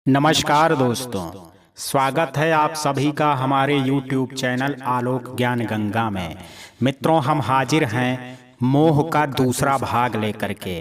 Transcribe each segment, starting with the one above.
नमस्कार दोस्तों, स्वागत है आप सभी का हमारे YouTube चैनल आलोक ज्ञान गंगा में। मित्रों, हम हाजिर हैं मोह का दूसरा भाग लेकर के।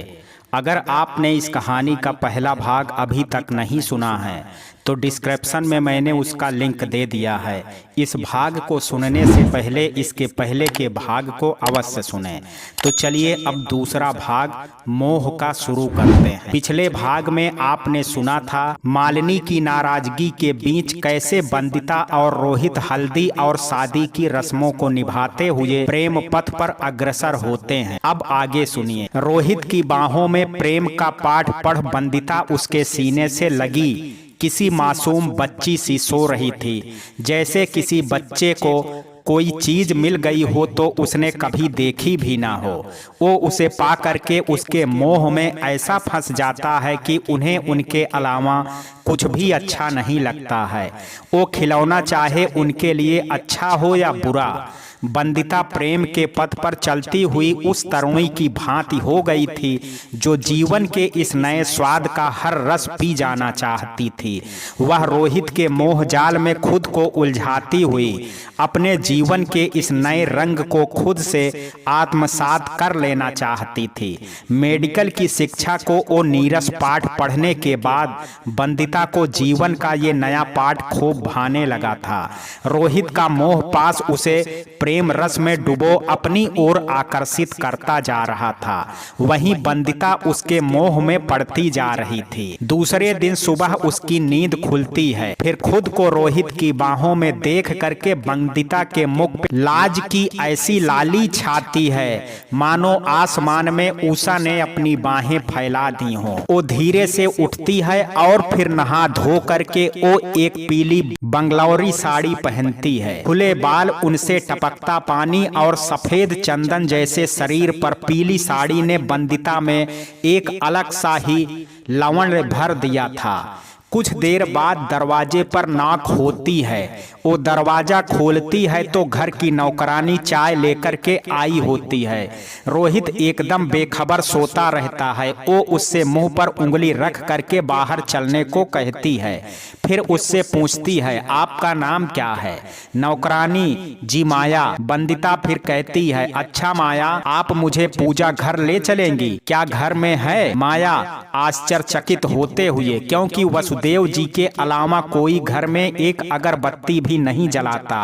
अगर आपने इस कहानी का पहला भाग अभी तक नहीं सुना है तो डिस्क्रिप्शन में मैंने उसका लिंक दे दिया है। इस भाग को सुनने से पहले इसके पहले के भाग को अवश्य सुनें। तो चलिए अब दूसरा भाग मोह का शुरू करते हैं। पिछले भाग में आपने सुना था मालिनी की नाराजगी के बीच कैसे बंदिता और रोहित हल्दी और शादी की रस्मों को निभाते हुए प्रेम पथ पर अग्रसर होते हैं। अब आगे सुनिए। रोहित की बाहों में प्रेम का पाठ पढ़ बंदिता उसके सीने से लगी किसी मासूम बच्ची सी सो रही थी, जैसे किसी बच्चे को कोई चीज मिल गई हो तो उसने कभी देखी भी ना हो। वो उसे पा करके उसके मोह में ऐसा फंस जाता है कि उन्हें उनके अलावा कुछ भी अच्छा नहीं लगता है। वो खिलौना चाहे उनके लिए अच्छा हो या बुरा। बंदिता प्रेम के पथ पर चलती हुई उस तरुणी की भांति हो गई थी जो जीवन के इस नए स्वाद का हर रस पी जाना चाहती थी। वह रोहित के मोह जाल में खुद को उलझाती हुई अपने जीवन के इस नए रंग को खुद से आत्मसात कर लेना चाहती थी। मेडिकल की शिक्षा को वो नीरस पाठ पढ़ने के बाद बंदिता को जीवन का ये नया पाठ खूब भाने लगा था। रोहित का मोह पास उसे प्रेम रस में डूबो अपनी ओर आकर्षित करता जा रहा था। वहीं बंदिता उसके मोह में पड़ती जा रही थी। दूसरे दिन सुबह उसकी नींद खुलती है, फिर खुद को रोहित की बाहों में देख करके बंदिता के मुख पे लाज की ऐसी लाली छाती है मानो आसमान में उषा ने अपनी बाहें फैला दी हों। वो धीरे से उठती है और फिर नहा धो करके वो एक पीली बंगलौरी साड़ी पहनती है। खुले बाल, उनसे टपकता पानी और सफेद चंदन जैसे शरीर पर पीली साड़ी ने बंदिता में एक अलग सा ही लावण्य भर दिया था। कुछ देर बाद दरवाजे पर नॉक होती है। वो दरवाजा खोलती है तो घर की नौकरानी चाय लेकर के आई होती है। रोहित एकदम बेखबर सोता रहता है। वो उससे मुंह पर उंगली रख करके बाहर चलने को कहती है। फिर उससे पूछती है, आपका नाम क्या है? नौकरानी, जी माया। बंदिता फिर कहती है, अच्छा माया, आप मुझे पूजा घर ले चलेंगी? क्या घर में है? माया आश्चर्यचकित होते हुए, क्योंकि वसुदेव जी के अलावा कोई घर में एक अगरबत्ती भी नहीं जलाता।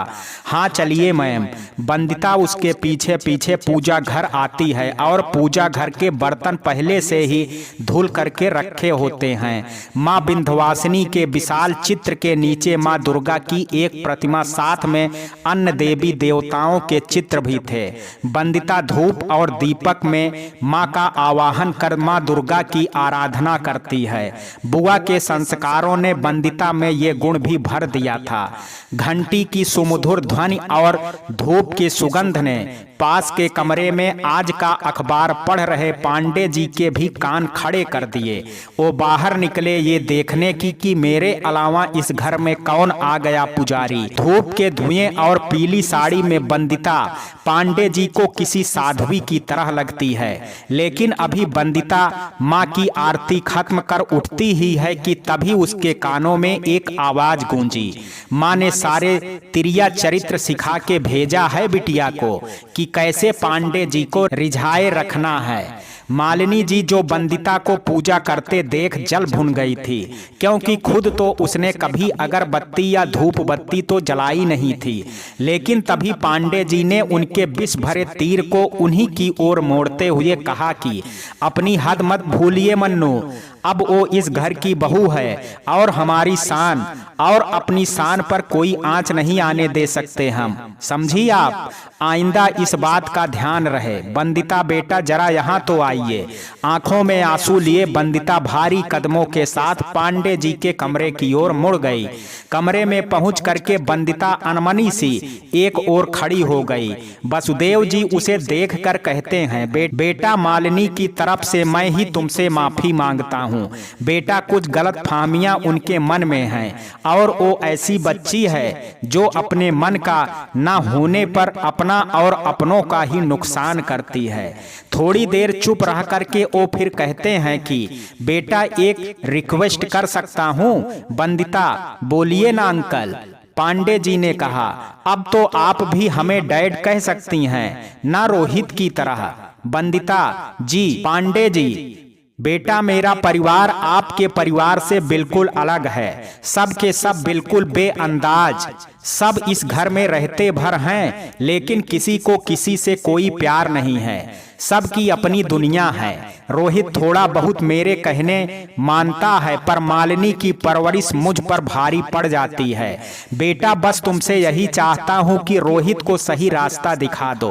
हाँ चलिए मैम। बंदिता उसके पीछे पीछे पूजा घर आती है और पूजा घर के बर्तन पहले से ही धुल करके रखे होते हैं। माँ विंध्यवासिनी के विशाल चित्र के नीचे माँ दुर्गा की एक प्रतिमा, साथ में अन्य देवी देवताओं के चित्र भी थे। बंदिता धूप और दीपक में माँ का आवाहन कर माँ दुर्गा की आराधना करती है। बुआ के संस्कारों ने बंदिता में ये गुण भी भर दिया था। घंटी की सुमधुर ध्वनि और धूप की सुगंध ने पास के कमरे में आज का अखबार पढ़ रहे पांडे जी के भी कान खड़े कर दिए। वो बाहर निकले ये देखने की कि मेरे अलावा इस घर में कौन आ गया पुजारी। धूप के धुएं और पीली साड़ी में बंदिता पांडे जी को किसी साध्वी की तरह लगती है। लेकिन अभी बंदिता माँ की आरती खत्म कर उठती ही है कि तभी उसके कानों में एक आवाज गूंजी। माँ ने सारे तिरिया चरित्र सिखा के भेजा है बिटिया को कि कैसे पांडे जी को रिझाए रखना है। मालिनी जी जो बंदिता को पूजा करते देख जल भुन गई थी, क्योंकि खुद तो उसने कभी अगरबत्ती या धूप बत्ती तो जलाई नहीं थी। लेकिन तभी पांडे जी ने उनके विष भरे तीर को उन्हीं की ओर मोड़ते हुए कहा कि अपनी हद मत भूलिए मन्नू, अब वो इस घर की बहू है और हमारी शान, और अपनी शान पर कोई आंच नहीं आने दे सकते हम, समझी आप? आइंदा इस बात का ध्यान रहे। बंदिता बेटा जरा यहाँ तो आइए। आंखों में आंसू लिए बंदिता भारी कदमों के साथ पांडे जी के कमरे की ओर मुड़ गई। कमरे में पहुंच करके बंदिता अनमनी सी एक ओर खड़ी हो गई। वसुदेव जी उसे देख कर कहते हैं, बेटा मालिनी की तरफ से मैं ही तुमसे माफी मांगता हूँ। हूँ। बेटा कुछ गलतफहमियां उनके मन में हैं और वो ऐसी बच्ची है जो अपने मन का ना होने पर अपना और अपनों का ही नुकसान करती है। थोड़ी देर चुप रह करके वो फिर कहते हैं कि बेटा एक रिक्वेस्ट कर सकता हूँ। बंदिता बोलिए ना अंकल। पांडे जी ने कहा, अब तो आप भी हमें डैड कह सकती हैं, ना रोहित की तरह। बंदिता जी, पांडे जी, बेटा मेरा परिवार आपके परिवार से बिल्कुल अलग है। सब के सब बिल्कुल बेअंदाज, सब इस घर में रहते भर हैं, लेकिन किसी को किसी से कोई प्यार नहीं है। सबकी अपनी दुनिया है। रोहित थोड़ा बहुत मेरे कहने मानता है, पर मालिनी की परवरिश मुझ पर भारी पड़ जाती है। बेटा बस तुमसे यही चाहता हूँ कि रोहित को सही रास्ता दिखा दो।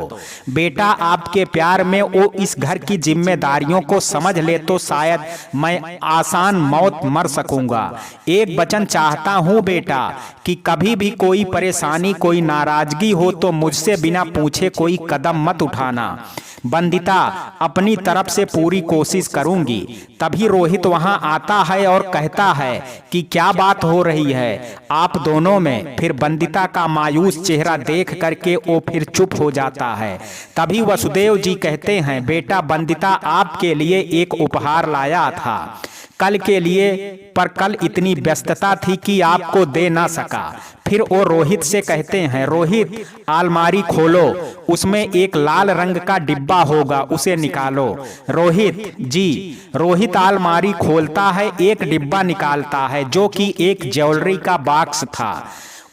बेटा आपके प्यार में वो इस घर की जिम्मेदारियों को समझ ले तो शायद मैं आसान मौत मर सकूंगा। एक वचन चाहता हूँ बेटा कि कभी भी कोई परेशानी, कोई नाराजगी हो तो मुझसे बिना पूछे कोई कदम मत उठाना। बंदिता अपनी तरफ से पूरी कोशिश करूंगी। तभी रोहित वहां आता है और कहता है कि क्या बात हो रही है आप दोनों में। फिर बंदिता का मायूस चेहरा देख करके वो फिर चुप हो जाता है। तभी वसुदेव जी कहते हैं, बेटा बंदिता आपके लिए एक उपहार लाया था कल के लिए, पर कल इतनी व्यस्तता थी कि आपको दे ना सका। फिर वो रोहित से कहते हैं, रोहित अलमारी खोलो, उसमें एक लाल रंग का डिब्बा होगा, उसे निकालो। रोहित जी, रोहित अलमारी खोलता है, एक डिब्बा निकालता है जो कि एक ज्वेलरी का बॉक्स था।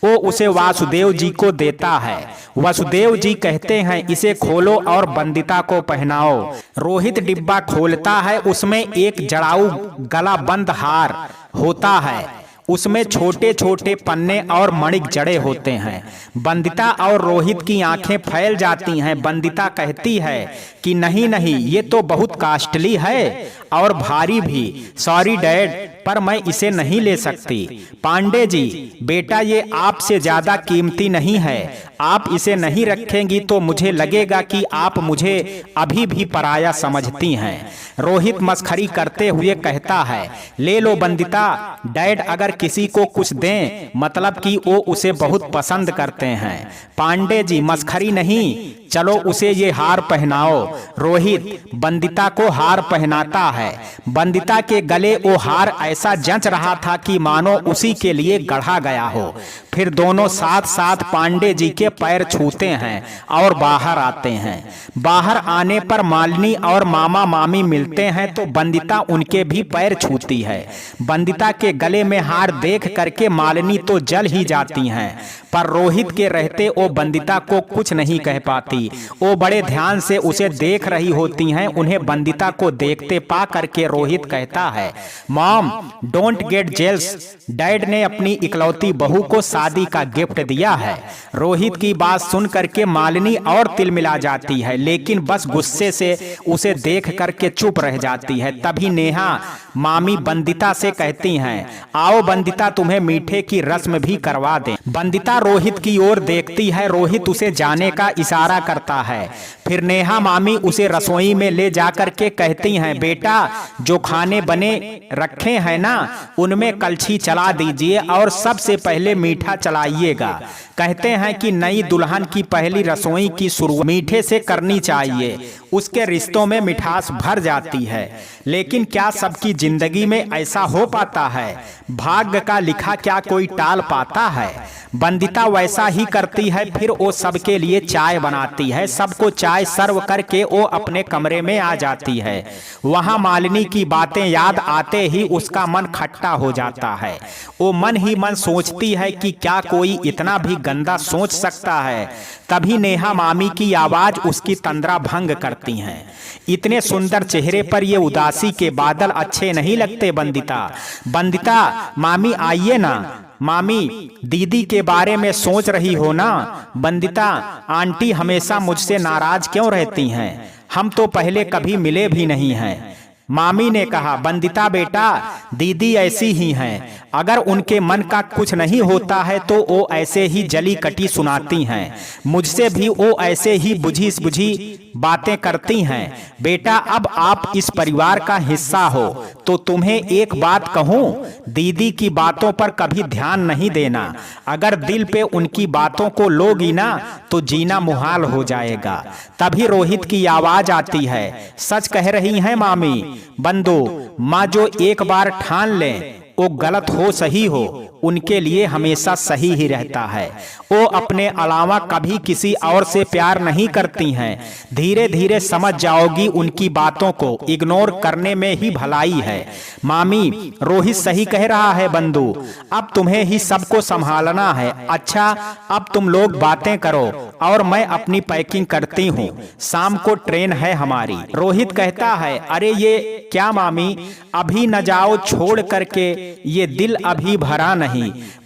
वो उसे वासुदेव जी को देता है। वासुदेव जी कहते हैं, इसे खोलो और बंदिता को पहनाओ। रोहित डिब्बा खोलता है, उसमें एक जड़ाऊ गला बंद हार होता है, उसमें छोटे छोटे पन्ने और मणिक जड़े होते हैं। बंदिता और रोहित की आंखें फैल जाती हैं। बंदिता कहती है कि नहीं नहीं, ये तो बहुत कॉस्टली है और भारी भी। सॉरी डैड, पर मैं इसे नहीं ले सकती। पांडे जी, बेटा ये आपसे ज्यादा कीमती नहीं है, आप इसे नहीं रखेंगी तो मुझे लगेगा कि आप मुझे अभी भी पराया समझती हैं। रोहित मस्खरी करते हुए कहता है, ले लो बंदिता, डैड अगर किसी को कुछ दें मतलब कि वो उसे बहुत पसंद करते हैं। पांडे जी, मस्खरी नहीं, चलो उसे ये हार पहनाओ। रोहित बंदिता को हार पहनाता है। बंदिता के गले वो हार ऐसा जंच रहा था कि मानो उसी के लिए गढ़ा गया हो। फिर दोनों साथ साथ पांडे जी के पैर छूते हैं और बाहर आते हैं। बाहर आने पर मालिनी और मामा मामी मिलते हैं तो बंदिता उनके भी पैर छूती है। बंदिता के गले में हार देख करके मालिनी तो जल ही जाती हैं, पर रोहित के रहते वो बंदिता को कुछ नहीं कह पाती। वो बड़े ध्यान से उसे देख रही होती हैं। उन्हें बंदिता को देखते पा करके रोहित कहता है, mom don't get jealous, dad ने अपनी इकलौती बहू को शादी का गिफ्ट दिया है। रोहित की बात सुन करके मालिनी और तिलमिला जाती है, लेकिन बस गुस्से से उसे देख करके चुप रह जाती है। तभी नेहा मामी बंदिता से कहती हैं, आओ बंदिता, तुम्हें मीठे की रस्म भी करवा दें। बंदिता रोहित की ओर देखती है, रोहित उसे जाने का इशारा करता है। फिर नेहा मामी उसे रसोई में ले जाकर के कहती हैं, बेटा जो खाने बने रखे हैं ना, उनमें कलछी चला दीजिए और सबसे पहले मीठा चलाइएगा। कहते हैं कि नई दुल्हन की पहली रसोई की शुरुआत मीठे से करनी चाहिए, उसके रिश्तों में मिठास भर जाती है। लेकिन क्या सबकी जिंदगी में ऐसा हो पाता है? भाग्य का लिखा क्या कोई टाल पाता है? बंदिता वैसा ही करती है। फिर वो सबके लिए चाय बनाती है। सबको चाय सर्व करके वो अपने कमरे में आ जाती है। वहां मालिनी की बातें याद आते ही उसका मन खट्टा हो जाता है। वो मन ही मन सोचती है कि क्या कोई इतना भी गंदा सोच सकता है। तभी नेहा मामी की आवाज उसकी तंद्रा भंग करती हैं। इतने सुंदर चेहरे पर ये उदासी के बादल अच्छे नहीं लगते बंदिता। बंदिता मामी आइए ना। मामी दीदी के बारे में सोच रही हो ना? बंदिता आंटी हमेशा मुझसे नाराज क्यों रहती हैं? हम तो पहले कभी मिले भी नहीं हैं। मामी ने कहा, बंदिता बेटा, दीदी ऐसी ही हैं। अगर उनके मन का कुछ नहीं होता है तो वो ऐसे ही जली कटी सुनाती हैं। मुझसे भी वो ऐसे ही बुझी बुझी बातें करती हैं। बेटा, अब आप इस परिवार का हिस्सा हो तो तुम्हें एक बात कहूं, दीदी की बातों पर कभी ध्यान नहीं देना। अगर दिल पे उनकी बातों को लोगी ना तो जीना मुहाल हो जाएगा। तभी रोहित की आवाज आती है, सच कह रही हैं मामी। बंधु, माँ जो एक बार ठान ले वो गलत हो सही हो, उनके लिए हमेशा सही ही रहता है। वो अपने अलावा कभी किसी और से प्यार नहीं करती हैं। धीरे धीरे समझ जाओगी उनकी बातों को इग्नोर करने में ही भलाई है। मामी, रोहित सही कह रहा है बंधु, अब तुम्हें ही सबको संभालना है। अच्छा, अब तुम लोग बातें करो और मैं अपनी पैकिंग करती हूँ, शाम को ट्रेन है हमारी। रोहित कहता है, अरे ये क्या मामी, अभी न जाओ छोड़ करके, ये दिल अभी भरा नहीं।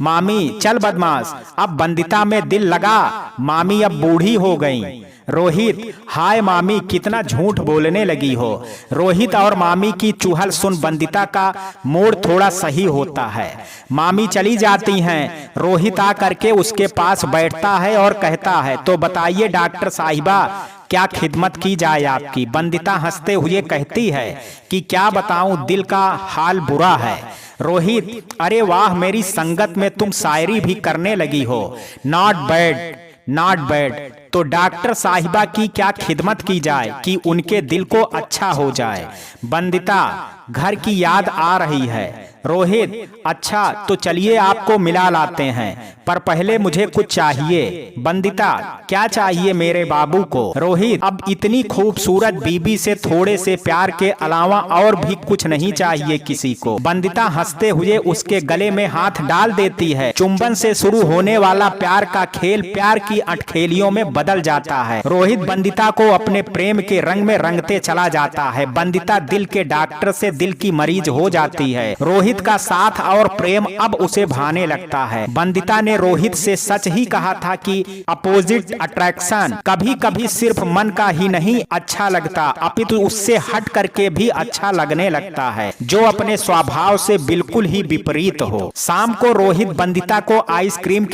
मामी, चल बदमाश, अब बंदिता में दिल लगा, मामी अब बूढ़ी हो गई। रोहित, हाय मामी, कितना झूठ बोलने लगी हो। रोहित और मामी की चुहल सुन बंदिता का मूड थोड़ा सही होता है। मामी चली जाती हैं। रोहित आ करके उसके पास बैठता है और कहता है, तो बताइए डॉक्टर साहिबा, क्या खिदमत की जाए आपकी। बंदिता हंसते हुए कहती है कि क्या बताऊं, दिल का हाल बुरा है। रोहित, अरे वाह, मेरी संगत में तुम शायरी भी करने लगी हो। Not bad, not bad. तो डॉक्टर साहिबा की क्या खिदमत की जाए कि उनके दिल को अच्छा हो जाए। बंदिता, घर की याद आ रही है। रोहित, अच्छा तो चलिए आपको मिला लाते हैं, पर पहले मुझे कुछ चाहिए। बंदिता, क्या चाहिए मेरे बाबू को। रोहित, अब इतनी खूबसूरत बीबी से थोड़े से प्यार के अलावा और भी कुछ नहीं चाहिए किसी को। बंदिता हंसते हुए उसके गले में हाथ डाल देती है। चुंबन से शुरू होने वाला प्यार का खेल प्यार की अटखेलियों में बदल जाता है। रोहित बंदिता को अपने प्रेम के रंग में रंगते चला जाता है। बंदिता दिल के डॉक्टर से दिल की मरीज हो जाती है। रोहित का साथ और प्रेम अब उसे भाने लगता है। बंदिता ने रोहित से सच ही कहा था कि अपोजिट अट्रैक्शन कभी कभी सिर्फ मन का ही नहीं अच्छा लगता, अपितु उससे हट करके भी अच्छा लगने लगता है, जो अपने स्वभाव से बिल्कुल ही विपरीत हो। शाम को रोहित बंदिता को आइसक्रीम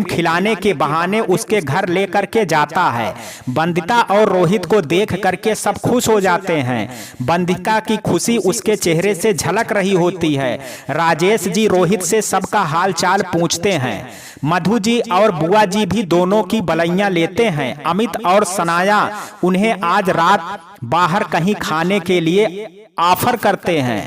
खिलाने के बहाने उसके घर लेकर के जाता है। बंदिता और रोहित को देख करके सब खुश हो जाते हैं। बंदिता की खुशी उसके चेहरे से झलक रही होती है। राजेश जी रोहित से सबका हाल चाल पूछते हैं। मधु जी और बुआ जी भी दोनों की बलैया लेते हैं। अमित और सनाया उन्हें आज रात बाहर कहीं खाने के लिए ऑफर करते हैं,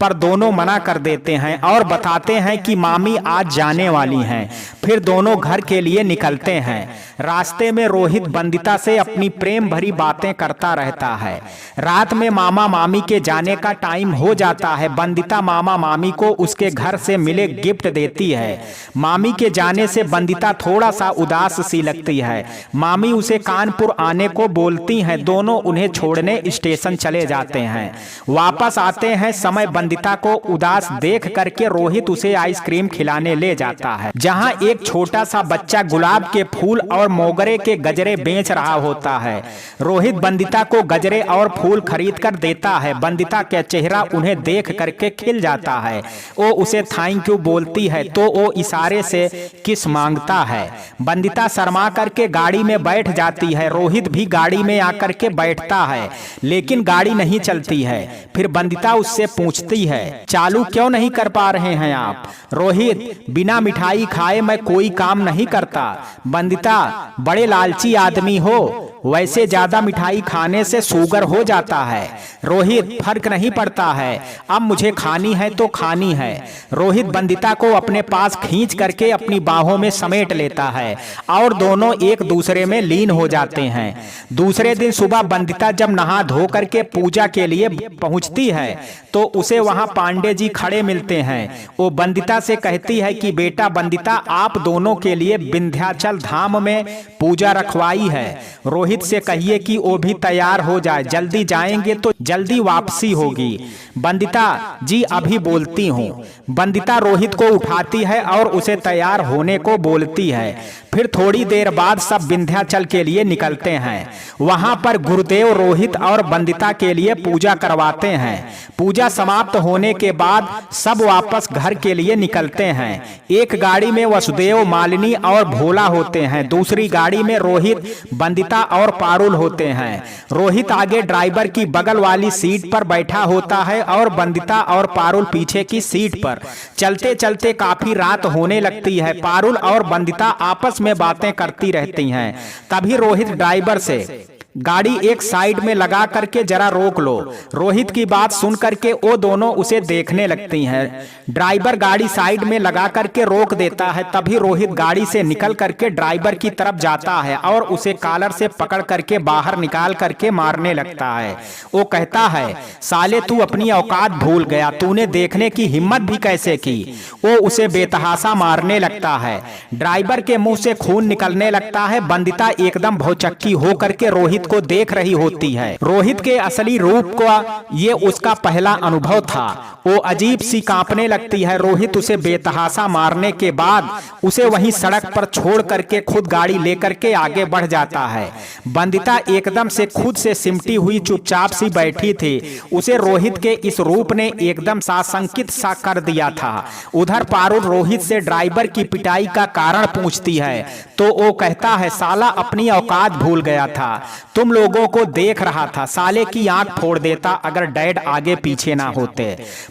पर दोनों मना कर देते हैं और बताते हैं कि मामी आज जाने वाली हैं। फिर दोनों घर के लिए निकलते हैं। रास्ते में रोहित बंदिता से अपनी प्रेम भरी बातें करता रहता है। रात में मामा मामी के जाने का टाइम हो जाता है। बंदिता मामा मामी को उसके घर से मिले गिफ्ट देती है। मामी के जाने से बंदिता थोड़ा सा उदास सी लगती है। मामी उसे कानपुर आने को बोलती हैं। दोनों उन्हें छोड़ने स्टेशन चले जाते हैं। वापस आते हैं समय बंदिता को उदास देख करके रोहित उसे आइसक्रीम खिलाने ले जाता है, जहां एक छोटा सा बच्चा गुलाब के फूल और मोगरे के गजरे बेच रहा होता है। रोहित बंदिता को गजरे और फूल खरीद कर देता है। बंदिता का चेहरा उन्हें देख करके खिल जाता है। वो उसे थैंक यू बोलती है तो वो इशारे से किस मांगता है। बंदिता शर्मा करके गाड़ी में बैठ जाती है। रोहित भी गाड़ी में आकर के बैठता है, लेकिन गाड़ी नहीं चलती है। फिर बंदिता उससे पूछती है, चालू क्यों नहीं कर पा रहे हैं आप। रोहित, बिना मिठाई खाए मैं कोई काम नहीं करता। बंदिता, बड़े लालची आदमी हो, वैसे ज्यादा मिठाई खाने से शुगर हो जाता है। रोहित, फर्क नहीं पड़ता है, अब मुझे खानी है तो खानी है। रोहित बंदिता को अपने पास खींच करके अपनी बाहों में समेट लेता है और दोनों एक दूसरे में लीन हो जाते हैं। दूसरे दिन सुबह बंदिता जब नहा धो करके पूजा के लिए पहुंचती है तो उसे वहां पांडे जी खड़े मिलते हैं। वो बंदिता से कहती है कि बेटा बंदिता, आप दोनों के लिए विंध्याचल धाम में पूजा रखवाई है। रोहित रोहित से कहिए कि वो भी तैयार हो जाए, जल्दी जाएंगे तो जल्दी वापसी होगी। बंदिता जी अभी बोलती हूँ। बंदिता रोहित को उठाती है और उसे तैयार होने को बोलती है। फिर थोड़ी देर बाद सब विंध्याचल के लिए निकलते हैं। वहां पर गुरुदेव रोहित और बंदिता के लिए पूजा करवाते हैं। पूजा समाप्त होने के बाद सब वापस घर के लिए निकलते हैं। एक गाड़ी में वसुदेव, मालिनी और भोला होते हैं, दूसरी गाड़ी में रोहित, बंदिता और पारुल होते हैं। रोहित आगे ड्राइवर की बगल वाली सीट पर बैठा होता है और बंदिता और पारुल पीछे की सीट पर। चलते चलते काफी रात होने लगती है। पारुल और बंदिता आपस में बातें करती रहती हैं। तभी रोहित ड्राइवर से, गाड़ी एक साइड में लगा करके जरा रोक लो। रोहित की बात सुन करके वो दोनों उसे देखने लगती हैं। ड्राइवर गाड़ी साइड में लगा करके रोक देता है। तभी रोहित गाड़ी से निकल करके ड्राइवर की तरफ जाता है और उसे कॉलर से पकड़ करके बाहर निकाल करके मारने लगता है। वो कहता है, साले तू अपनी औकात भूल गया, तूने देखने की हिम्मत भी कैसे की। वो उसे बेतहासा मारने लगता है। ड्राइवर के मुंह से खून निकलने लगता है। बंदिता एकदम भौचक्की हो करके रोहित को देख रही होती है। रोहित के असली रूप का ये उसका पहला अनुभव था। वो अजीब सी कांपने लगती है। रोहित उसे बेतहासा मारने के बाद उसे वहीं सड़क पर छोड़ करके खुद गाड़ी लेकर के आगे बढ़ जाता है। बंदिता एकदम से खुद से सिमटी हुई चुपचाप सी बैठी थी। उसे रोहित के इस रूप ने एकदम साशंकित सा कर दिया था। उधर पारुल रोहित से ड्राइवर की पिटाई का कारण पूछती है तो वो कहता है, साला अपनी औकात भूल गया था, तुम लोगों को देख रहा था, साले की आंख फोड़ देता अगर डैड आगे पीछे ना होते।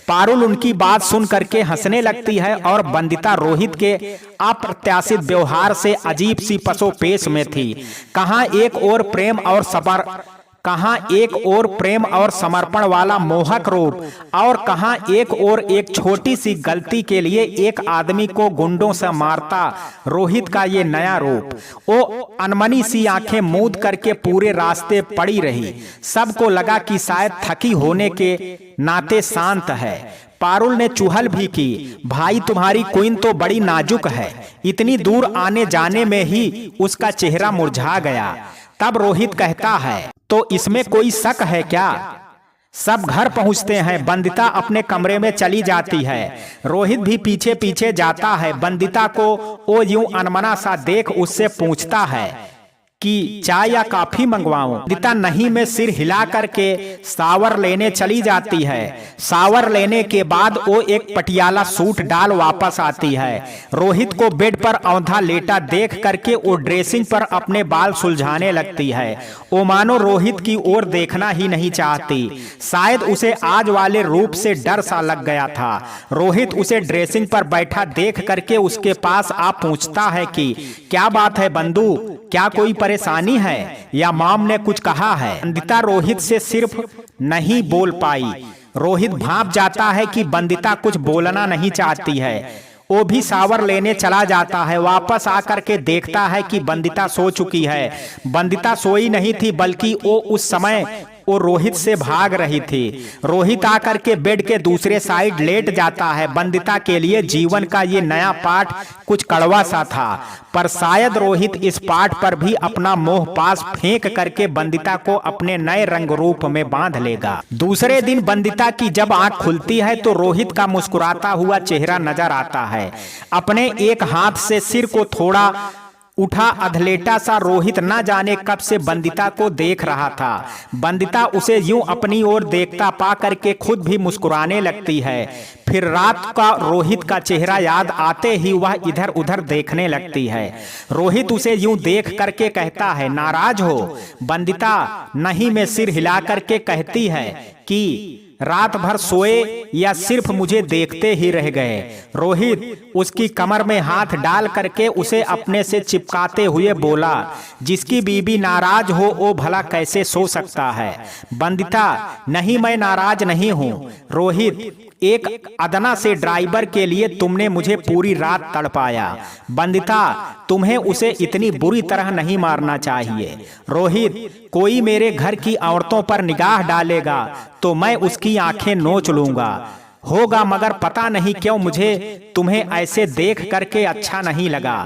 पारुल उनकी बात सुन करके हंसने लगती है और बंदिता रोहित के अप्रत्याशित व्यवहार से अजीब सी पसोपेश में थी। कहां एक और प्रेम और समर्पण वाला मोहक रूप और कहां एक और एक छोटी सी गलती के लिए एक आदमी को गुंडों से मारता रोहित का ये नया रूप। वो अनमनी सी आंखें मूंद करके पूरे रास्ते पड़ी रही। सबको लगा कि शायद थकी होने के नाते शांत है। पारुल ने चुहल भी की, भाई तुम्हारी क्वीन तो बड़ी नाजुक है। इतनी दूर आने जाने में ही उसका चेहरा मुरझा गया। तब रोहित कहता है, तो इसमें कोई शक है क्या? सब घर पहुंचते हैं। बंदिता अपने कमरे में चली जाती है। रोहित भी पीछे पीछे जाता है। बंदिता को वो यूं अनमना सा देख उससे पूछता है कि चाय या कॉफी मंगवाऊं? बंदिता नहीं में सिर हिला करके शावर लेने चली जाती है। शावर लेने के बाद वो एक पटियाला सूट डाल वापस आती है। रोहित को बेड पर औंधा लेटा देख करके वो ड्रेसिंग पर अपने बाल सुलझाने लगती है। वो मानो रोहित की ओर देखना ही नहीं चाहती। शायद उसे आज वाले रूप से डर सा लग गया था। रोहित उसे ड्रेसिंग पर बैठा देख करके उसके पास आ पूछता है कि क्या बात है बंधु, क्या कोई परेशानी है या मॉम ने कुछ कहा है? बंदिता रोहित से सिर्फ नहीं बोल पाई। रोहित भांप जाता है कि बंदिता कुछ बोलना नहीं चाहती है। वो भी शावर लेने चला जाता है। वापस आकर के देखता है कि बंदिता सो चुकी है। बंदिता सोई नहीं थी, बल्कि वो उस समय वो रोहित से भाग रही थी। रोहित आकर के बेड के दूसरे साइड लेट जाता है। बंदिता के लिए जीवन का ये नया पाठ कुछ कड़वा सा था, पर शायद रोहित इस पाठ पर भी अपना मोह पास फेंक करके बंदिता को अपने नए रंग रूप में बांध लेगा। दूसरे दिन बंदिता की जब आंख खुलती है तो रोहित का मुस्कुराता हुआ चेहरा नजर आता है। अपने एक हाथ से सिर को थोड़ा उठा अधलेटा सा रोहित न जाने कब से बंदिता को देख रहा था। बंदिता उसे यूं अपनी ओर देखता पा करके खुद भी मुस्कुराने लगती है। फिर रात का रोहित का चेहरा याद आते ही वह इधर उधर देखने लगती है। रोहित उसे यूं देख करके कहता है, नाराज हो? बंदिता नहीं में सिर हिला करके कहती है कि रात भर सोए या सिर्फ मुझे देखते ही रह गए? रोहित उसकी कमर में हाथ डाल करके उसे अपने से चिपकाते हुए बोला, जिसकी बीबी नाराज हो वो भला कैसे सो सकता है? बंदिता, नहीं मैं नाराज नहीं हूँ। रोहित, एक अदना से ड्राइवर के लिए तुमने मुझे पूरी रात तड़पाया। बंदिता, तुम्हें उसे इतनी बुरी तरह नहीं मारना चाहिए। रोहित, कोई मेरे घर की औरतों पर निगाह डालेगा तो मैं उसकी आंखें नोच लूंगा। होगा, मगर पता नहीं क्यों मुझे तुम्हें ऐसे देख करके अच्छा नहीं लगा।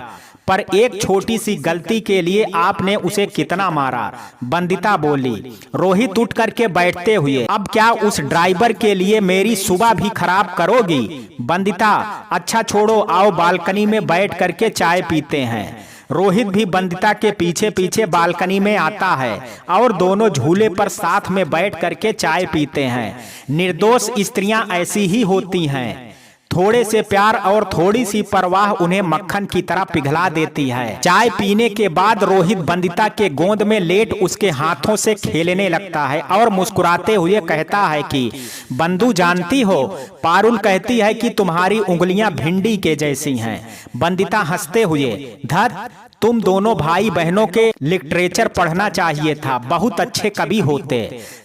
पर एक छोटी सी गलती के लिए आपने उसे कितना मारा। बंदिता बोली। रोहित उठ करके बैठते हुए, अब क्या उस ड्राइवर के लिए मेरी सुबह भी खराब करोगी? बंदिता, अच्छा छोड़ो, आओ बालकनी में बैठ करके चाय पीते हैं। रोहित भी बंदिता के पीछे पीछे बालकनी में आता है और दोनों झूले पर साथ में बैठ करके चाय पीते हैं। निर्दोष स्त्रियां ऐसी ही होती हैं, थोड़े से प्यार और थोड़ी सी परवाह उन्हें मक्खन की तरह पिघला देती है। चाय पीने के बाद रोहित बंदिता के गोद में लेट उसके हाथों से खेलने लगता है और मुस्कुराते हुए कहता है कि बंधु जानती हो, पारुल कहती है कि तुम्हारी उंगलियां भिंडी के जैसी हैं। बंदिता हंसते हुए, धत, तुम दोनों भाई बहनों के लिटरेचर पढ़ना चाहिए था, बहुत अच्छे कवि होते।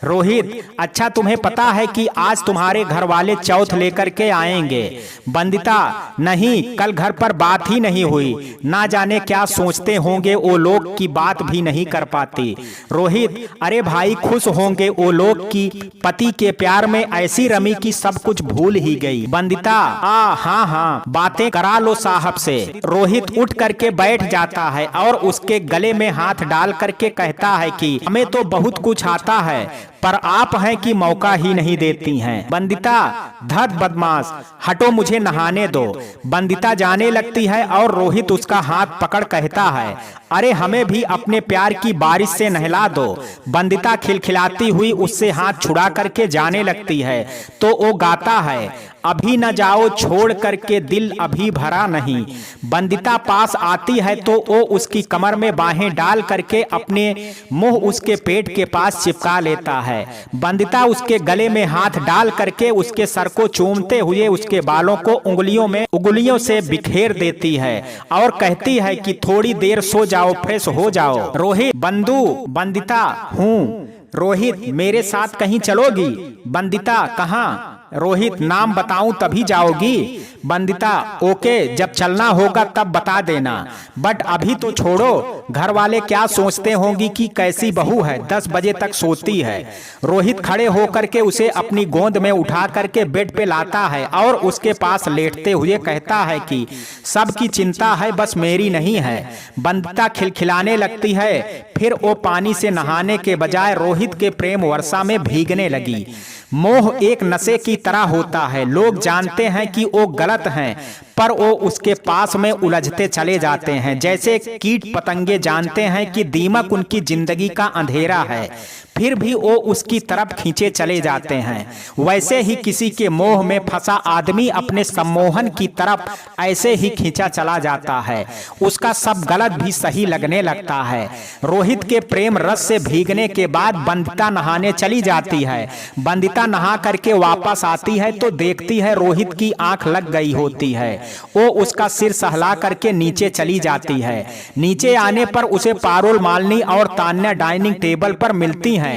रोहित, अच्छा तुम्हें पता है कि आज तुम्हारे घर वाले चौथ लेकर के आएंगे? बंदिता, नहीं, कल घर पर बात ही नहीं हुई, ना जाने क्या सोचते होंगे वो लोग की बात भी नहीं कर पाती। रोहित, अरे भाई खुश होंगे वो लोग की पति के प्यार में ऐसी रमी की सब कुछ भूल ही गई। बंदिता, हाँ हाँ, बातें करा लो साहब से। रोहित उठ करके बैठ जाता है और उसके गले में हाथ डाल करके कहता है कि हमें तो बहुत कुछ आता है, पर आप हैं कि मौका ही नहीं देती हैं। बंदिता, धत बदमाश, हटो मुझे नहाने दो। बंदिता जाने लगती है और रोहित उसका हाथ पकड़ कहता है, अरे हमें भी अपने प्यार की बारिश से नहला दो। बंदिता खिलखिलाती हुई उससे हाथ छुड़ा करके जाने लगती है तो वो गाता है, अभी न जाओ छोड़ करके दिल अभी भरा नहीं। बंदिता पास आती है तो वो उसकी कमर में बाहें डाल करके अपने मुंह उसके पेट के पास चिपका लेता है। बंदिता उसके गले में हाथ डाल करके उसके सर को चूमते हुए उसके बालों को उंगलियों से बिखेर देती है और कहती है कि थोड़ी देर सो जाओ, फ्रेश हो जाओ। रोहित, बंधु। बंदिता, हूँ। रोहित, मेरे साथ कहीं चलोगी? बंदिता, कहाँ? रोहित, नाम बताऊं तभी जाओगी? बंदिता, ओके, जब चलना होगा तब बता देना, बट अभी तो छोड़ो, घर वाले क्या सोचते होंगी कि कैसी बहू है, 10 बजे तक सोती है। रोहित खड़े होकर के उसे अपनी गोद में उठा करके बेड पे लाता है और उसके पास लेटते हुए कहता है कि सबकी चिंता है, बस मेरी नहीं है। बंदिता खिलखिलाने लगती है, फिर वो पानी से नहाने के बजाय रोहित के प्रेम वर्षा में भीगने लगी। मोह एक नशे की तरह होता है, लोग जानते हैं कि वो गलत हैं, पर वो उसके पास में उलझते चले जाते हैं, जैसे कीट पतंगे जानते हैं कि दीमक उनकी जिंदगी का अंधेरा है, फिर भी वो उसकी तरफ खींचे चले जाते हैं। वैसे ही किसी के मोह में फंसा आदमी अपने सम्मोहन की तरफ ऐसे ही खींचा चला जाता है, उसका सब गलत भी सही लगने लगता है। रोहित के प्रेम रस से भीगने के बाद बंदिता नहाने चली जाती है। बंदिता नहा करके वापस आती है तो देखती है रोहित की आंख लग गई होती है। वो उसका सिर सहला करके नीचे चली जाती है। नीचे आने पर उसे पारुल, मालिनी और तान्या डाइनिंग टेबल पर मिलती हैं।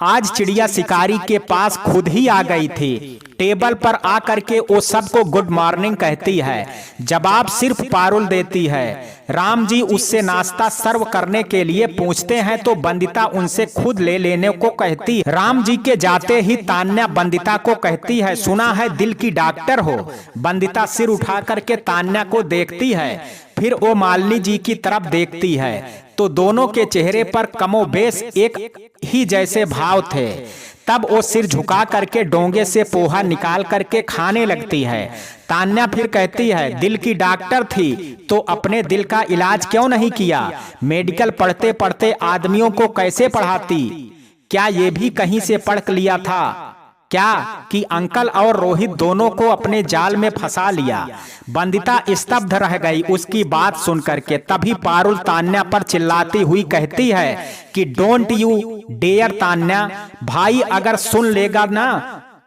आज चिड़िया शिकारी के पास खुद ही आ गई थी। टेबल पर आकर के वो सबको गुड मॉर्निंग कहती है, जवाब सिर्फ पारुल देती है। राम जी उससे नाश्ता सर्व करने के लिए पूछते हैं तो बंदिता उनसे खुद ले लेने को कहती है। राम जी के जाते ही तान्या बंदिता को कहती है, सुना है दिल की डॉक्टर हो। बंदिता सिर उठा करके तान्या को देखती है, फिर वो मालिनी जी की तरफ देखती है तो दोनों के चेहरे पर कमोबेश एक ही जैसे भाव थे। तब वो सिर झुका करके डोंगे से पोहा निकाल करके खाने लगती है। तान्या फिर कहती है, दिल की डॉक्टर थी तो अपने दिल का इलाज क्यों नहीं किया? मेडिकल पढ़ते पढ़ते आदमियों को कैसे पढ़ाती? क्या ये भी कहीं से पढ़ लिया था क्या कि अंकल और रोहित दोनों को अपने जाल में फंसा लिया? बंदिता स्तब्ध रह गई उसकी बात सुनकर के। तभी पारुल तान्या पर चिल्लाती हुई कहती है कि डोंट यू डेयर तान्या, भाई अगर सुन लेगा ना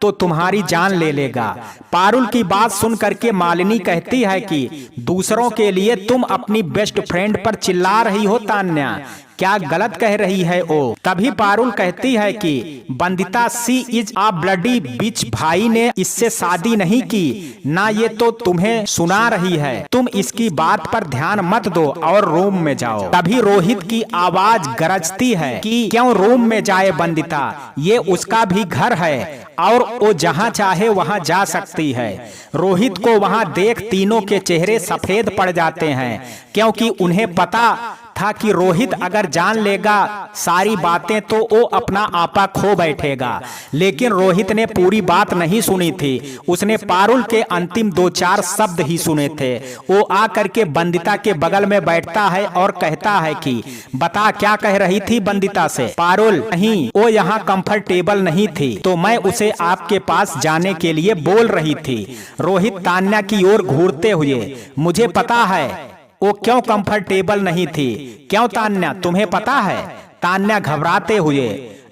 तो तुम्हारी जान ले लेगा। पारुल की बात सुन करके मालिनी कहती है कि दूसरों के लिए तुम अपनी बेस्ट फ्रेंड पर चिल्ला रही हो तान्या, क्या गलत कह रही है वो? तभी पारुल कहती है कि बंदिता सी इज आ ब्लडी बिच, भाई ने इससे शादी नहीं की ना, ये तो तुम्हें सुना रही है, तुम इसकी बात पर ध्यान मत दो और रूम में जाओ। तभी रोहित की आवाज गरजती है कि क्यों रूम में जाए बंदिता, ये उसका भी घर है और वो जहां चाहे वहां जा सकती है। रोहित को वहां देख तीनों के चेहरे सफेद पड़ जाते हैं, क्योंकि उन्हें पता था कि रोहित अगर जान लेगा सारी बातें तो वो अपना आपा खो बैठेगा। लेकिन रोहित ने पूरी बात नहीं सुनी थी, उसने पारुल के अंतिम 2-4 शब्द ही सुने थे। वो आकर के बंदिता के बगल में बैठता है और कहता है कि बता क्या कह रही थी बंदिता से। पारुल, नहीं, वो यहाँ कंफर्टेबल नहीं थी तो मैं उसे आपके पास जाने के लिए बोल रही थी। रोहित तान्या की ओर घूरते हुए, मुझे पता है वो क्यों कंफर्टेबल नहीं थी। क्यों तान्या, तुम्हें पता है? तान्या घबराते हुए,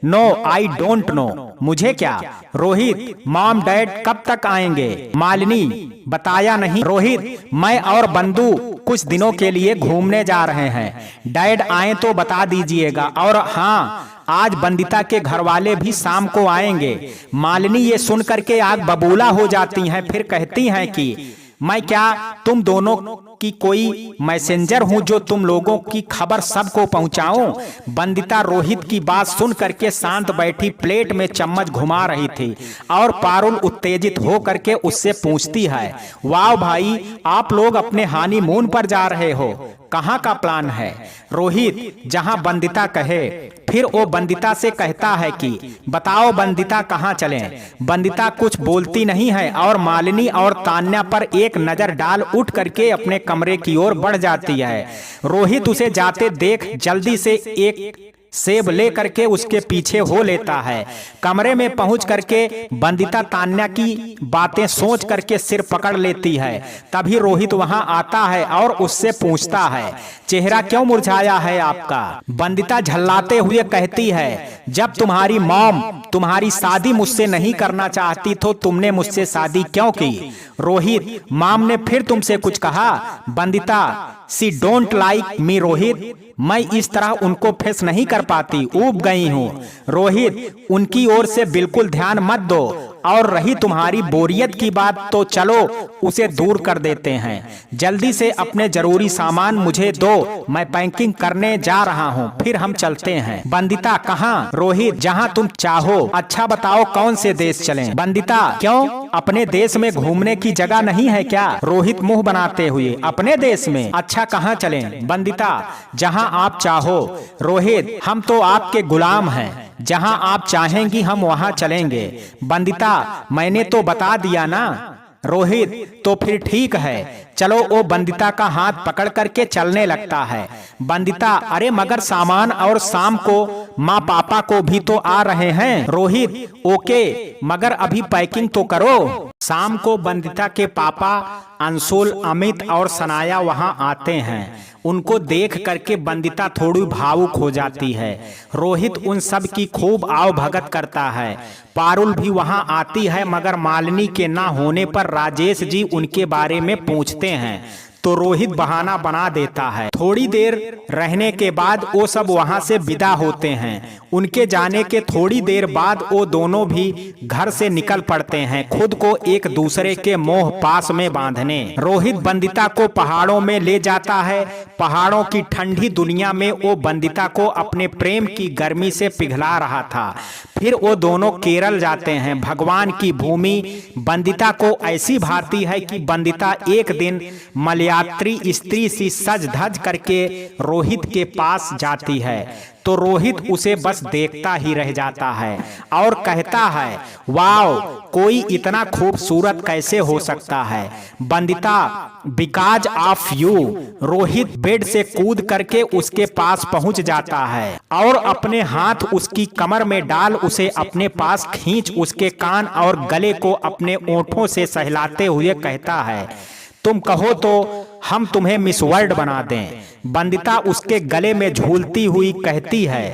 नो आई डोंट नो, मुझे क्या? रोहित, मॉम डैड कब तक आएंगे? मालिनी, बताया नहीं। रोहित, मैं और बंधु कुछ दिनों के लिए घूमने जा रहे हैं, डैड आए तो बता दीजिएगा। और हाँ, आज बंदिता के घर वाले भी शाम को आएंगे। मालिनी ये सुन करके आग बबूला हो जाती हैं, फिर कहती हैं कि मैं क्या तुम दोनों की कोई मैसेंजर हूं जो तुम लोगों की खबर सबको पहुंचाऊं? बंदिता रोहित की बात सुन करके शांत बैठी प्लेट में चम्मच घुमा रही थी और पारुल उत्तेजित हो करके उससे पूछती है, वाह भाई, आप लोग अपने हनीमून पर जा रहे हो, कहाँ का प्लान है? रोहित, जहां बंदिता कहे। फिर वो बंदिता से कहता है कि बताओ बंदिता, कहाँ चलें? बंदिता कुछ बोलती नहीं है और मालिनी और तान्या पर एक नजर डाल उठ करके अपने कमरे की ओर बढ़ जाती है। रोहित उसे जाते देख जल्दी से एक सेब ले करके उसके पीछे हो लेता है। कमरे में पहुंच करके बंदिता तान्या की बातें सोच करके सिर पकड़ लेती है। तभी रोहित वहां आता है और उससे पूछता है, चेहरा क्यों मुरझाया है आपका? बंदिता झल्लाते हुए कहती है, जब तुम्हारी मॉम तुम्हारी शादी मुझसे नहीं करना चाहती तो तुमने मुझसे शादी क्यों की? रोहित, मॉम ने फिर तुमसे कुछ कहा? बंदिता, सी डोंट लाइक मी रोहित, मैं इस तरह उनको फेस नहीं कर पाती, ऊब गई हूँ। रोहित, उनकी ओर से बिल्कुल ध्यान मत दो, और रही तुम्हारी बोरियत की बात तो चलो उसे दूर कर देते हैं। जल्दी से अपने जरूरी सामान मुझे दो, मैं पैकिंग करने जा रहा हूँ, फिर हम चलते हैं। बंदिता, कहाँ? रोहित, जहाँ तुम चाहो। अच्छा बताओ कौन से देश चलें? बंदिता, क्यों, अपने देश में घूमने की जगह नहीं है क्या? रोहित मुंह बनाते हुए, अपने देश में? अच्छा कहाँ चलें? बंदिता, जहाँ आप चाहो। रोहित, हम तो आपके गुलाम हैं, जहां आप चाहेंगी हम वहां चलेंगे। बंदिता, मैंने तो बता दिया ना। रोहित, तो फिर ठीक है, चलो। वो बंदिता का हाथ पकड़ करके चलने लगता है। बंदिता, अरे मगर सामान और शाम को माँ पापा को भी तो आ रहे हैं। रोहित, ओके, मगर अभी पैकिंग तो करो। शाम को बंदिता के पापा अंशुल, अमित और सनाया वहां आते हैं। उनको देख करके बंदिता थोड़ी भावुक हो जाती है। रोहित उन सब की खूब आव भगत करता है। पारुल भी वहां आती है, मगर मालिनी के ना होने पर राजेश जी उनके बारे में पूछते हैं तो रोहित बहाना बना देता है। थोड़ी देर रहने के बाद वो सब वहां से विदा होते हैं। उनके जाने के थोड़ी देर बाद वो दोनों भी घर से निकल पड़ते हैं, खुद को एक दूसरे के मोह पास में बांधने। रोहित बंदिता को पहाड़ों में ले जाता है। पहाड़ों की ठंडी दुनिया में वो बंदिता को अपने प्रेम की गर्मी से पिघला रहा था। फिर वो दोनों केरल जाते हैं। भगवान की भूमि बंदिता को ऐसी भाती है कि बंदिता एक दिन मलयात्री स्त्री सी सज धज करके रोहित के पास जाती है तो रोहित उसे बस देखता ही रह जाता है और कहता है, वाओ, कोई इतना खूबसूरत कैसे हो सकता है? Bandita, because of you. Rohit bed से कूद करके उसके पास पहुंच जाता है और अपने हाथ उसकी कमर में डाल उसे अपने पास खींच उसके कान और गले को अपने ओंठों से सहलाते हुए कहता है, तुम कहो तो हम तुम्हें मिस वर्ल्ड बना दें। बंदिता उसके गले में झूलती हुई कहती है,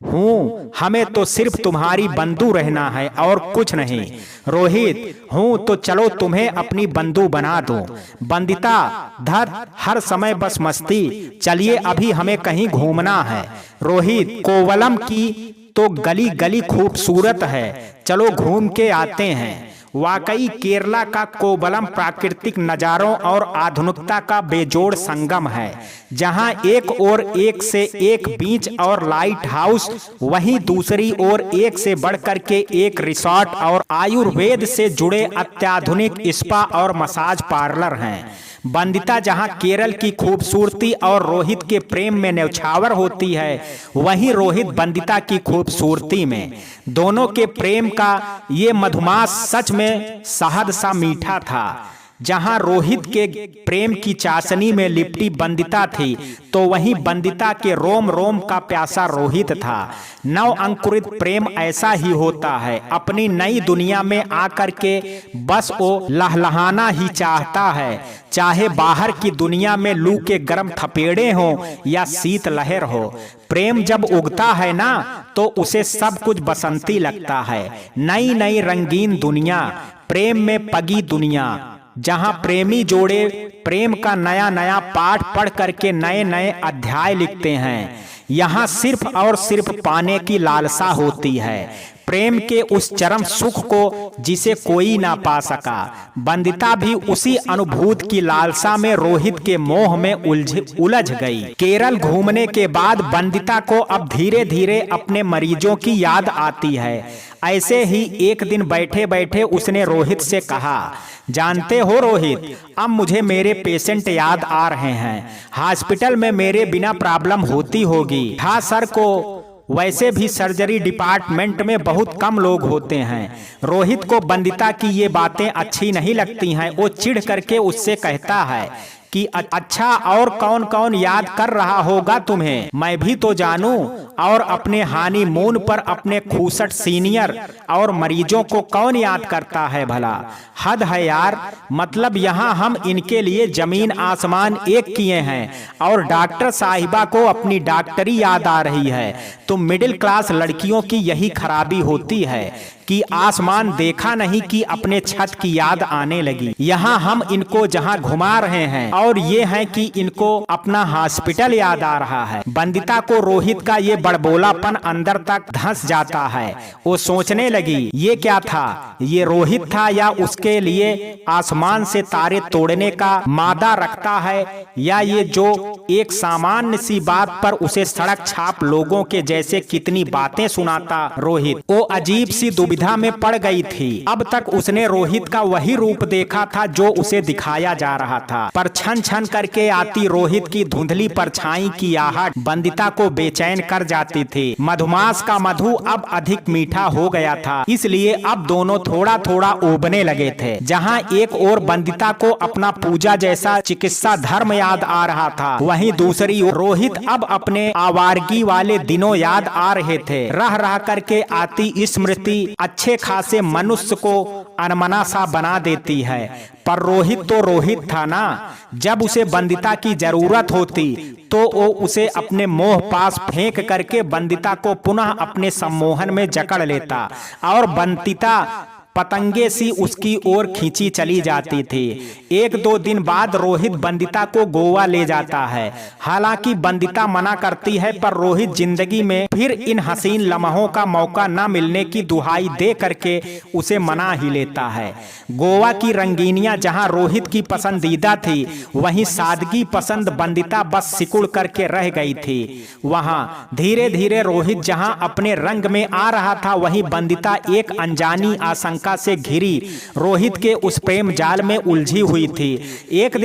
हूँ, हमें तो सिर्फ तुम्हारी बंधु रहना है और कुछ नहीं। रोहित, हूँ तो चलो तुम्हें अपनी बंधु बना दो। बंदिता, धर, हर समय बस मस्ती, चलिए अभी हमें कहीं घूमना है। रोहित, कोवलम की तो गली गली खूबसूरत है, चलो घूम के आते हैं। वाकई केरला का कोवलम प्राकृतिक नज़ारों और आधुनिकता का बेजोड़ संगम है, जहां एक ओर एक से एक बीच और लाइट हाउस, वहीं दूसरी ओर एक से बढ़कर के एक रिसोर्ट और आयुर्वेद से जुड़े अत्याधुनिक स्पा और मसाज पार्लर हैं। बंदिता जहां केरल की खूबसूरती और रोहित के प्रेम में न्यौछावर होती है, वहीं रोहित बंदिता की खूबसूरती में। दोनों के प्रेम का ये मधुमास सच में शहद सा मीठा था। जहां रोहित के प्रेम की चाशनी में लिपटी बंदिता थी, तो वहीं बंदिता के रोम रोम का प्यासा रोहित था। नव अंकुरित प्रेम ऐसा ही होता है, अपनी नई दुनिया में आकर के बस वो लहलहाना ही चाहता है, चाहे बाहर की दुनिया में लू के गर्म थपेड़े हों या शीत लहर हो। प्रेम जब उगता है ना, तो उसे सब कुछ बसंती लगता है। नई नई रंगीन दुनिया, प्रेम में पगी दुनिया, जहां प्रेमी जोड़े प्रेम का नया नया पाठ पढ़ करके नए नए अध्याय लिखते हैं। यहाँ सिर्फ और सिर्फ पाने की लालसा होती है, प्रेम के उस चरम सुख को जिसे कोई ना पा सका। बंदिता भी उसी अनुभूति की लालसा में रोहित के मोह में उलझ गई। केरल घूमने के बाद बंदिता को अब धीरे धीरे अपने मरीजों की याद आती है। ऐसे ही एक दिन बैठे बैठे उसने रोहित से कहा, जानते हो रोहित, अब मुझे मेरे पेशेंट याद आ रहे हैं। हॉस्पिटल में मेरे बिना प्रॉब्लम होती होगी। हाँ सर को वैसे भी सर्जरी डिपार्टमेंट में बहुत कम लोग होते हैं। रोहित को बंदिता की ये बातें अच्छी नहीं लगती हैं। वो चिढ़ करके उससे कहता है कि अच्छा, और कौन कौन याद कर रहा होगा तुम्हें, मैं भी तो जानूं। और अपने हानीमून पर अपने खूसट सीनियर और मरीजों को कौन याद करता है भला। हद है यार, मतलब यहाँ हम इनके लिए जमीन आसमान एक किए हैं और डॉक्टर साहिबा को अपनी डॉक्टरी याद आ रही है। तो मिडिल क्लास लड़कियों की यही खराबी होती है कि आसमान देखा नहीं कि अपने छत की याद आने लगी। यहाँ हम इनको जहाँ घुमा रहे हैं और ये है कि इनको अपना हॉस्पिटल याद आ रहा है। बंदिता को रोहित का ये बड़बोलापन अंदर तक धंस जाता है। वो सोचने लगी, ये क्या था, ये रोहित था या उसके लिए आसमान से तारे तोड़ने का मादा रखता है, या ये जो एक सामान्य सी बात पर उसे सड़क छाप लोगों के जैसे कितनी बातें सुनाता रोहित। वो अजीब सी दुविधा में पड़ गई थी। अब तक उसने रोहित का वही रूप देखा था जो उसे दिखाया जा रहा था, पर छन छन करके आती रोहित की धुंधली परछाई की आहट बंदिता को बेचैन कर जाती थी। मधुमास का मधु अब अधिक मीठा हो गया था, इसलिए अब दोनों थोड़ा थोड़ा उबने लगे थे। जहाँ एक ओर बंदिता को अपना पूजा जैसा चिकित्सा धर्म याद आ रहा था, वहीं दूसरी ओर रोहित अब अपने आवारगी वाले दिनों याद आ रहे थे। रह रह करके आती स्मृति अच्छे खासे मनुष्य को अनमना सा बना देती है। पर रोहित तो रोहित था ना, जब उसे बंदिता की जरूरत होती तो वो उसे अपने मोह पास फेंक करके बंदिता को पुनः अपने सम्मोहन में जकड़ लेता और बंदिता पतंगे सी उसकी ओर खींची चली जाती थी। एक दो दिन बाद रोहित बंदिता को गोवा ले जाता है। हालांकि बंदिता मना करती है, पर रोहित जिंदगी में फिर इन हसीन लम्हों का मौका न मिलने की दुहाई दे करके उसे मना ही लेता है। गोवा की रंगीनियां जहां रोहित की पसंदीदा थी, वहीं सादगी पसंद बंदिता बस सिकुड़ करके रह गई थी। वहां धीरे धीरे रोहित जहां अपने रंग में आ रहा था, वहीं बंदिता एक अनजानी आशंका से घिरी रोहित के उस प्रेम जाल में उलझी हुई थी। एक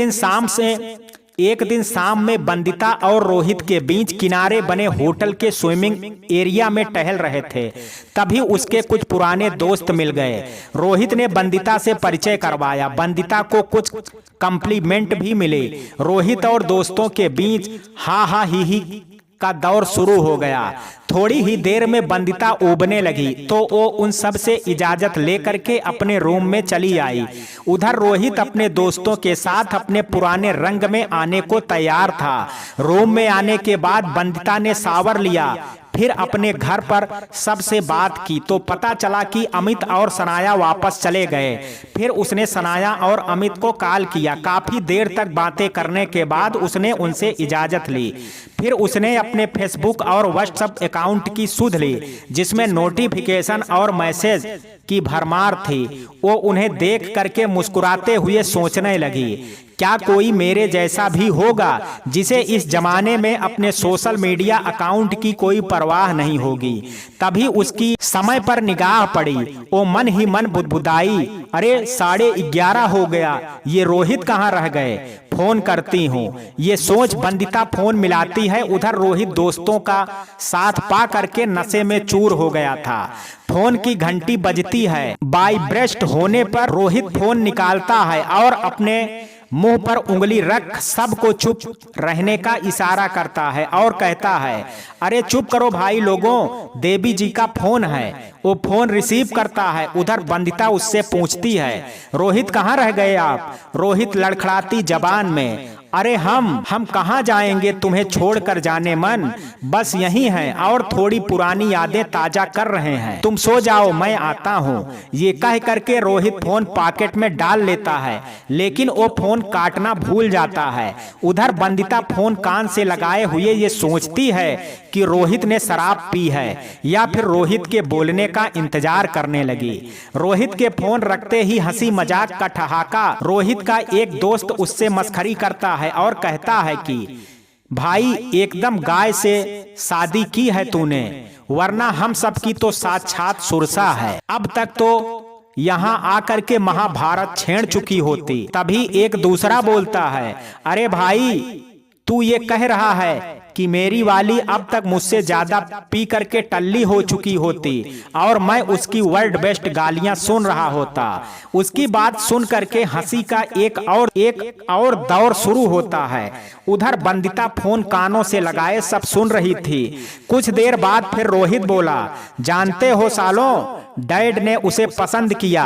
दिन शाम में बंदिता और रोहित के बीच किनारे बने होटल के स्विमिंग एरिया में टहल रहे थे। तभी उसके कुछ पुराने दोस्त मिल गए। रोहित ने बंदिता से परिचय करवाया। बंदिता को कुछ कॉम्प्लीमेंट भी मिले। रोहित और दोस्तों के बीच हा हा ही का दौर शुरू हो गया। थोड़ी ही देर में बंदिता उबने लगी तो वो उन सब से इजाजत लेकर के अपने रूम में चली आई। उधर रोहित अपने दोस्तों के साथ अपने पुराने रंग में आने को तैयार था। रूम में आने के बाद बंदिता ने शावर लिया, फिर अपने घर पर सबसे बात की तो पता चला कि अमित और सनाया वापस चले गए। फिर उसने सनाया और अमित को कॉल किया। काफी देर तक बातें करने के बाद उसने उनसे इजाजत ली। फिर उसने अपने फेसबुक और व्हाट्सएप अकाउंट की सुध ली, जिसमें नोटिफिकेशन और मैसेज की भरमार थी। वो उन्हें देख करके मुस्कुराते हुए सोचने लगी, क्या कोई मेरे जैसा भी होगा जिसे इस जमाने में अपने सोशल मीडिया अकाउंट की कोई परवाह नहीं होगी। तभी उसकी समय पर निगाह पड़ी। वो मन ही मन बुदबुदाई, अरे 11:30 हो गया, ये रोहित कहाँ रह गए, फोन करती हूँ। ये सोच बंदिता फोन मिलाती है। उधर रोहित दोस्तों का साथ पा करके नशे में चूर हो गया था। फोन की घंटी बजती है। वाइब्रेट होने पर रोहित फोन निकालता है और अपने मुंह पर उंगली रख सबको चुप रहने का इशारा करता है और कहता है, अरे चुप करो भाई लोगों, देवी जी का फोन है। वो फोन रिसीव करता है। उधर बंदिता उससे पूछती है, रोहित कहाँ रह गए आप? रोहित लड़खड़ाती जबान में, अरे हम कहाँ जाएंगे, तुम्हें छोड़कर जाने मन, बस यही हैं और थोड़ी पुरानी यादें ताजा कर रहे हैं, तुम सो जाओ मैं आता हूँ। ये कह करके रोहित फोन पॉकेट में डाल लेता है, लेकिन वो फोन काटना भूल जाता है। उधर बंदिता फोन कान से लगाए हुए ये सोचती है कि रोहित ने शराब पी है या फिर रोहित के बोलने का इंतजार करने लगी। रोहित के फोन रखते ही हंसी मजाक का ठहाका। रोहित का एक दोस्त उससे मस्खरी करता है और कहता है कि भाई एकदम गाय से शादी की है तूने, वरना हम सब की तो साक्षात सुरसा है। अब तक तो यहाँ आकर के महाभारत छेड़ चुकी होती। तभी एक दूसरा बोलता है, अरे भाई तू ये कह रहा है कि मेरी वाली अब तक मुझसे ज्यादा पी करके टल्ली हो चुकी होती और मैं उसकी वर्ल्ड बेस्ट गालियां सुन रहा होता। उसकी बात सुन करके हंसी का एक और दौर शुरू होता है। उधर बंदिता फोन कानों से लगाए सब सुन रही थी। कुछ देर बाद फिर रोहित बोला, जानते हो सालों, डैड ने उसे पसंद किया,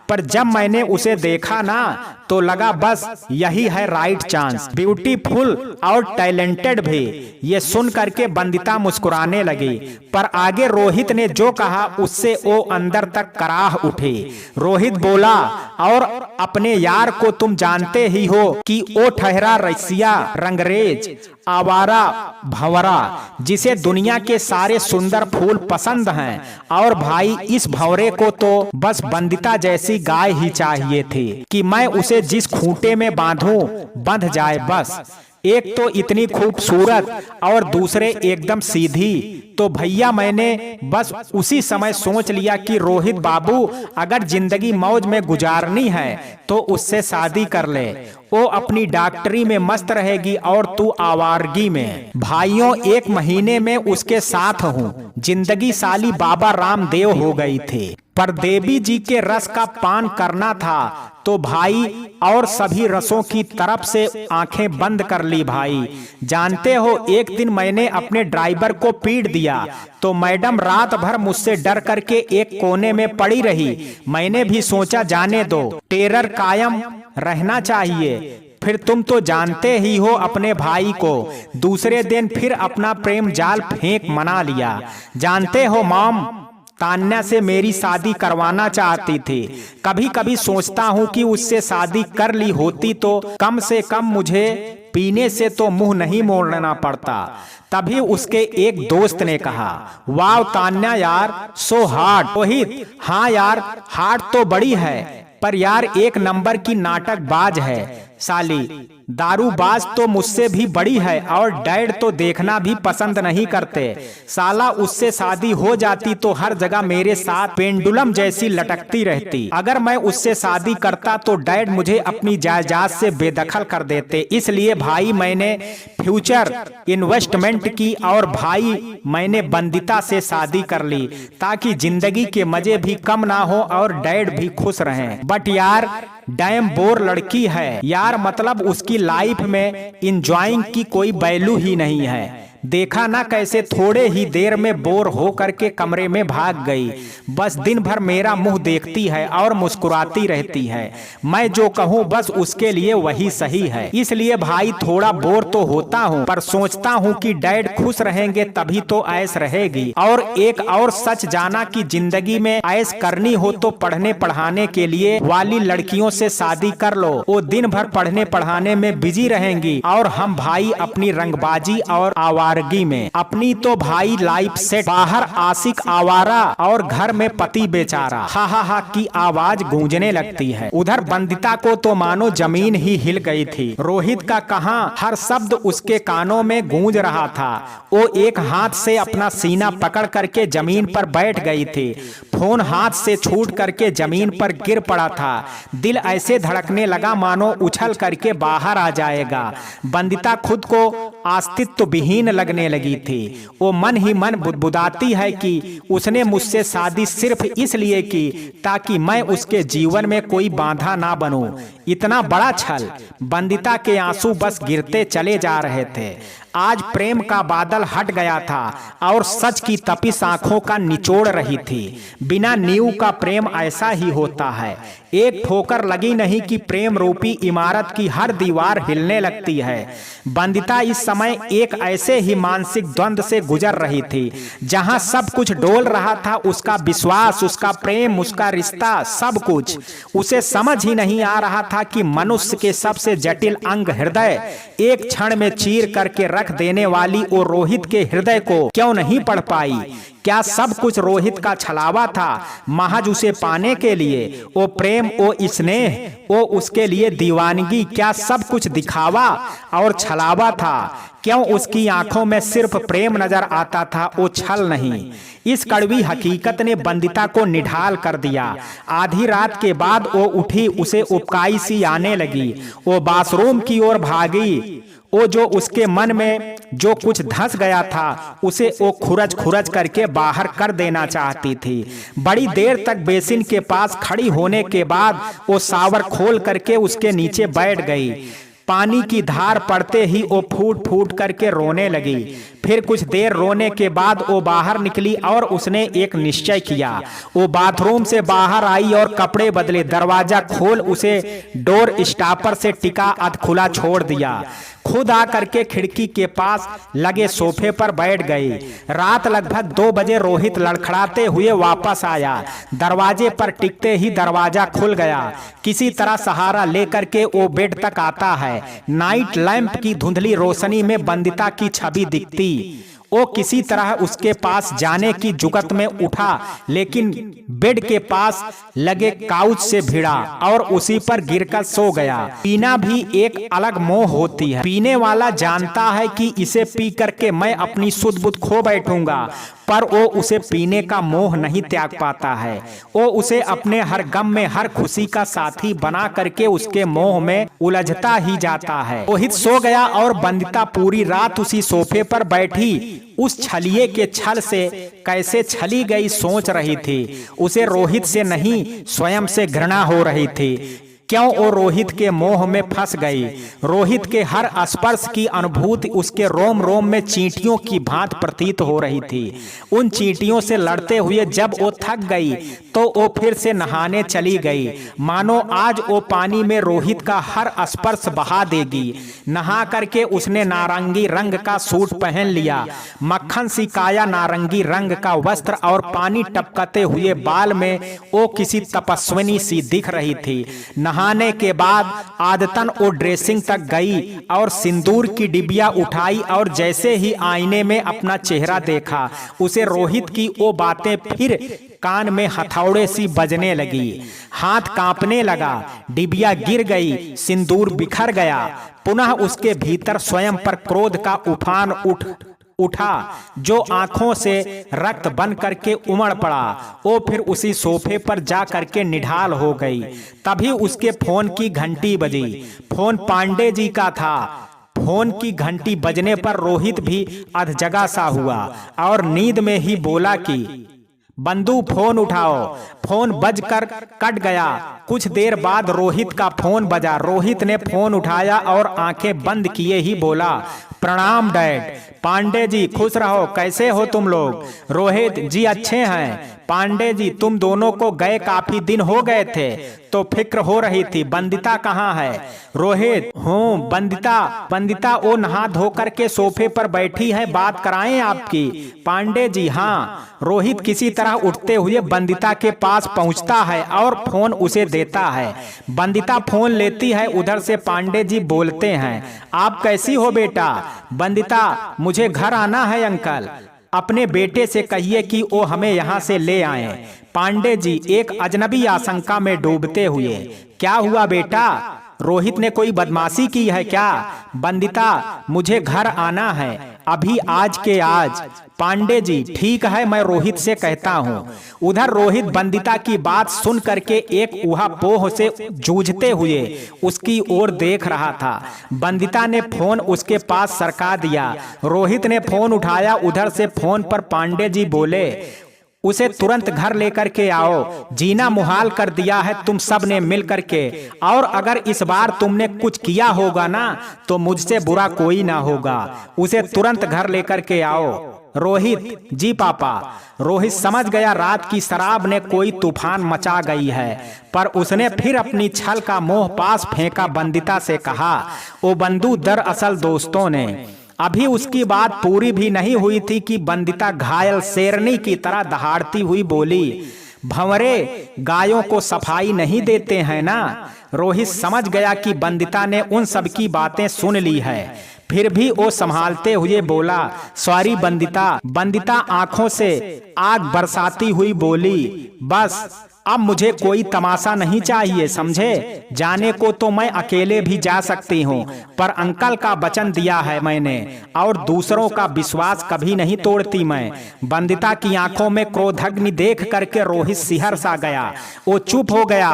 पर जब मैंने उसे देखा ना तो लगा बस यही है राइट चांस, ब्यूटीफुल और टैलेंटेड भी। ये सुन करके बंदिता मुस्कुराने लगी, पर आगे रोहित ने जो कहा उससे वो अंदर तक कराह उठी। रोहित बोला, और अपने यार को तुम जानते ही हो कि वो ठहरा रसिया, रंगरेज, आवारा, भंवरा, जिसे दुनिया के सारे सुंदर फूल पसंद हैं। और भाई इस भंवरे को तो बस बंदिता जैसी गाय ही चाहिए थी कि मैं उसे जिस खूंटे में बांधूं बंध जाए बस। एक तो इतनी खूबसूरत और दूसरे एकदम सीधी। तो भैया मैंने बस उसी समय सोच लिया कि रोहित बाबू अगर जिंदगी मौज में गुजारनी है तो उससे शादी कर ले। वो अपनी डॉक्टरी में मस्त रहेगी और तू आवारगी में। भाइयों 1 महीने में उसके साथ हूँ। जिंदगी साली बाबा रामदेव हो गई थी, पर देवी जी के रस का पान करना था तो भाई और सभी रसों की तरफ से आंखें बंद कर ली भाई। जानते हो एक दिन मैंने अपने ड्राइवर को पीट दिया तो मैडम रात भर मुझसे डर करके एक कोने में पड़ी रही। मैंने भी सोचा जाने दो, टेरर कायम रहना चाहिए। फिर तुम तो जानते ही हो अपने भाई को। दूसरे दिन फिर अपना प्रेम जाल फेंक मना लिया। जानते हो मॉम तान्या से मेरी शादी करवाना चाहती थी। कभी कभी सोचता हूँ कि उससे शादी कर ली होती तो कम से कम मुझे पीने से तो मुंह नहीं मोड़ना पड़ता। तभी उसके एक दोस्त ने कहा, वाह तान्या यार, सो हार्ड। रोहित, हाँ यार हार्ड तो बड़ी है, पर यार एक नंबर की नाटकबाज है साली। दारूबाज तो मुझसे भी बड़ी है और डैड तो देखना भी पसंद नहीं करते। साला उससे शादी हो जाती तो हर जगह मेरे साथ पेंडुलम जैसी लटकती रहती। अगर मैं उससे शादी करता तो डैड मुझे अपनी जायदाद से बेदखल कर देते। इसलिए भाई मैंने फ्यूचर इन्वेस्टमेंट की और भाई मैंने बंदिता से शादी कर ली ताकि जिंदगी के मजे भी कम ना हो और डैड भी खुश रहें। बट यार डैम बोर लड़की है यार, मतलब उसकी लाइफ में इंजॉइंग की कोई वैल्यू ही नहीं है। देखा ना कैसे थोड़े ही देर में बोर हो करके कमरे में भाग गई। बस दिन भर मेरा मुंह देखती है और मुस्कुराती रहती है। मैं जो कहूँ बस उसके लिए वही सही है। इसलिए भाई थोड़ा बोर तो होता हूँ, पर सोचता हूँ कि डैड खुश रहेंगे तभी तो ऐश रहेगी। और एक और सच जाना कि जिंदगी में ऐश करनी हो तो पढ़ने पढ़ाने के लिए वाली लड़कियों से शादी कर लो। वो दिन भर पढ़ने पढ़ाने में बिजी रहेंगी और हम भाई अपनी रंगबाजी और आवाज आवारगी में। अपनी तो भाई लाइफ सेट, बाहर आशिक आवारा और घर में पति बेचारा। हा हा हा की आवाज गूंजने लगती है। उधर बंदिता को तो मानो जमीन ही हिल गई थी। रोहित का कहाँ हर शब्द उसके कानों में गूंज रहा था। वो एक हाथ से अपना सीना पकड़ करके जमीन पर बैठ गई थी। फोन हाथ से छूट करके जमीन पर गिर पड़ा था। दिल ऐसे धड़कने लगा मानो उछल करके बाहर आ जाएगा। बंदिता खुद को अस्तित्व विहीन लगने लगी थी। वो मन ही मन बुदबुदाती है कि उसने मुझसे शादी सिर्फ इसलिए की ताकि मैं उसके जीवन में कोई बाधा ना बनूं। इतना बड़ा छल। बंदिता के आंसू बस गिरते चले जा रहे थे। आज प्रेम का बादल हट गया था और सच की तपिश आंखों का निचोड़ रही थी। बिना नींव का प्रेम ऐसा ही होता है। एक ठोकर लगी नहीं कि प्रेम रूपी इमारत की हर दीवार हिलने लगती है। बंदिता इस समय एक ऐसे ही मानसिक द्वंद से गुजर रही थी जहां सब कुछ डोल रहा था। उसका विश्वास, उसका प्रेम, उसका रिश्ता, सब कुछ। उसे समझ ही नहीं आ रहा था कि मनुष्य के सबसे जटिल अंग हृदय एक क्षण में चीर करके रख देने वाली वो रोहित के हृदय को क्यों नहीं पढ़ पाई। क्या सब कुछ रोहित का छलावा था महज उसे पाने के लिए? वो प्रेम, वो स्नेह, वो उसके लिए दीवानगी, क्या सब कुछ दिखावा और छलावा था? क्यों उसकी आंखों में सिर्फ प्रेम नजर आता था, वो छल नहीं? इस कड़वी हकीकत ने बंदिता को निढाल कर दिया। आधी रात के बाद वो उठी, उसे उबकाई सी आने लगी। वो बाथरूम की ओर भागी। वो जो उसके मन में जो कुछ धंस गया था उसे वो खुरच खुरच करके बाहर कर देना चाहती थी। बड़ी देर तक बेसिन के पास खड़ी होने के बाद वो शावर खोल करके उसके नीचे बैठ गई। पानी की धार पड़ते ही वो फूट फूट करके रोने लगी। फिर कुछ देर रोने के बाद वो बाहर निकली और उसने एक निश्चय किया। वो बाथरूम से बाहर आई और कपड़े बदले। दरवाजा खोल उसे डोर स्टॉपर से टिका अधखुला छोड़ दिया। खुद आकर के खिड़की के पास लगे सोफे पर बैठ गई। रात लगभग 2 बजे रोहित लड़खड़ाते हुए वापस आया। दरवाजे पर टिकते ही दरवाजा खुल गया। किसी तरह सहारा लेकर के वो बेड तक आता है। नाइट लैंप की धुंधली रोशनी में बंदिता की छवि दिखती। वो किसी तरह उसके पास जाने की जुगत में उठा, लेकिन बेड के पास लगे काउच से भिड़ा और उसी पर गिरकर सो गया। पीना भी एक अलग मोह होती है। पीने वाला जानता है कि इसे पी करके मैं अपनी सुध बुध खो बैठूंगा, पर वो उसे पीने का मोह नहीं त्याग पाता है। वो उसे अपने हर गम में हर खुशी का साथी बना करके उसके मोह में उलझता ही जाता है। रोहित सो गया और बंदिता पूरी रात उसी सोफे पर बैठी उस छलिए के छल से कैसे छली गई सोच रही थी। उसे रोहित से नहीं स्वयं से घृणा हो रही थी। क्यों वो रोहित के मोह में फंस गई। रोहित के हर स्पर्श की अनुभूति उसके रोम रोम में चींटियों की भांति प्रतीत हो रही थी। उन चींटियों से लड़ते हुए जब वो थक गई तो वो फिर से नहाने चली गई। मानो आज वो पानी में रोहित का हर स्पर्श बहा देगी। नहा करके उसने नारंगी रंग का सूट पहन लिया। मक्खन सी काया, नारंगी रंग का वस्त्र और पानी टपकते हुए बाल में वो किसी तपस्विनी सी दिख रही थी। नहाने के बाद आदतन वो ड्रेसिंग तक गई और सिंदूर की डिबिया उठाई और जैसे ही आईने में अपना चेहरा देखा, उसे रोहित की वो बातें फिर कान में हथौड़े सी बजने लगी। हाथ कांपने लगा, डिबिया गिर गई, सिंदूर बिखर गया। पुनः उसके भीतर स्वयं पर क्रोध का उफान उठा जो आंखों से रक्त बन करके उमड़ पड़ा। वो फिर उसी सोफे पर जा करके निढाल हो गई। तभी उसके फोन की घंटी बजी। फोन पांडे जी का था। फोन की घंटी बजने पर रोहित भी अधजगा सा हुआ और नींद में ही बोला कि बंधु फोन उठाओ। फोन बजकर कट गया। कुछ देर बाद रोहित का फोन बजा। रोहित ने फोन उठाया और आंखें बंद किए ही बोला, प्रणाम डैड। पांडे जी खुश रहो, कैसे हो तुम लोग? रोहित जी अच्छे हैं। पांडे जी तुम दोनों को गए काफी दिन हो गए थे, तो फिक्र हो रही थी बंदिता कहाँ है। रोहित, हूँ बंदिता। बंदिता वो नहा धो करके सोफे पर बैठी है, बात कराएं आपकी। पांडे जी, हाँ। रोहित किसी तरह उठते हुए बंदिता के पास पहुंचता है और फोन उसे देता है। बंदिता फोन लेती है, उधर से पांडे जी बोलते हैं, आप कैसी हो बेटा? बंदिता, मुझे घर आना है अंकल, अपने बेटे से कहिए कि वो हमें यहाँ से ले आए। पांडे जी एक अजनबी आशंका में डूबते हुए, क्या हुआ बेटा? रोहित ने कोई बदमाशी की है क्या? बंदिता, मुझे घर आना है, अभी आज के आज। पांडे जी, ठीक है, मैं रोहित से कहता हूँ। उधर रोहित बंदिता की बात सुन करके एक ऊहापोह से जूझते हुए उसकी ओर देख रहा था। बंदिता ने फोन उसके पास सरका दिया। रोहित ने फोन उठाया, उधर से फोन पर पांडे जी बोले, उसे तुरंत घर लेकर के आओ, जीना मुहाल कर दिया है तुम सब ने मिल करके, और अगर इस बार तुमने कुछ किया होगा ना तो मुझसे बुरा कोई ना होगा। उसे तुरंत घर लेकर के आओ। रोहित, जी पापा। रोहित समझ गया रात की शराब ने कोई तूफान मचा गई है, पर उसने फिर अपनी छल का मोह पास फेंका। बंदिता से कहा, ओ बंधु, दरअसल दोस्तों ने अभी उसकी बात पूरी भी नहीं हुई थी कि बंदिता घायल शेरनी की तरह दहाड़ती हुई बोली, भंवरे, गायों को सफाई नहीं देते हैं ना। रोहित समझ गया कि बंदिता ने उन सब की बातें सुन ली है, फिर भी वो संभालते हुए बोला, सॉरी बंदिता। बंदिता आंखों से आग बरसाती हुई बोली, बस अब मुझे कोई तमाशा नहीं चाहिए, समझे? जाने को तो मैं अकेले भी जा सकती हूँ, पर अंकल का वचन दिया है मैंने, और दूसरों का विश्वास कभी नहीं तोड़ती मैं। बंदिता की आंखों में क्रोधाग्नि देख करके रोहित सिहर सा गया। वो चुप हो गया,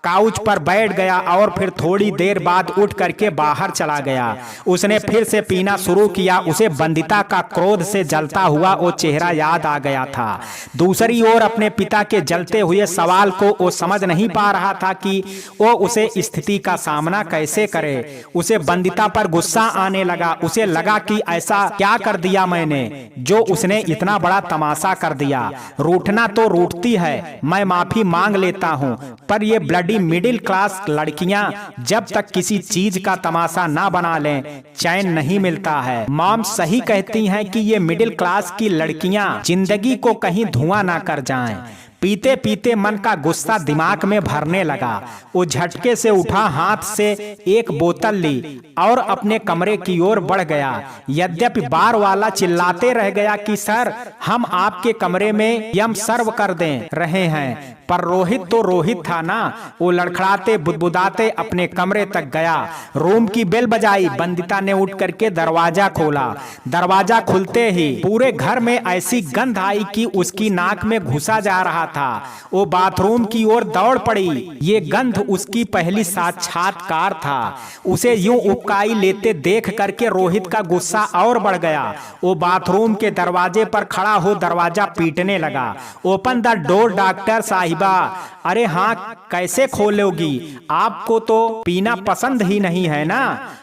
काउच पर बैठ गया और फिर थोड़ी देर बाद उठ करके बाहर चला गया। उसने फिर से पीना शुरू किया। उसे बंदिता का क्रोध से जलता हुआ वो चेहरा याद आ गया था। दूसरी ओर अपने पिता के जलते हुए सवाल को वो समझ नहीं पा रहा था कि वो उसे स्थिति का सामना कैसे करे। उसे बंदिता पर गुस्सा आने लगा। उसे लगा कि ऐसा क्या कर दिया मैंने जो उसने इतना बड़ा तमाशा कर दिया। रूठना तो रूठती है, मैं माफी मांग लेता हूँ, पर ये ब्लडी मिडिल क्लास लड़कियां जब तक किसी चीज का तमाशा ना बना लें चैन नहीं मिलता है। मॉम सही कहती हैं कि ये मिडिल क्लास की लड़कियां जिंदगी को कहीं धुआं ना कर जाएं। पीते पीते मन का गुस्सा दिमाग में भरने लगा। वो झटके से उठा, हाथ से एक बोतल ली और अपने कमरे की ओर बढ़ गया। यद्यपि बार वाला चिल्लाते रह गया कि सर, हम आपके कमरे में यम सर्व कर दें रहे हैं, पर रोहित तो रोहित था ना। वो लड़खड़ाते बुदबुदाते अपने कमरे तक गया। रूम की बेल बजाई। बंदिता ने उठ करके दरवाजा खोला। दरवाजा खुलते ही पूरे घर में ऐसी गंध आई कि उसकी नाक में घुसा जा रहा था। वो बाथरूम की ओर दौड़ पड़ी। ये गंध उसकी पहली साक्षात्कार था। उसे यूं उबकाई लेते देख करके रोहित का गुस्सा और बढ़ गया। वो बाथरूम के दरवाजे पर खड़ा हो दरवाजा पीटने लगा। ओपन द डोर डॉक्टर साहिबा। अरे हाँ, कैसे खोलोगी? आपको तो पीना पसंद ही नहीं है ना?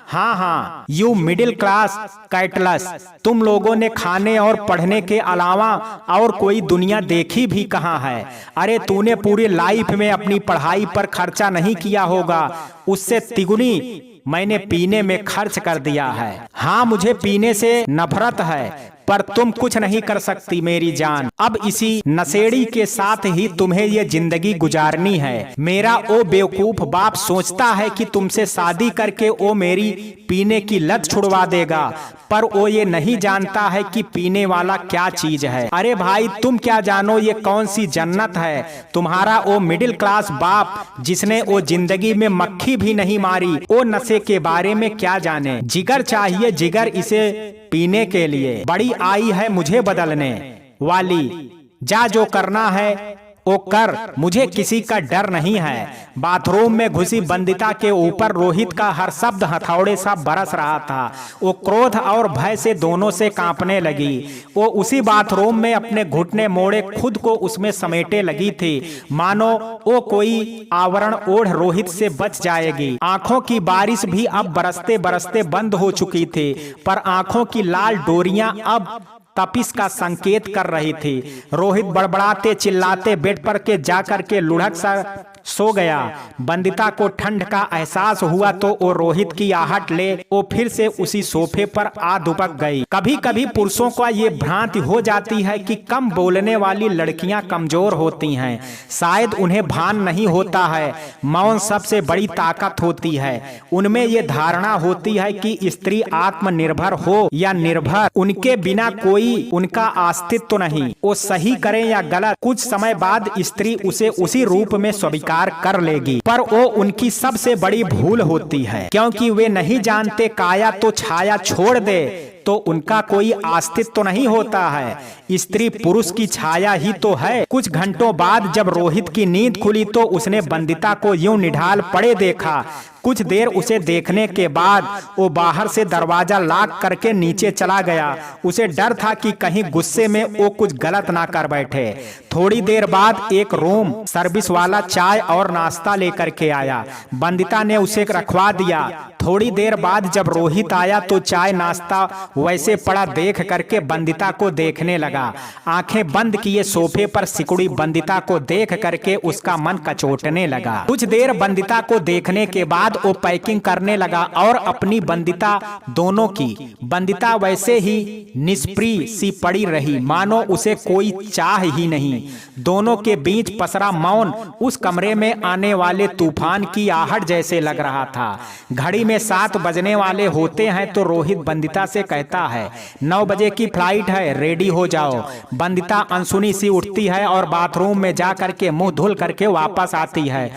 हाँ हाँ, यू मिडिल क्लास कैटलस, तुम लोगों ने खाने और पढ़ने के अलावा और कोई दुनिया देखी भी कहाँ है? अरे तूने पूरी लाइफ में अपनी पढ़ाई पर खर्चा नहीं किया होगा, उससे तिगुनी मैंने पीने में खर्च कर दिया है। हाँ, मुझे पीने से नफरत है, पर तुम कुछ नहीं कर सकती मेरी जान। अब इसी नशेड़ी के साथ ही तुम्हें ये जिंदगी गुजारनी है। मेरा ओ बेवकूफ बाप सोचता है कि तुमसे शादी करके वो मेरी पीने की लत छुड़वा देगा, पर वो ये नहीं जानता है कि पीने वाला क्या चीज है। अरे भाई, तुम क्या जानो ये कौन सी जन्नत है? तुम्हारा वो मिडिल क्लास बाप जिसने वो जिंदगी में मक्खी भी नहीं मारी, वो नशे के बारे में क्या जाने। जिगर चाहिए, जिगर इसे पीने के लिए। बड़ी आई है मुझे बदलने वाली, जा जो करना है वो कर, मुझे किसी का डर नहीं है। बाथरूम में घुसी बंदिता के ऊपर रोहित का हर शब्द हथौड़े सा बरस रहा था। वो क्रोध और भय से दोनों से कांपने लगी। वो उसी बाथरूम में अपने घुटने मोड़े खुद को उसमें समेटे लगी थी, मानो वो कोई आवरण ओढ़ रोहित से बच जाएगी। आंखों की बारिश भी अब बरसते बरसते बंद हो चुकी थी, पर आंखों की लाल डोरियां अब तपिश का संकेत कर रही थी। रोहित बड़बड़ाते चिल्लाते बेड पर के जाकर के लुढ़क सा सो गया। बंदिता को ठंड का एहसास हुआ तो वो रोहित की आहट ले वो फिर से उसी सोफे पर आ दुबक गई। कभी कभी पुरुषों को ये भ्रांति हो जाती है कि कम बोलने वाली लड़कियां कमजोर होती हैं। शायद उन्हें भान नहीं होता है मौन सबसे बड़ी ताकत होती है। उनमें ये धारणा होती है कि स्त्री आत्मनिर्भर हो या निर्भर, उनके बिना कोई उनका अस्तित्व नहीं। वो सही करें या गलत, कुछ समय बाद स्त्री उसे उसी रूप में स्वीकार कर लेगी। पर वो उनकी सबसे बड़ी भूल होती है, क्योंकि वे नहीं जानते काया तो छाया छोड़ दे तो उनका कोई अस्तित्व तो नहीं होता है। स्त्री पुरुष की छाया ही तो है। कुछ घंटों बाद जब रोहित की नींद खुली तो उसने बंदिता को यूं निढाल पड़े देखा। कुछ देर उसे देखने के बाद वो बाहर से दरवाजा लॉक करके नीचे चला गया। उसे डर था कि कहीं गुस्से में वो कुछ गलत ना कर बैठे। थोड़ी देर बाद एक रूम सर्विस वाला चाय और नाश्ता लेकर के आया। बंदिता ने उसे रखवा दिया। थोड़ी देर बाद जब रोहित आया तो चाय नाश्ता वैसे पड़ा देख करके बंदिता को देखने लगा। आंखें बंद किए सोफे पर सिकुड़ी बंदिता को देख करके उसका मन कचोटने लगा। कुछ देर बंदिता को देखने के बाद वो पैकिंग करने लगा और अपनी बंदिता दोनों की। बंदिता वैसे ही निष्प्रिय सी पड़ी रही, मानो उसे कोई चाह ही नहीं। दोनों के बीच पसरा मौन उस कमरे में आने वाले तूफान की आहट जैसे लग रहा था। घड़ी में 7 बजने वाले होते हैं तो रोहित बंदिता से कहता है 9 बजे की फ्लाइट है, रेडी हो जाओ। बंदिता अनसुनी सी उठती है और बाथरूम में जा करके मुंह धुल करके वापस आती है।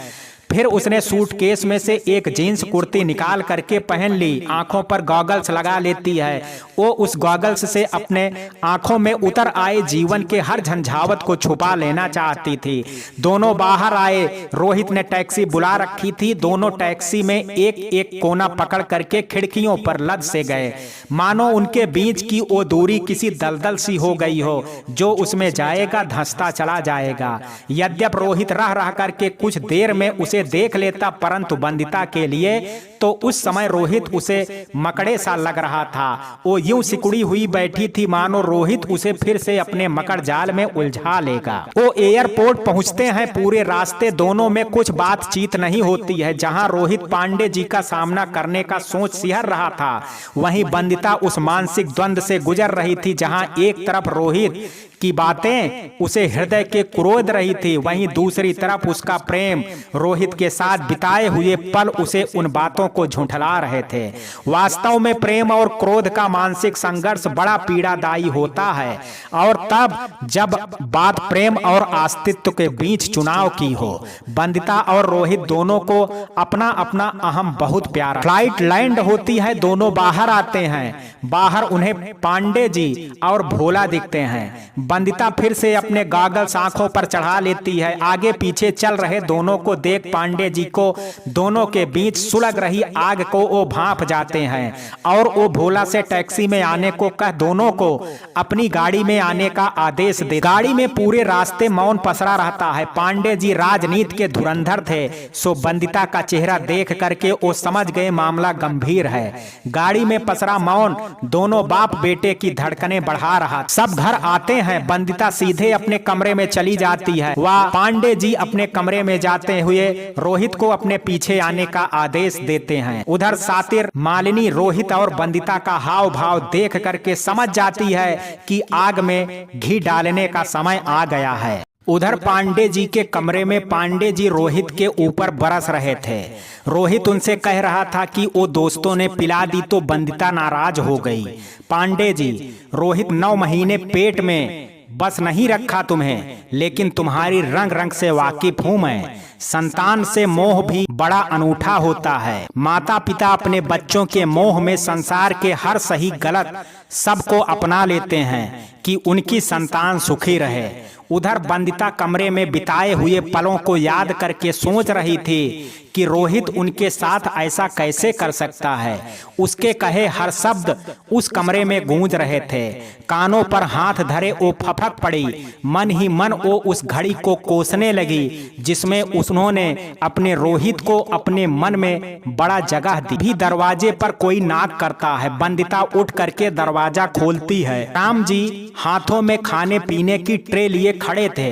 फिर उसने सूटकेस में से एक जीन्स कुर्ती निकाल करके पहन ली। आंखों पर गॉगल्स लगा लेती है। वो उस गॉगल्स से अपने आंखों में उतर आए जीवन के हर झंझावत को छुपा लेना चाहती थी। दोनों बाहर आए। रोहित ने टैक्सी बुला रखी थी। दोनों टैक्सी में एक एक कोना पकड़ करके खिड़कियों पर लद से गए, मानो उनके बीच की वो दूरी किसी दलदल सी हो गई हो। जो उसमें जाएगा धंसता चला जाएगा। यद्यप रोहित रह रह करके कुछ देर में उसे देख लेता, परंतु बंदिता के लिए तो उस समय रोहित उसे मकड़े सा लग रहा था। वो यूं सिकुड़ी हुई बैठी थी मानो रोहित उसे फिर से अपने मकड़ जाल में उलझा लेगा। वो एयरपोर्ट पहुंचते हैं। पूरे रास्ते दोनों में कुछ बातचीत नहीं होती है। जहां रोहित पांडे जी का सामना करने का सोच सिहर रहा था, वहीं बंदिता उस मानसिक द्वंद्व से गुजर रही थी। जहां एक तरफ रोहित की बातें उसे हृदय के कुरोद रही थी, वहीं दूसरी तरफ उसका प्रेम, रोहित के साथ बिताए हुए पल उसे उन बातों को झुठला रहे थे। वास्तव में प्रेम और क्रोध का मानसिक संघर्ष बड़ा पीड़ादायी होता है, और तब जब बात प्रेम और अस्तित्व के बीच चुनाव की हो। बंदिता और रोहित दोनों को अपना अपना अहम बहुत प्यारा। फ्लाइट लैंड होती है, दोनों बाहर आते हैं। बाहर उन्हें पांडे जी और भोला दिखते हैं। बंदिता फिर से अपने गॉगल्स आंखों पर चढ़ा लेती है। आगे पीछे चल रहे दोनों को देख पांडे जी को दोनों के बीच सुलग रही आग को वो भांप जाते हैं और वो भोला से टैक्सी में आने को कह दोनों को अपनी गाड़ी में आने का आदेश दे। गाड़ी में पूरे रास्ते मौन पसरा रहता है। पांडे जी राजनीति के धुरंधर थे, सो बंदिता का चेहरा देख करके वो समझ गए मामला गंभीर है। गाड़ी में पसरा मौन दोनों बाप बेटे की धड़कनें बढ़ा रहा। सब घर आते हैं। बंदिता सीधे अपने कमरे में चली जाती है। वह पांडे जी अपने कमरे में जाते हुए रोहित को अपने पीछे आने का आदेश देते हैं। उधर सातिर मालिनी रोहित और बंदिता का हाव भाव देख करके समझ जाती है कि आग में घी डालने का समय आ गया है। उधर पांडे जी के कमरे में पांडे जी रोहित के ऊपर बरस रहे थे। रोहित उनसे कह रहा था कि वो दोस्तों ने पिला दी तो बंदिता नाराज हो गई। पांडे जी, रोहित 9 महीने पेट में बस नहीं रखा तुम्हें, लेकिन तुम्हारी रंग रंग से वाकिफ हूं मैं। संतान से मोह भी बड़ा अनूठा होता है। माता पिता अपने बच्चों के मोह में संसार के हर सही गलत सबको अपना लेते हैं कि उनकी संतान सुखी रहे। उधर बंदिता कमरे में बिताए हुए पलों को याद करके सोच रही थी कि रोहित उनके साथ ऐसा कैसे कर सकता है। उसके कहे हर शब्द उस कमरे में गूंज रहे थे। कानों पर हाथ धरे वो फफक पड़ी। मन ही मन वो उस घड़ी को कोसने लगी जिसमें उन्होंने अपने रोहित को अपने मन में बड़ा जगह दी। भी दरवाजे पर कोई नाक करता है। बंदिता उठ करके दरवाजे दरवाजा खोलती है। राम जी हाथों में खाने पीने की ट्रे लिए खड़े थे।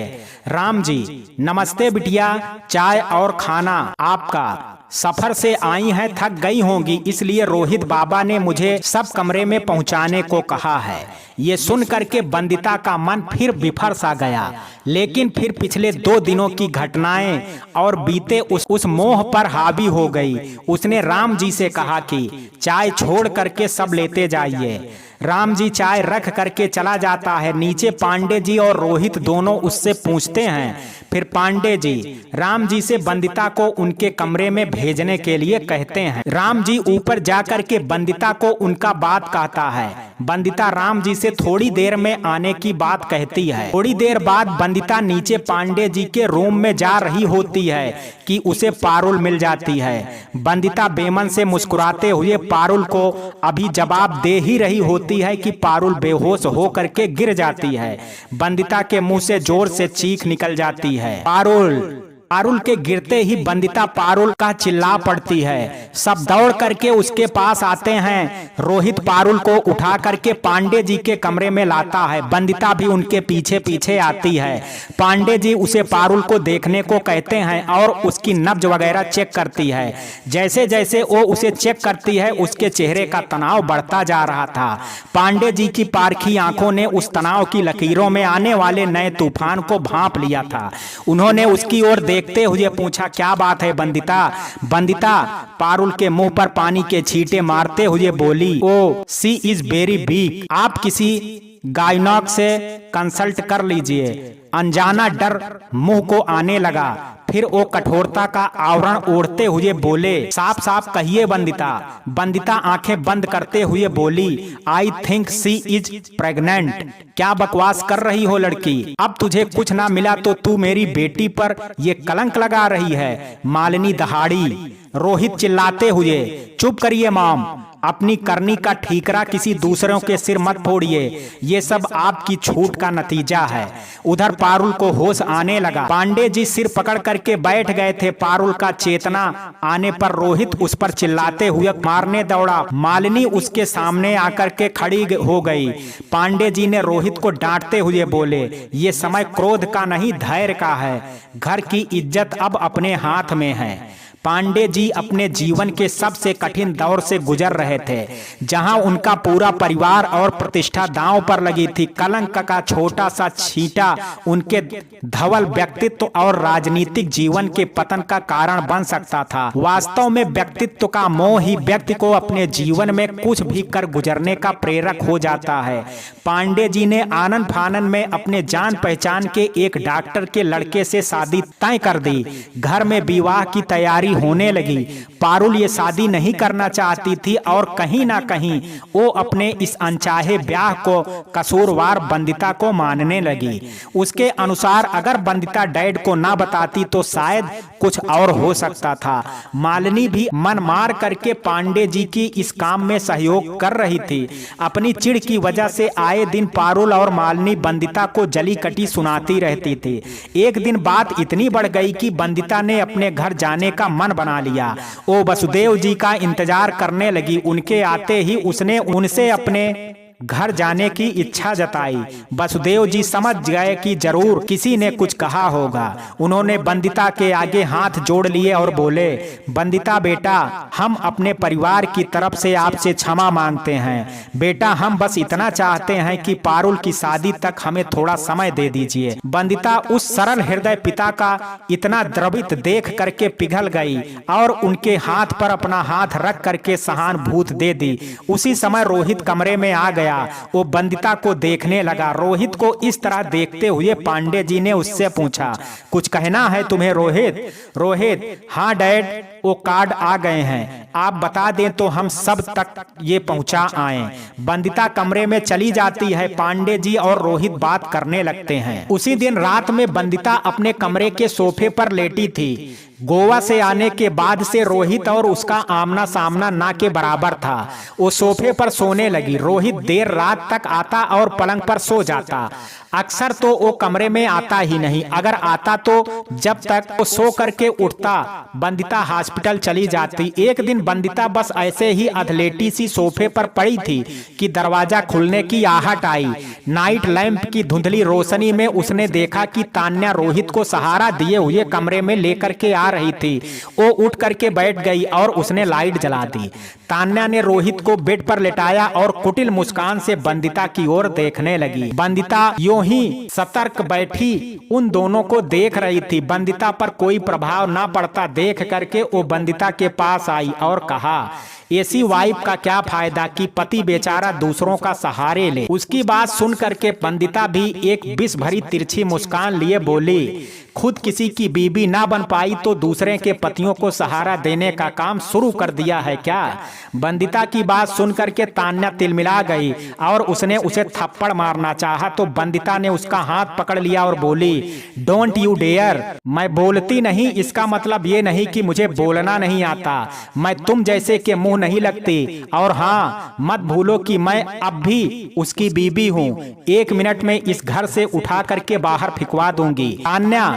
राम जी, नमस्ते बिटिया, चाय और खाना आपका। सफर से आई हैं, थक गई होंगी, इसलिए रोहित बाबा ने मुझे सब कमरे में पहुंचाने को कहा है। ये सुन करके बंदिता का मन फिर बिफर सा गया, लेकिन फिर पिछले 2 दिनों की घटनाएं और बीते उस मोह पर हावी हो गई। उसने राम जी से कहा कि चाय छोड़ करके सब लेते जाइए। राम जी चाय रख करके चला जाता है। नीचे पांडे जी और रोहित दोनों उससे पूछते हैं। फिर पांडे जी राम जी से बंदिता को उनके कमरे में भेजने के लिए कहते हैं। राम जी ऊपर जाकर के बंदिता को उनका बात कहता है। बंदिता राम जी से थोड़ी देर में आने की बात कहती है। थोड़ी देर बाद बंदिता नीचे पांडे जी के रूम में जा रही होती है कि उसे पारुल मिल जाती है। बंदिता बेमन से मुस्कुराते हुए पारुल को अभी जवाब दे ही रही होती है कि पारुल बेहोश हो करके गिर जाती है। बंदिता के मुंह से जोर से चीख निकल जाती है, पारुल। पारुल के गिरते ही बंदिता पारुल का चिल्ला पड़ती है। सब दौड़ करके उसके पास आते हैं। रोहित पारुल को उठा करके पांडे जी के कमरे में लाता है। बंदिता भी उनके पीछे पीछे आती है। पांडे जी उसे पारुल को देखने को कहते हैं और उसकी नब्ज वगैरह चेक करती है। जैसे जैसे वो उसे चेक करती है, उसके चेहरे का तनाव बढ़ता जा रहा था। पांडे जी की पारखी आंखों ने उस तनाव की लकीरों में आने वाले नए तूफान को भांप लिया था। उन्होंने उसकी ओर देखते हुए पूछा, क्या बात है बंदिता? बंदिता पारुल के मुंह पर पानी के छींटे मारते हुए बोली, ओ सी इज वेरी वीक, आप किसी गायनोक से कंसल्ट कर लीजिए। अनजाना डर मुंह को आने लगा। फिर वो कठोरता का आवरण ओढ़ते हुए बोले, साफ साफ कहिए बंदिता। बंदिता आंखें बंद करते हुए बोली, I think she is pregnant. क्या बकवास कर रही हो लड़की? अब तुझे कुछ ना मिला तो तू मेरी बेटी पर ये कलंक लगा रही है। मालिनी दहाड़ी। रोहित चिल्लाते हुए, चुप करिए मॉम, अपनी करनी का ठीकरा किसी दूसरों के सिर मत फोड़िए, ये सब आपकी छूट का नतीजा है। उधर पारुल को होश आने लगा। पांडे जी सिर पकड़ करके बैठ गए थे। पारुल का चेतना आने पर रोहित उस पर चिल्लाते हुए मारने दौड़ा। मालिनी उसके सामने आकर के खड़ी हो गई। पांडे जी ने रोहित को डांटते हुए बोले, ये समय क्रोध का नहीं धैर्य का है। घर की इज्जत अब अपने हाथ में है। पांडे जी अपने जीवन के सबसे कठिन दौर से गुजर रहे थे, जहां उनका पूरा परिवार और प्रतिष्ठा दांव पर लगी थी। कलंक का छोटा सा छींटा उनके धवल व्यक्तित्व और राजनीतिक जीवन के पतन का कारण बन सकता था। वास्तव में व्यक्तित्व का मोह ही व्यक्ति को अपने जीवन में कुछ भी कर गुजरने का प्रेरक हो जाता है। पांडे जी ने आनन फानन में अपने जान पहचान के एक डॉक्टर के लड़के से शादी तय कर दी। घर में विवाह की तैयारी होने लगी। पारुल ये शादी नहीं करना चाहती थी और कहीं ना कहीं वो अपने इस अनचाहे ब्याह को कसूरवार बंदिता को मानने लगी। उसके अनुसार अगर बंदिता डैड को ना बताती तो शायद कुछ और हो सकता था। मालिनी भी मन मार करके पांडे जी की इस काम में सहयोग कर रही थी। अपनी चिढ़ की वजह से आए दिन पारुल और मालिनी बंदिता को जली कटी सुनाती रहती थी। एक दिन बात इतनी बढ़ गई कि बंदिता ने अपने घर जाने का मन बना लिया। वो वसुदेव जी का इंतजार करने लगी। उनके आते ही उसने उनसे अपने घर जाने की इच्छा जताई। वसुदेव जी समझ गए कि जरूर किसी ने कुछ कहा होगा। उन्होंने बंदिता के आगे हाथ जोड़ लिए और बोले, बंदिता बेटा, हम अपने परिवार की तरफ से आपसे क्षमा मांगते हैं। बेटा, हम बस इतना चाहते हैं कि पारुल की शादी तक हमें थोड़ा समय दे दीजिए। बंदिता उस सरल हृदय पिता का इतना द्रवित देख करके पिघल गई और उनके हाथ पर अपना हाथ रख करके सहानुभूति दे दी। उसी समय रोहित कमरे में आ गया। वो बंदिता को देखने लगा। रोहित को इस तरह देखते हुए पांडे जी ने उससे पूछा, कुछ कहना है तुम्हें रोहित? रोहित, हाँ डैड, वो कार्ड आ गए हैं, आप बता दें तो हम सब तक ये पहुंचा आए। बंदिता कमरे में चली जाती है। पांडे जी और रोहित बात करने लगते हैं। उसी दिन रात में बंदिता अपने कमरे के सोफे पर लेटी थी। गोवा से आने के बाद से रोहित और उसका आमना सामना ना के बराबर था। वो सोफे पर सोने लगी। रोहित देर रात तक आता और पलंग पर सो जाता। अक्सर तो वो कमरे में आता ही नहीं, अगर आता तो जब तक वो सो करके उठता बंदिता हॉस्पिटल चली जाती। एक दिन बंदिता बस ऐसे ही अधलेटी सी सोफे पर पड़ी थी कि दरवाजा खुलने की आहट आई। नाइट लैंप की धुंधली रोशनी में उसने देखा कि तान्या रोहित को सहारा दिए हुए कमरे में लेकर के आ रही थी। वो उठ करके बैठ गई और उसने लाइट जला दी। तान्या ने रोहित को बेड पर लेटाया और कुटिल मुस्कान से बंदिता की ओर देखने लगी। बंदिता यूं ही सतर्क बैठी उन दोनों को देख रही थी। बंदिता पर कोई प्रभाव ना पड़ता देख करके वो बंदिता के पास आई और कहा, ऐसी वाइफ का क्या फायदा कि पति बेचारा दूसरों का सहारे ले। उसकी बात सुन करके बंदिता भी एक विष भरी तिरछी मुस्कान लिए बोली, खुद किसी की बीबी ना बन पाई तो दूसरे के पतियों को सहारा देने का काम शुरू कर दिया है क्या? बंदिता की बात सुन करके तान्या तिलमिला गई और उसने उसे थप्पड़ मारना चाहा तो बंदिता ने उसका हाथ पकड़ लिया और बोली, डोंट यू डेयर। मैं बोलती नहीं इसका मतलब ये नहीं कि मुझे बोलना नहीं आता। मैं तुम जैसे के मुंह नहीं लगती। और हाँ, मत भूलो कि मैं अब भी उसकी बीबी हूँ। 1 मिनट में इस घर से उठा करके बाहर फिकवा दूंगी। तान्या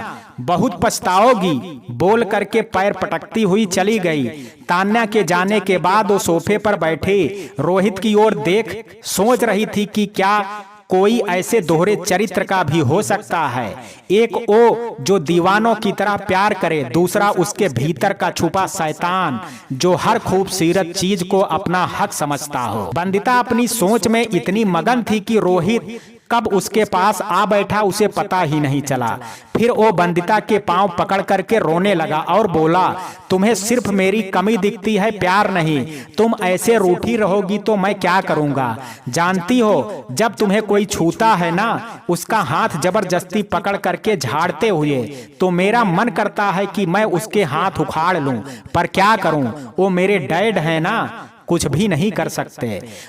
बहुत पछताओगी, बोल करके पैर पटकती हुई चली गई। तान्या के जाने के बाद वो सोफे पर बैठे रोहित की ओर देख सोच रही थी कि क्या कोई ऐसे दोहरे चरित्र का भी हो सकता है। एक वो जो दीवानों की तरह प्यार करे, दूसरा उसके भीतर का छुपा शैतान जो हर खूबसूरत चीज को अपना हक समझता हो। बंदिता अपनी सोच में इतनी मगन थी कि रोहित कब उसके पास आ बैठा उसे पता ही नहीं चला। फिर वो बंदिता के पांव पकड़ करके रोने लगा और बोला, तुम्हें सिर्फ मेरी कमी दिखती है, प्यार नहीं। तुम ऐसे रूठी रहोगी तो मैं क्या करूंगा? जानती हो, जब तुम्हें कोई छूता है ना, उसका हाथ जबरदस्ती पकड़ करके झाड़ते हुए तो मेरा मन करता है कि मैं उसके हाथ उखाड़ लूं, पर क्या करूं, वो मेरे डैड है ना, कुछ भी नहीं कर सकते।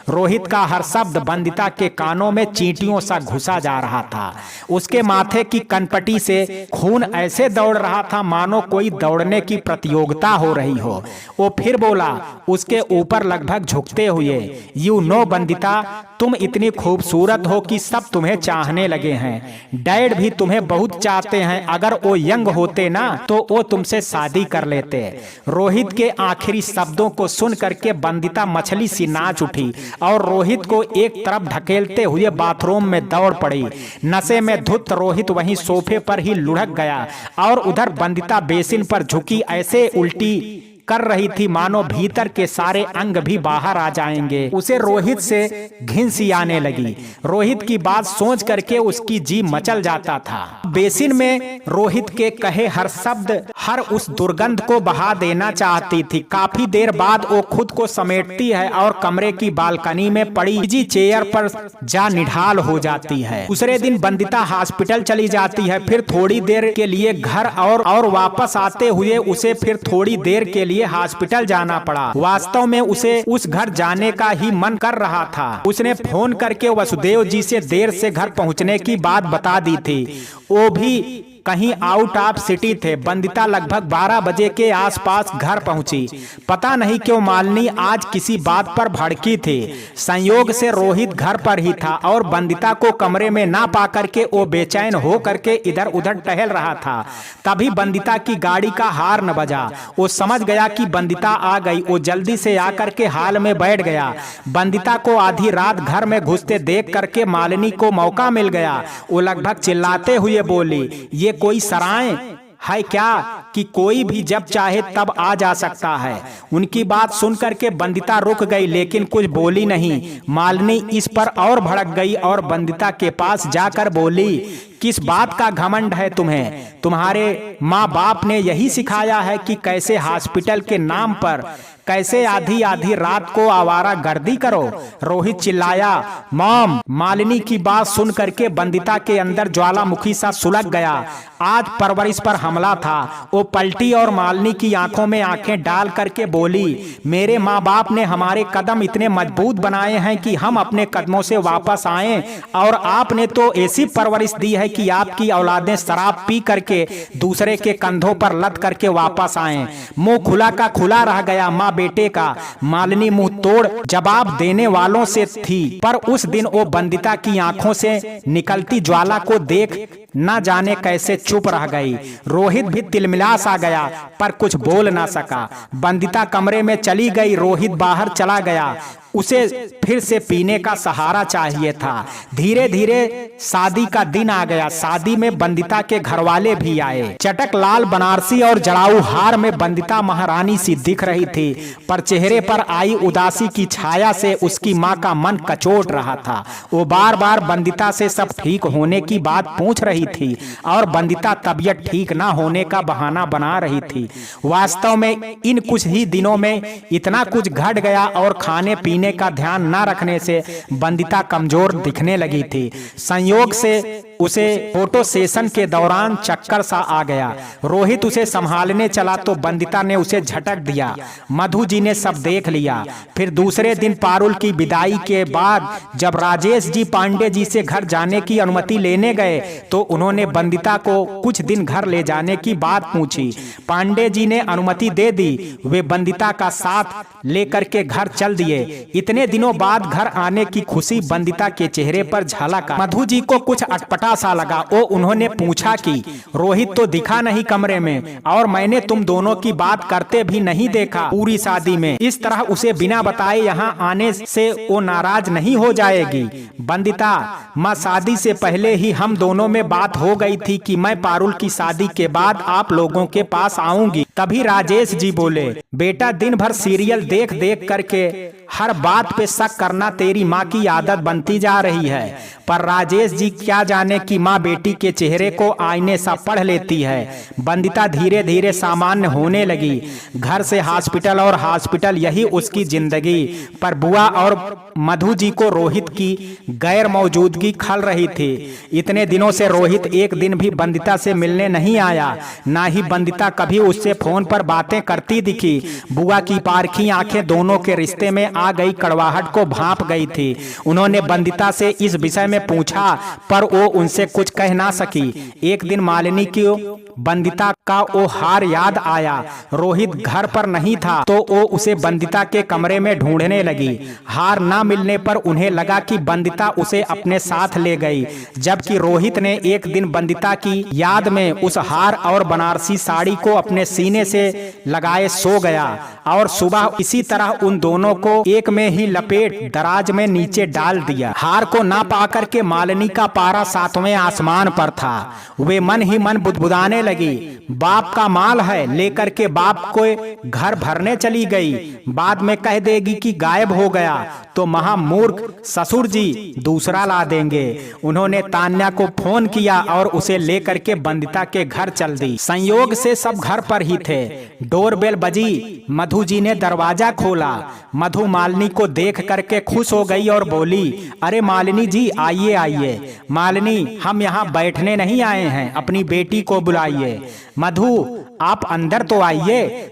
रोहित का हर शब्द बंदिता के कानों में चींटियों सा घुसा जा रहा था। उसके माथे की कनपटी से खून ऐसे दौड़ रहा था मानो कोई दौड़ने की प्रतियोगिता हो रही हो। वो फिर बोला उसके ऊपर लगभग झुकते हुए, यू नो बंदिता, तुम इतनी खूबसूरत हो कि सब तुम्हें चाहने लगे हैं। डैड भी तुम्हें बहुत चाहते हैं। अगर वो यंग होते ना तो वो तुमसे शादी कर लेते। रोहित के आखिरी शब्दों को सुन करके बंदिता मछली सी नाच उठी और रोहित को एक तरफ ढकेलते हुए बाथरूम में दौड़ पड़ी। नशे में धुत रोहित वहीं सोफे पर ही लुढ़क गया और उधर बंदिता बेसिन पर झुकी ऐसे उल्टी कर रही थी मानो भीतर के सारे अंग भी बाहर आ जाएंगे। उसे रोहित से घिन सी आने लगी। रोहित की बात सोच करके उसकी जी मचल जाता था। बेसिन में रोहित के कहे हर शब्द हर उस दुर्गंध को बहा देना चाहती थी। काफी देर बाद वो खुद को समेटती है और कमरे की बालकनी में पड़ी इजी चेयर पर जा निढाल हो जाती है। दूसरे दिन बंदिता हॉस्पिटल चली जाती है। फिर थोड़ी देर के लिए घर और वापस आते हुए उसे फिर थोड़ी देर के लिए हॉस्पिटल जाना पड़ा। वास्तव में उसे उस घर जाने का ही मन कर रहा था। उसने फोन करके वसुदेव जी से देर से घर पहुंचने की बात बता दी थी। वो भी कहीं आउट ऑफ सिटी थे। बंदिता लगभग 12 बजे के आसपास घर पहुंची। पता नहीं क्यों मालिनी आज किसी बात पर भड़की थी। संयोग से रोहित घर पर ही था और बंदिता को कमरे में ना पा करके वो बेचैन हो करके इधर उधर टहल रहा था। तभी बंदिता की गाड़ी का हार्न बजा। वो समझ गया कि बंदिता आ गई। वो जल्दी से आकर के हाल में बैठ गया। बंदिता को आधी रात घर में घुसते देख करके मालिनी को मौका मिल गया। वो लगभग चिल्लाते हुए बोली, ये कोई सराय है क्या कि कोई भी जब चाहे तब आ जा सकता है? उनकी बात सुनकर के बंदिता रुक गई लेकिन कुछ बोली नहीं। मालिनी इस पर और भड़क गई और बंदिता के पास जाकर बोली, किस बात का घमंड है तुम्हें? तुम्हारे माँ बाप ने यही सिखाया है कि कैसे हॉस्पिटल के नाम पर कैसे आधी आधी रात को आवारा गर्दी करो? रोहित चिल्लाया। मॉम! मालिनी की बात सुन करके बंदिता के अंदर ज्वालामुखी सा सुलग गया। आज परवरिश पर हमला था। वो पलटी और मालिनी की आंखों में आंखें डाल करके बोली, मेरे माँ बाप ने हमारे कदम इतने मजबूत बनाए हैं कि हम अपने कदमों से वापस आए और आपने तो ऐसी परवरिश दी है कि आपकी औलादें शराब पी करके दूसरे के कंधों पर लद करके वापस आए। मुंह खुला का खुला रह गया माँ बेटे का। मालिनी मुंह तोड़ जवाब देने वालों से थी, पर उस दिन वो बंदिता की आंखों से निकलती ज्वाला को देख न जाने कैसे चुप रह गई। रोहित भी तिलमिलास आ गया, पर कुछ बोल ना सका। बंदिता कमरे में चली गई, रोहित बाहर चला गया। उसे फिर से पीने का सहारा चाहिए था। धीरे धीरे शादी का दिन आ गया। शादी में बंदिता के घरवाले भी आए। चटक लाल बनारसी और जड़ाऊ हार में बंदिता महारानी सी दिख रही थी, पर चेहरे पर आई उदासी की छाया से उसकी माँ का मन कचोट रहा था। वो बार बार बंदिता से सब ठीक होने की बात पूछ रही थी और बंदिता तबीयत ठीक ना होने का बहाना बना रही थी। वास्तव में इन कुछ ही दिनों में इतना कुछ घट गया और खाने पीने का ध्यान न रखने से बंदिता कमजोर दिखने लगी थी। संयोग से उसे फोटो सेशन के दौरान चक्कर सा आ गया। रोहित उसे संभालने चला तो बंदिता ने उसे झटक दिया। मधु जी ने सब देख लिया। फिर दूसरे दिन पारुल की विदाई के बाद जब राजेश जी पांडे जी से घर जाने की अनुमति लेने गए तो उन्होंने बंदिता को कुछ दिन घर ले जाने की बात पूछी। पांडे जी ने अनुमति दे दी। वे बंदिता का साथ लेकर के घर चल दिए। इतने दिनों बाद घर आने की खुशी बंदिता के चेहरे पर झलका। मधु जी को कुछ अटपटा सा लगा। वो उन्होंने पूछा कि रोहित तो दिखा नहीं कमरे में और मैंने तुम दोनों की बात करते भी नहीं देखा पूरी शादी में। इस तरह उसे बिना बताए यहाँ आने से वो नाराज नहीं हो जाएगी? बंदिता, माँ शादी से पहले ही हम दोनों में बात हो गई थी कि मैं पारुल की शादी के बाद आप लोगों के पास आऊंगी। तभी राजेश जी बोले, बेटा दिन भर सीरियल देख देख करके हर बात पे शक करना तेरी माँ की आदत बनती जा रही है। पर राजेश जी क्या जाने कि माँ बेटी के चेहरे को आईने सा पढ़ लेती है। बंदिता धीरे धीरे सामान्य होने लगी। घर से हॉस्पिटल और हॉस्पिटल यही उसकी जिंदगी। पर बुआ और मधु जी को रोहित की गैर मौजूदगी खल रही थी। इतने दिनों से रोहित एक दिन भी बंदिता से मिलने नहीं आया। ना ही बंदिता कभी उससे फोन पर बातें करती दिखी। बुआ की पारखी आंखें दोनों के रिश्ते में आ गई कड़वाहट को भांप गई थी। उन्होंने बंदिता से इस विषय में पूछा, पर वो उनसे कुछ कह ना सकी। एक दिन मालिनी की बंदिता का वो हार याद आया। रोहित घर पर नहीं था तो वो उसे बंदिता के कमरे में ढूंढने लगी। हार ना मिलने पर उन्हें लगा कि बंदिता उसे अपने साथ ले गई, जबकि रोहित ने एक दिन बंदिता की याद में उस हार और बनारसी साड़ी को अपने सीने से लगाए सो गया और सुबह इसी तरह उन दोनों को एक में ही लपेट दराज में नीचे डाल दिया। हार को ना पाकर के मालिनी का पारा 7वें आसमान पर था। वे मन ही मन बुदबुदाने लगी, बाप का माल है, लेकर के बाप को घर भरने चली गई। बाद में कह देगी कि गायब हो गया तो महामूर्ख ससुर जी दूसरा ला देंगे। उन्होंने तान्या को फोन किया और उसे लेकर के बंदिता के घर चल दी। संयोग से सब घर पर ही थे। डोरबेल बजी। मधु जी ने दरवाजा खोला। मधु मालिनी को देख करके खुश हो गई और बोली, अरे मालिनी जी आइए आइए। मालिनी, हम यहाँ बैठने नहीं आए हैं, अपनी बेटी को बुलाइए। मधु, आप अंदर तो आइए।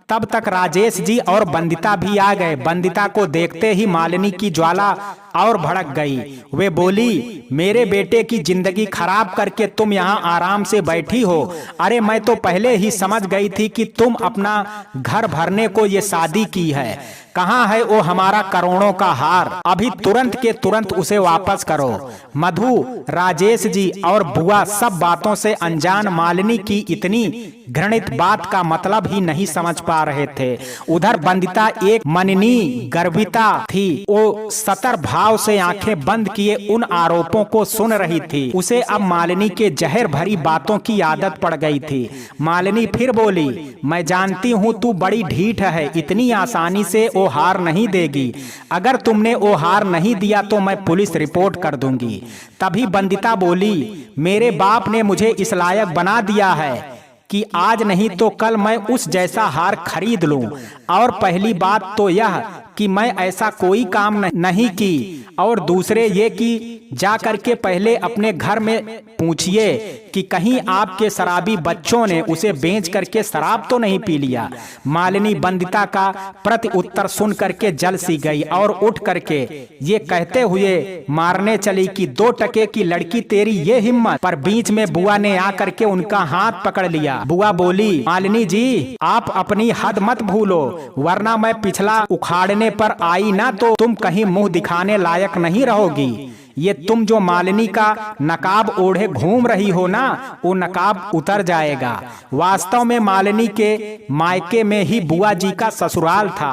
तब तक राजेश जी और बंदिता भी आ गए। बंदिता को देखते ही मालिनी की ज्वाला और भड़क गई। वे बोली, मेरे बेटे की जिंदगी खराब करके तुम यहाँ आराम से बैठी हो। अरे मैं तो पहले ही समझ गई थी कि तुम अपना घर भरने को ये शादी की है। कहाँ है वो हमारा करोड़ों का हार? अभी तुरंत के तुरंत उसे वापस करो। मधु, राजेश जी और बुआ सब बातों से अनजान मालिनी की इतनी घृणित बात का मतलब ही नहीं समझ पा रहे थे। उधर बंदिता एक मननी गर्विता थी। वो सतर भाव से आंखें बंद किए उन आरोपों को सुन रही थी। उसे अब मालिनी के जहर भरी बातों की आदत पड़ गई थी। मालिनी फिर बोली, मैं जानती हूँ तू बड़ी ढीठ है, इतनी आसानी से वो हार नहीं देगी। अगर तुमने वो हार नहीं दिया तो मैं पुलिस रिपोर्ट कर दूंगी। तभी बंदिता बोली, मेरे बाप ने मुझे इस लायक बना दिया है कि आज नहीं तो कल मैं उस जैसा हार खरीद लूं। और पहली बात तो यह कि मैं ऐसा कोई काम नहीं की, और दूसरे ये कि जा करके पहले अपने घर में पूछिए कि कहीं आपके शराबी बच्चों ने उसे बेच करके शराब तो नहीं पी लिया। मालिनी बंदिता का प्रति उत्तर सुन करके जल सी गई और उठ करके ये कहते हुए मारने चली कि 2 टके की लड़की तेरी ये हिम्मत। पर बीच में बुआ ने आकर के उनका हाथ पकड़ लिया। बुआ बोली, मालिनी जी आप अपनी हद मत भूलो, वरना मैं पिछला उखाड़ने पर आई ना तो तुम कहीं मुंह दिखाने लायक नहीं रहोगी। ये तुम जो मालिनी का नकाब ओढ़े घूम रही हो ना, वो नकाब उतर जाएगा। वास्तव में मालिनी के मायके में ही बुआ जी का ससुराल था।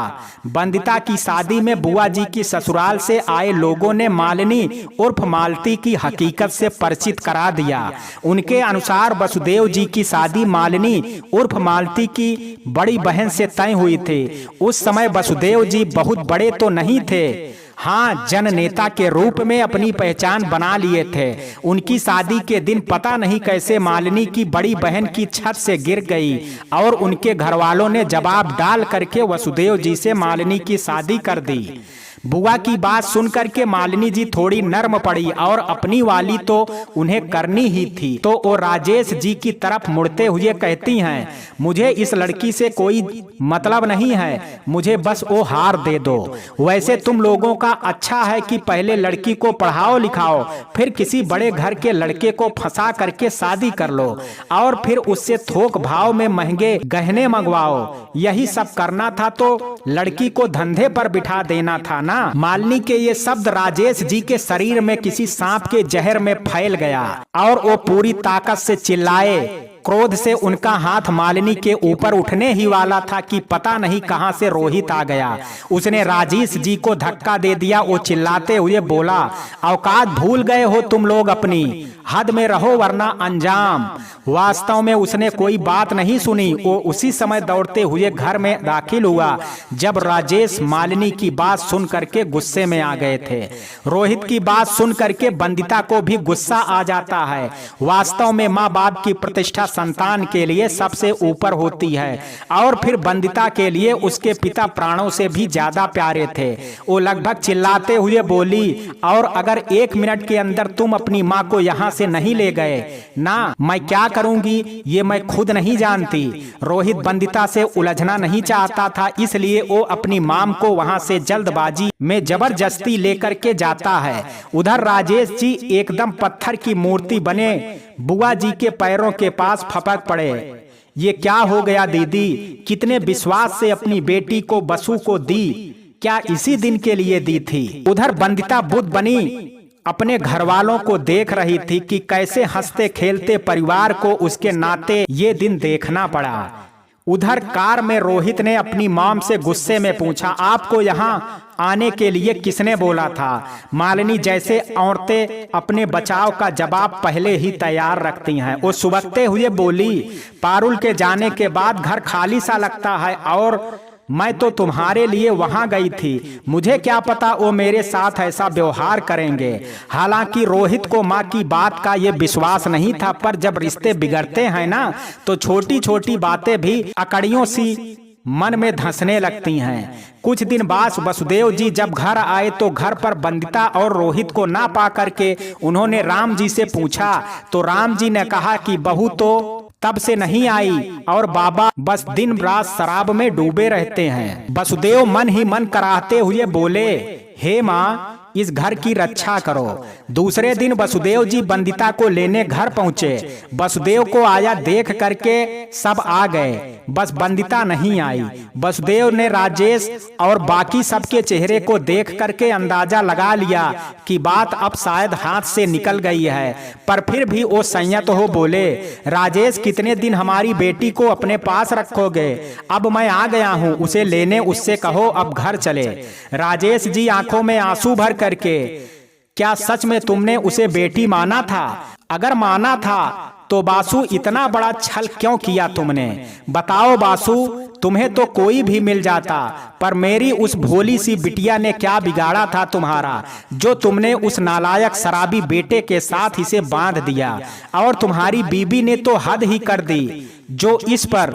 बंदिता की शादी में बुआ जी की ससुराल से आए लोगों ने मालिनी उर्फ मालती की हकीकत से परिचित करा दिया। उनके अनुसार वसुदेव जी की शादी मालिनी उर्फ मालती की बड़ी बहन से तय हुई थी। उस समय वसुदेव जी बहुत बड़े तो नहीं थे, हाँ जननेता के रूप में अपनी पहचान बना लिए थे। उनकी शादी के दिन पता नहीं कैसे मालिनी की बड़ी बहन की छत से गिर गई और उनके घरवालों ने जवाब डाल करके वसुदेव जी से मालिनी की शादी कर दी। बुआ की बात सुनकर के मालिनी जी थोड़ी नर्म पड़ी और अपनी वाली तो उन्हें करनी ही थी, तो वो राजेश जी की तरफ मुड़ते हुए कहती हैं, मुझे इस लड़की से कोई मतलब नहीं है, मुझे बस वो हार दे दो। वैसे तुम लोगों का अच्छा है कि पहले लड़की को पढ़ाओ लिखाओ, फिर किसी बड़े घर के लड़के को फंसा करके शादी कर लो और फिर उससे थोक भाव में महंगे गहने मंगवाओ। यही सब करना था तो लड़की को धंधे पर बिठा देना था। मालिनी के ये शब्द राजेश जी के शरीर में किसी सांप के जहर में फैल गया और वो पूरी ताकत से चिल्लाए। क्रोध से उनका हाथ मालिनी के ऊपर उठने ही वाला था कि पता नहीं कहां से रोहित आ गया। उसने राजेश जी को धक्का दे दिया। वो चिल्लाते हुए बोला, औकात भूल गए हो तुम लोग, अपनी हद में रहो वरना अंजाम। वास्तव में उसने कोई बात नहीं सुनी। वो उसी समय दौड़ते हुए घर में दाखिल हुआ जब राजेश मालिनी की बात सुन करके गुस्से में आ गए थे। रोहित की बात सुन करके बंदिता को भी गुस्सा आ जाता है। वास्तव में माँ बाप की प्रतिष्ठा संतान के लिए सबसे ऊपर होती है और फिर बंदिता के लिए उसके पिता प्राणों से भी ज्यादा प्यारे थे। वो लगभग चिल्लाते हुए बोली, और अगर 1 मिनट के अंदर तुम अपनी माँ को यहाँ से नहीं ले गए ना, मैं क्या करूंगी ये मैं खुद नहीं जानती। रोहित बंदिता से उलझना नहीं चाहता था, इसलिए वो अपनी माम को वहां से जल्दबाजी में जबरदस्ती लेकर के जाता है। उधर राजेश जी एकदम पत्थर की मूर्ति बने बुआ जी के पैरों के पास फपक पड़े। ये क्या हो गया दीदी, कितने विश्वास से अपनी बेटी को बसु को दी, क्या इसी दिन के लिए दी थी। उधर बंदिता बुद्ध बनी अपने घर वालों को देख रही थी कि कैसे हंसते खेलते परिवार को उसके नाते ये दिन देखना पड़ा। उधर कार में रोहित ने अपनी मॉम से गुस्से में पूछा, आपको यहाँ आने के लिए किसने बोला था। मालिनी जैसे औरतें अपने बचाव का जवाब पहले ही तैयार रखती हैं, वो सुबकते हुए बोली, पारुल के जाने के बाद घर खाली सा लगता है और मैं तो तुम्हारे लिए वहां गई थी, मुझे क्या पता वो मेरे साथ ऐसा व्यवहार करेंगे। हालांकि रोहित को माँ की बात का ये विश्वास नहीं था, पर जब रिश्ते बिगड़ते हैं ना तो छोटी छोटी बातें भी अकड़ियों सी मन में धंसने लगती हैं। कुछ दिन बाद वसुदेव जी जब घर आए तो घर पर बंदिता और रोहित को ना पा करके उन्होंने राम जी से पूछा, तो राम जी ने कहा कि बहू तो तब से नहीं आई और बाबा बस दिन रात शराब में डूबे रहते हैं। वसुदेव मन ही मन कराहते हुए बोले, हे माँ इस घर की रक्षा करो। दूसरे दिन वसुदेव जी बंदिता को लेने घर पहुंचे। वसुदेव को आया देख करके सब आ गए, बस बंदिता नहीं आई। वसुदेव ने राजेश और बाकी सबके चेहरे को देख करके अंदाजा लगा लिया कि बात अब शायद हाथ से निकल गई है, पर फिर भी वो संयत हो बोले, राजेश कितने दिन हमारी बेटी को अपने पास रखोगे। अब मैं आ गया हूँ, उसे लेने उससे कहो अब घर चले। राजेश जी आंखों में आंसू भर करके, क्या सच में तुमने उसे बेटी माना था? अगर माना था तो बासु इतना बड़ा छल क्यों किया तुमने? बताओ बासु, तुम्हें तो कोई भी मिल जाता, पर मेरी उस भोली सी बिटिया ने क्या बिगाड़ा था तुम्हारा, जो तुमने उस नालायक शराबी बेटे के साथ इसे बांध दिया। और तुम्हारी बीबी ने तो हद ही कर दी, जो इस पर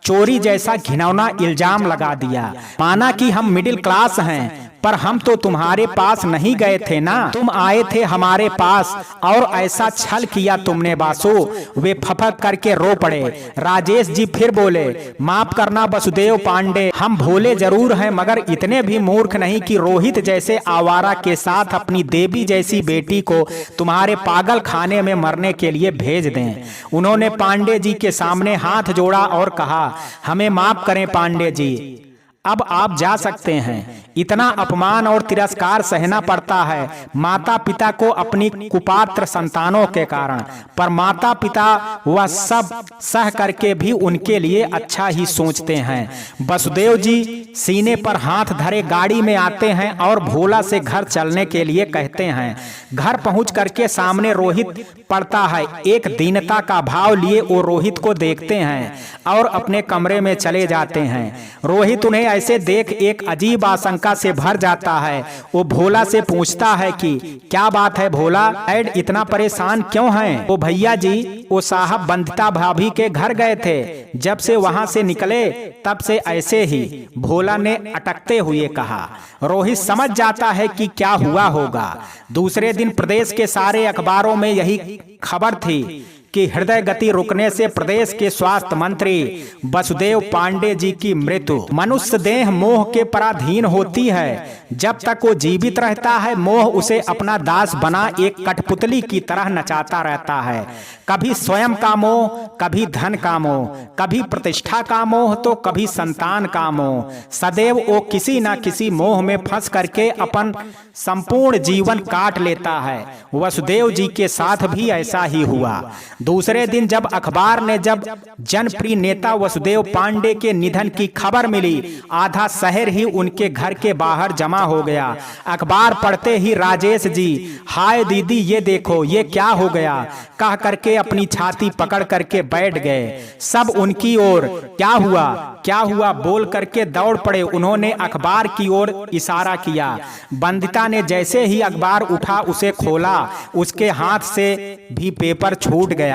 चोरी जैसा घिनौना इल्जाम लगा दिया। माना कि हम मिडिल क्लास हैं, पर हम तो तुम्हारे पास नहीं गए थे ना, तुम आए थे हमारे पास और ऐसा छल किया तुमने बासु। वे फफक करके रो पड़े। राजेश जी फिर बोले, माफ करना वसुदेव पांडे, हम भोले जरूर हैं मगर इतने भी मूर्ख नहीं कि रोहित जैसे आवारा के साथ अपनी देवी जैसी बेटी को तुम्हारे पागल खाने में मरने के लिए भेज दें। उन्होंने पांडे जी के सामने हाथ जोड़ा और कहा, हमें माफ करें पांडे जी, अब आप जा सकते हैं। इतना अपमान और तिरस्कार सहना पड़ता है माता पिता को अपनी कुपात्र संतानों के कारण, पर माता पिता वह सब सह करके भी उनके लिए अच्छा ही सोचते हैं। वसुदेव जी सीने पर हाथ धरे गाड़ी में आते हैं और भोला से घर चलने के लिए कहते हैं। घर पहुंच करके सामने रोहित पड़ता है। एक दीनता का भाव लिए वो रोहित को देखते हैं और अपने कमरे में चले जाते हैं। रोहित उन्हें ऐसे देख एक अजीब आशंका से भर जाता है। वो भोला से पूछता है कि क्या बात है भोला, डैड इतना परेशान क्यों हैं? वो भैया जी, वो साहब बंदिता भाभी के घर गए थे, जब से वहां से निकले तब से ऐसे ही, भोला ने अटकते हुए कहा। रोहित समझ जाता है कि क्या हुआ होगा। दूसरे दिन प्रदेश के सारे अखबारों में यही खबर थी कि हृदय गति रुकने से प्रदेश के स्वास्थ्य मंत्री वसुदेव पांडे जी की मृत्यु। मनुष्य देह मोह के पराधीन होती है। जब तक वो जीवित रहता है मोह उसे अपना दास बना एक कठपुतली की तरह नचाता रहता है। कभी स्वयं का मोह, कभी धन का मोह, कभी प्रतिष्ठा का मोह तो कभी संतान का मोह। सदैव वो किसी न किसी मोह में फंस करके अपन संपूर्ण जीवन काट लेता है। वसुदेव जी के साथ भी ऐसा ही हुआ। दूसरे दिन जब अखबार ने जब जनप्रिय नेता वसुदेव पांडे के निधन की खबर मिली, आधा शहर ही उनके घर के बाहर जमा हो गया। अखबार पढ़ते ही राजेश जी, हाय दीदी ये देखो ये क्या हो गया, कह करके अपनी छाती पकड़ करके बैठ गए। सब उनकी ओर क्या हुआ बोल करके दौड़ पड़े। उन्होंने अखबार की ओर इशारा किया। बंदिता ने जैसे ही अखबार उठा उसे खोला, उसके हाथ से भी पेपर छूट गया।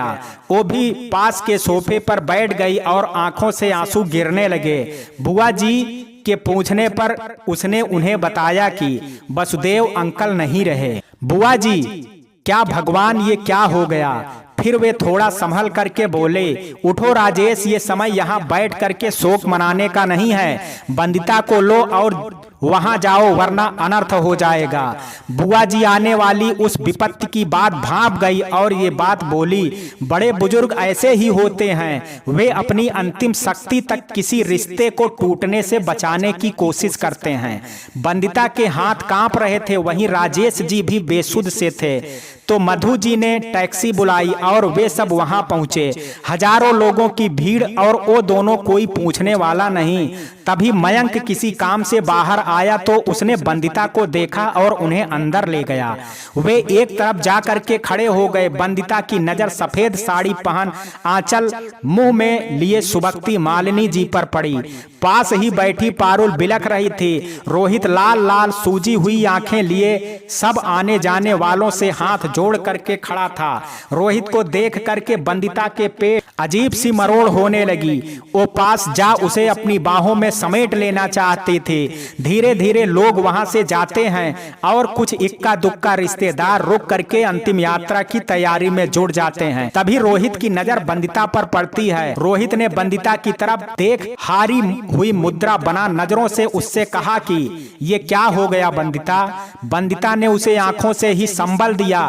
वो भी पास के सोफे पर बैठ गई और आंखों से आंसू गिरने लगे। बुआ जी के पूछने पर उसने उन्हें बताया कि वसुदेव अंकल नहीं रहे। बुआ जी, क्या भगवान ये क्या हो गया? फिर वे थोड़ा संभल करके बोले, उठो राजेश, ये समय यहाँ बैठ करके शोक मनाने का नहीं है। बंदिता को लो और वहां जाओ वरना अनर्थ हो जाएगा। बुआ जी आने वाली उस विपत्ति की बात भांप गई और ये बात बोली, बड़े बुजुर्ग ऐसे ही होते हैं, वे अपनी अंतिम शक्ति तक किसी रिश्ते को टूटने से बचाने की कोशिश करते हैं। बंदिता के हाथ कांप रहे थे, वहीं राजेश जी भी बेसुध से थे। तो मधु जी ने टैक्सी बुलाई और वे सब वहां पहुंचे। हजारों लोगों की भीड़ और वो दोनों कोई पूछने वाला नहीं। तभी मयंक किसी काम से बाहर आया तो उसने बंदिता को देखा और उन्हें अंदर ले गया। वे एक तरफ जाकर के खड़े हो गए। बंदिता की नजर सफेद साड़ी पहन आंचल मुंह में लिए सुबकती मालिनी जी पर पड़ी। पास ही बैठी पारुल बिलख रही थी। रोहित लाल लाल सूजी हुई आंखें लिए सब आने जाने वालों से हाथ जोड़ करके खड़ा था। रोहित को देख करके बंदिता के पेट अजीब सी मरोड़ होने लगी। वो पास जा उसे अपनी बाहों में समेट लेना चाहती थी। धीरे धीरे लोग वहां से जाते हैं और कुछ इक्का दुक्का रिश्तेदार रुक करके अंतिम यात्रा की तैयारी में जुट जाते हैं। तभी रोहित की नजर बंदिता पर पड़ती है। रोहित ने बंदिता की तरफ देख हारी हुई मुद्रा बना नजरों से उससे कहा कि ये क्या हो गया बंदिता? बंदिता ने उसे आंखों से ही संबल दिया,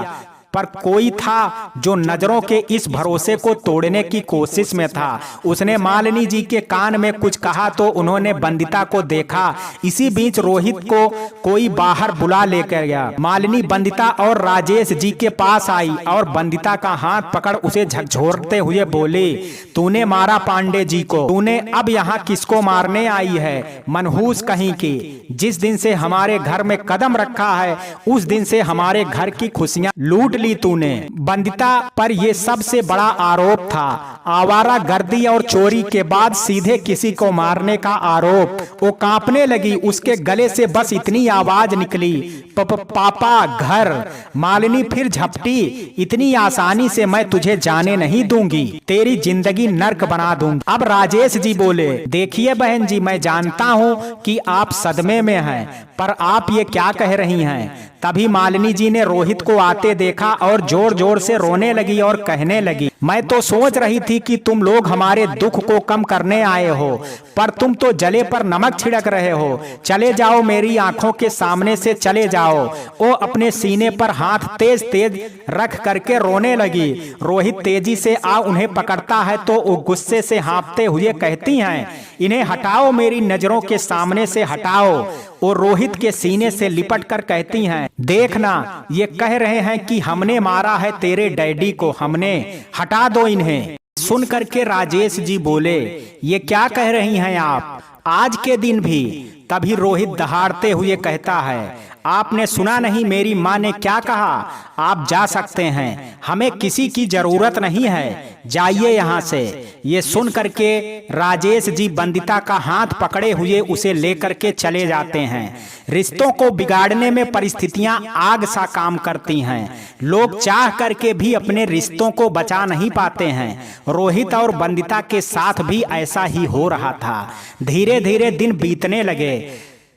पर कोई था जो नजरों के इस भरोसे को तोड़ने की कोशिश में था। उसने मालिनी जी के कान में कुछ कहा तो उन्होंने बंदिता को देखा। इसी बीच रोहित को कोई बाहर बुला लेकर गया। मालिनी बंदिता और राजेश जी के पास आई और बंदिता का हाथ पकड़ उसे झकझोरते हुए बोली, तूने मारा पांडे जी को, तूने अब यहाँ किसको मारने आई है? मनहूस कहीं की। जिस दिन से हमारे घर में कदम रखा है उस दिन से हमारे घर की खुशियां लूट ली तूने। बंदिता पर यह सबसे बड़ा आरोप था। आवारा गर्दी और चोरी के बाद सीधे किसी को मारने का आरोप। वो कांपने लगी। उसके गले से बस इतनी आवाज निकली, पापा घर। मालिनी फिर झपटी, इतनी आसानी से मैं तुझे जाने नहीं दूंगी, तेरी जिंदगी नर्क बना दूंगी। अब राजेश जी बोले, देखिए बहन जी, मैं जानता हूँ कि आप सदमे में हैं, पर आप ये क्या कह रही हैं। तभी मालिनी जी ने रोहित को आते देखा और जोर जोर से रोने लगी और कहने लगी, मैं तो सोच रही थी कि तुम लोग हमारे दुख को कम करने आए हो, पर तुम तो जले पर नमक छिड़क रहे हो। चले जाओ, मेरी आंखों के सामने से चले जाओ। वो अपने सीने पर हाथ तेज तेज रख करके रोने लगी। रोहित तेजी से आ उन्हें पकड़ता है तो वो गुस्से से हाँफते हुए कहती हैं, इन्हें हटाओ, मेरी नजरों के सामने से हटाओ। वो रोहित के सीने से लिपट कर कहती हैं, देखना, ये कह रहे हैं कि हमने मारा है तेरे डैडी को, हमने, हटा दो इन्हें। सुन करके राजेश जी बोले, ये क्या कह रही हैं आप, आज के दिन भी। तभी रोहित दहाड़ते हुए कहता है, आपने सुना नहीं मेरी माँ ने क्या कहा, आप जा सकते हैं, हमें किसी की जरूरत नहीं है, जाइए यहाँ से। ये सुन करके राजेश जी बंदिता का हाथ पकड़े हुए उसे लेकर के चले जाते हैं। रिश्तों को बिगाड़ने में परिस्थितियां आग सा काम करती हैं। लोग चाह करके भी अपने रिश्तों को बचा नहीं पाते हैं। रोहित और बंदिता के साथ भी ऐसा ही हो रहा था। धीरे धीरे दिन बीतने लगे।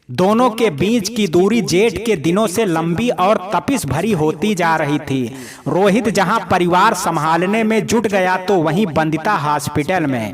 दोनों के बीच की दूरी जेठ के दिनों से लंबी और तपिश भरी होती जा रही थी। रोहित जहां परिवार संभालने में जुट गया तो वहीं बंदिता हॉस्पिटल में।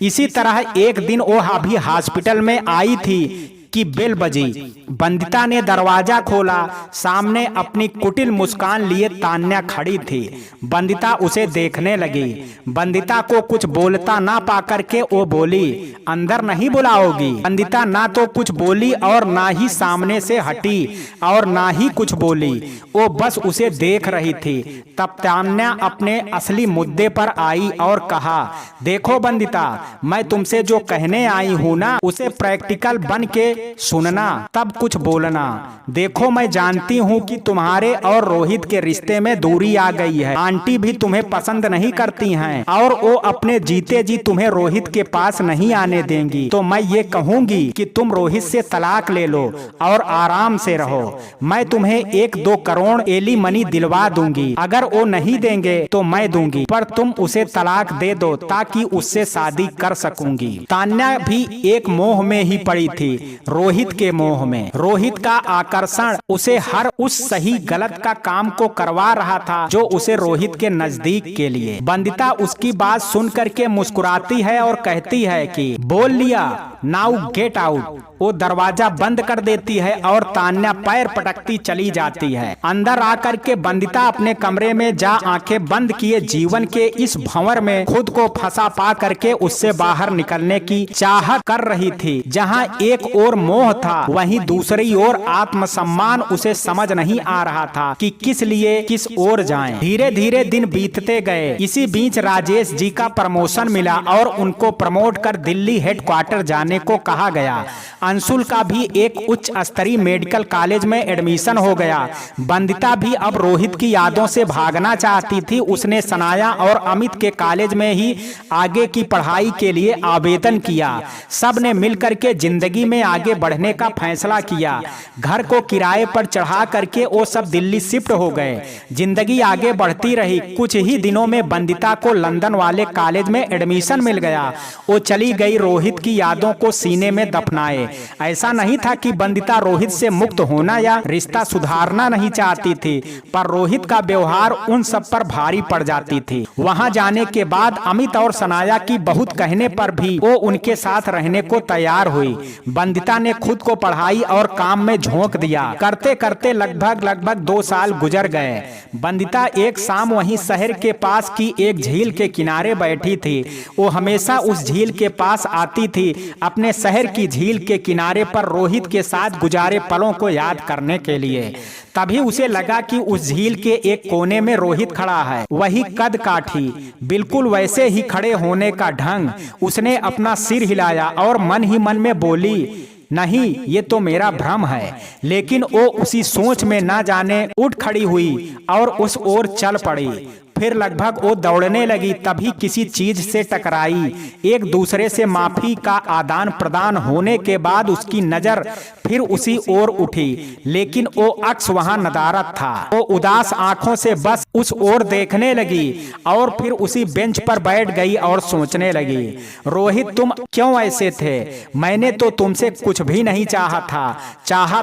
इसी तरह एक दिन वो अभी हॉस्पिटल में आई थी कि बेल बजी। बंदिता ने दरवाजा खोला। सामने अपनी कुटिल मुस्कान लिए तान्या खड़ी थी। बंदिता उसे देखने लगी। बंदिता को कुछ बोलता ना पाकर के वो बोली, अंदर नहीं बुलाओगी। बंदिता ना तो कुछ बोली और ना ही सामने से हटी और ना ही कुछ बोली। वो बस उसे देख रही थी। तब तान्या अपने असली मुद्दे पर आई और कहा, देखो बंदिता, मैं तुमसे जो कहने आई हूँ ना, उसे प्रैक्टिकल बन के सुनना, तब कुछ बोलना। देखो, मैं जानती हूँ कि तुम्हारे और रोहित के रिश्ते में दूरी आ गई है। आंटी भी तुम्हें पसंद नहीं करती हैं और वो अपने जीते जी तुम्हें रोहित के पास नहीं आने देंगी। तो मैं ये कहूँगी कि तुम रोहित से तलाक ले लो और आराम से रहो। मैं तुम्हें 1-2 करोड़ एली मनी दिलवा दूंगी। अगर वो नहीं देंगे तो मैं दूंगी, पर तुम उसे तलाक दे दो ताकि उससे शादी कर सकूंगी। तान्या भी एक मोह में ही पड़ी थी, रोहित के मोह में। रोहित का आकर्षण उसे हर उस सही गलत का काम को करवा रहा था जो उसे रोहित के नजदीक के लिए। बंदिता उसकी बात सुन करके मुस्कुराती है और कहती है कि बोल लिया, नाउ गेट आउट। वो दरवाजा बंद कर देती है और तान्या पैर पटकती चली जाती है। अंदर आकर के बंदिता अपने कमरे में जा आंखें बंद किए जीवन के इस भंवर में खुद को फंसा पा करके उससे बाहर निकलने की चाहत कर रही थी। जहां एक ओर मोह था, वहीं दूसरी ओर आत्मसम्मान उसे समझ नहीं आ रहा था कि किस लिए किस ओर जाएं। धीरे धीरे दिन बीतते गए। इसी बीच राजेश जी का प्रमोशन मिला और उनको प्रमोट कर दिल्ली हेडक्वार्टर जाने को कहा गया। अंशुल का भी एक उच्च स्तरीय मेडिकल कॉलेज में एडमिशन हो गया। बंदिता भी अब रोहित की यादों से भागना चाहती थी। उसने सनाया और अमित के कॉलेज में ही आगे की पढ़ाई के लिए आवेदन किया। सब ने मिलकर के जिंदगी में आगे बढ़ने का फैसला किया। घर को किराए पर चढ़ा करके वो सब दिल्ली शिफ्ट हो गए। जिंदगी आगे बढ़ती रही। कुछ ही दिनों में बंदिता को लंदन वाले कॉलेज में एडमिशन मिल गया। वो चली गई रोहित की यादों को सीने में दफनाए। ऐसा नहीं था कि बंदिता रोहित से मुक्त होना या रिश्ता सुधारना नहीं चाहती थी, पर रोहित का व्यवहार उन सब पर भारी पड़ जाती थी। वहां जाने के बाद अमित और सनाया की बहुत कहने पर भी वो उनके साथ रहने को तैयार हुई। बंदिता ने खुद को पढ़ाई और काम में झोंक दिया। करते करते लगभग 2 साल गुजर गए। बंदिता एक शाम वहीं शहर के पास की एक झील के किनारे बैठी थी। वो हमेशा उस झील के पास आती थी, अपने शहर की झील के किनारे पर रोहित के साथ गुजारे पलों को याद करने के लिए। तभी उसे लगा कि उस झील के एक कोने में रोहित खड़ा है। वही कद काठी, बिल्कुल वैसे ही खड़े होने का ढंग। उसने अपना सिर हिलाया और मन ही मन में बोली, नहीं, ये तो मेरा भ्रम है। लेकिन वो उसी सोच में ना जाने उठ खड़ी हुई और उस ओर चल पड़ी। फिर लगभग वो दौड़ने लगी, तभी किसी चीज से टकराई। एक दूसरे से माफी का आदान प्रदान होने के बाद उसकी नजर फिर उसी ओर उठी, लेकिन वो अक्स वहां नदारत था। वो उदास आंखों से बस उस ओर देखने लगी और फिर उसी बेंच पर बैठ गई और सोचने लगी, रोहित तुम क्यों ऐसे थे? मैंने तो तुमसे कुछ भी नहीं चाहा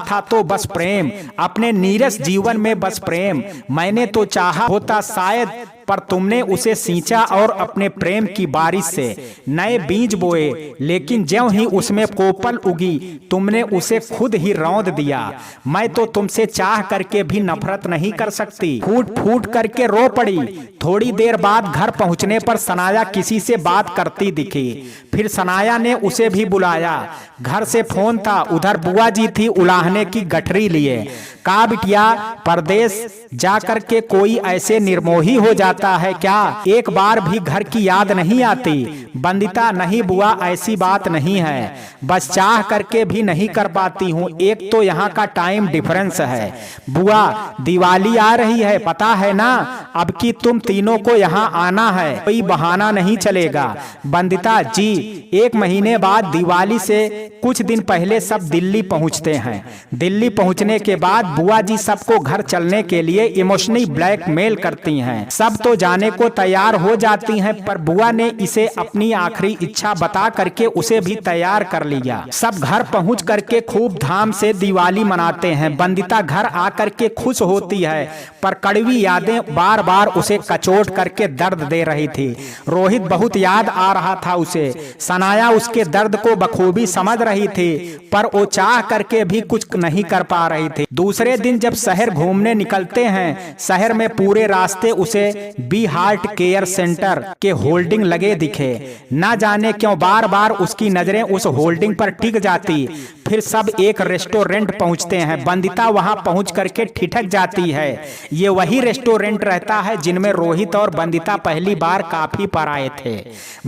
था तो बस प्रेम, अपने नीरस जीवन में बस प्रेम। मैंने तो चाहा होता शायद, पर तुमने उसे सींचा और अपने प्रेम की बारिश से नए बीज बोए, लेकिन ज्यों ही उसमें कोपल उगी तुमने उसे खुद ही रौंद दिया। मैं तो तुमसे चाह करके भी नफरत नहीं कर सकती। फूट फूट करके रो पड़ी। थोड़ी देर बाद घर पहुंचने पर सनाया किसी से बात करती दिखी। फिर सनाया ने उसे भी बुलाया। घर से फोन था, उधर बुआ जी थी उलाहने की गठरी लिए। का बिटिया, परदेश जाकर के कोई ऐसे निर्मोही हो जाता है क्या? एक बार भी घर की याद नहीं आती? बंदिता, नहीं बुआ, ऐसी बात नहीं है, बस चाह करके भी नहीं कर पाती हूँ। एक तो यहाँ का टाइम डिफरेंस है। बुआ, दिवाली आ रही है, पता है ना? अब की तुम तीनों को यहाँ आना है, कोई बहाना नहीं चलेगा। बंदिता जी, 1 महीने बाद दिवाली से कुछ दिन पहले सब दिल्ली पहुँचते हैं। दिल्ली पहुँचने के बाद बुआ जी सबको घर चलने के लिए इमोशनली ब्लैकमेल करती हैं। सब तो जाने को तैयार हो जाती हैं, पर बुआ ने इसे अपनी आखिरी इच्छा बता करके उसे भी तैयार कर लिया। सब घर पहुंच करके खूब धाम से दिवाली मनाते हैं। बंदिता घर आकर के खुश होती है, पर कड़वी यादें बार बार उसे कचोट करके दर्द दे रही थी। रोहित बहुत याद आ रहा था उसे। सनाया उसके दर्द को बखूबी समझ रही थी, पर वो चाह करके भी कुछ नहीं कर पा रही थी। दूसरे दिन जब शहर घूमने निकलते हैं, शहर में पूरे रास्ते उसे बी हार्ट केयर सेंटर के होल्डिंग लगे दिखे। ना जाने क्यों बार बार उसकी नजरें उस होल्डिंग पर टिक जाती। फिर सब एक रेस्टोरेंट पहुंचते हैं। बंदिता वहां पहुंच करके ठिठक जाती है। ये वही रेस्टोरेंट रहता है जिनमें रोहित और बंदिता पहली बार काफी पर आए थे।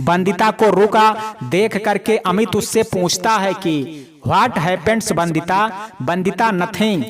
बंदिता को रुका देख करके अमित उससे पूछता है कि व्हाट हैपेंड्स बंदिता? बंदिता, नथिंग।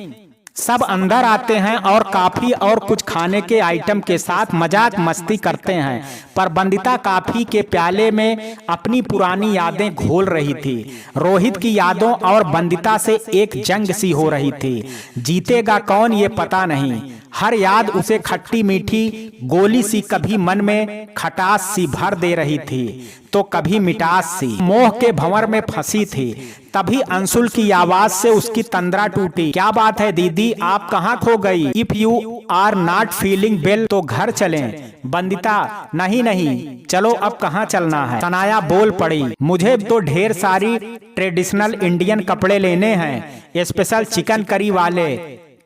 सब अंदर आते हैं और काफी और कुछ खाने के आइटम के साथ मजाक मस्ती करते हैं, पर बंदिता काफी के प्याले में अपनी पुरानी यादें घोल रही थी। रोहित की यादों और बंदिता से एक जंग सी हो रही थी। जीतेगा कौन ये पता नहीं। हर याद उसे खट्टी मीठी गोली सी कभी मन में खटास सी भर दे रही थी, तो कभी मिठास सी। मोह के भंवर में फंसी थी। तभी अंशुल की आवाज से उसकी तंद्रा टूटी। क्या बात है दीदी, आप कहाँ खो गई? If you are not feeling well तो घर चलें। बंदिता, नहीं नहीं, चलो अब कहाँ चलना है? सनाया बोल पड़ी, मुझे तो ढेर सारी ट्रेडिशनल इंडियन कपड़े लेने हैं, स्पेशल चिकन करी वाले,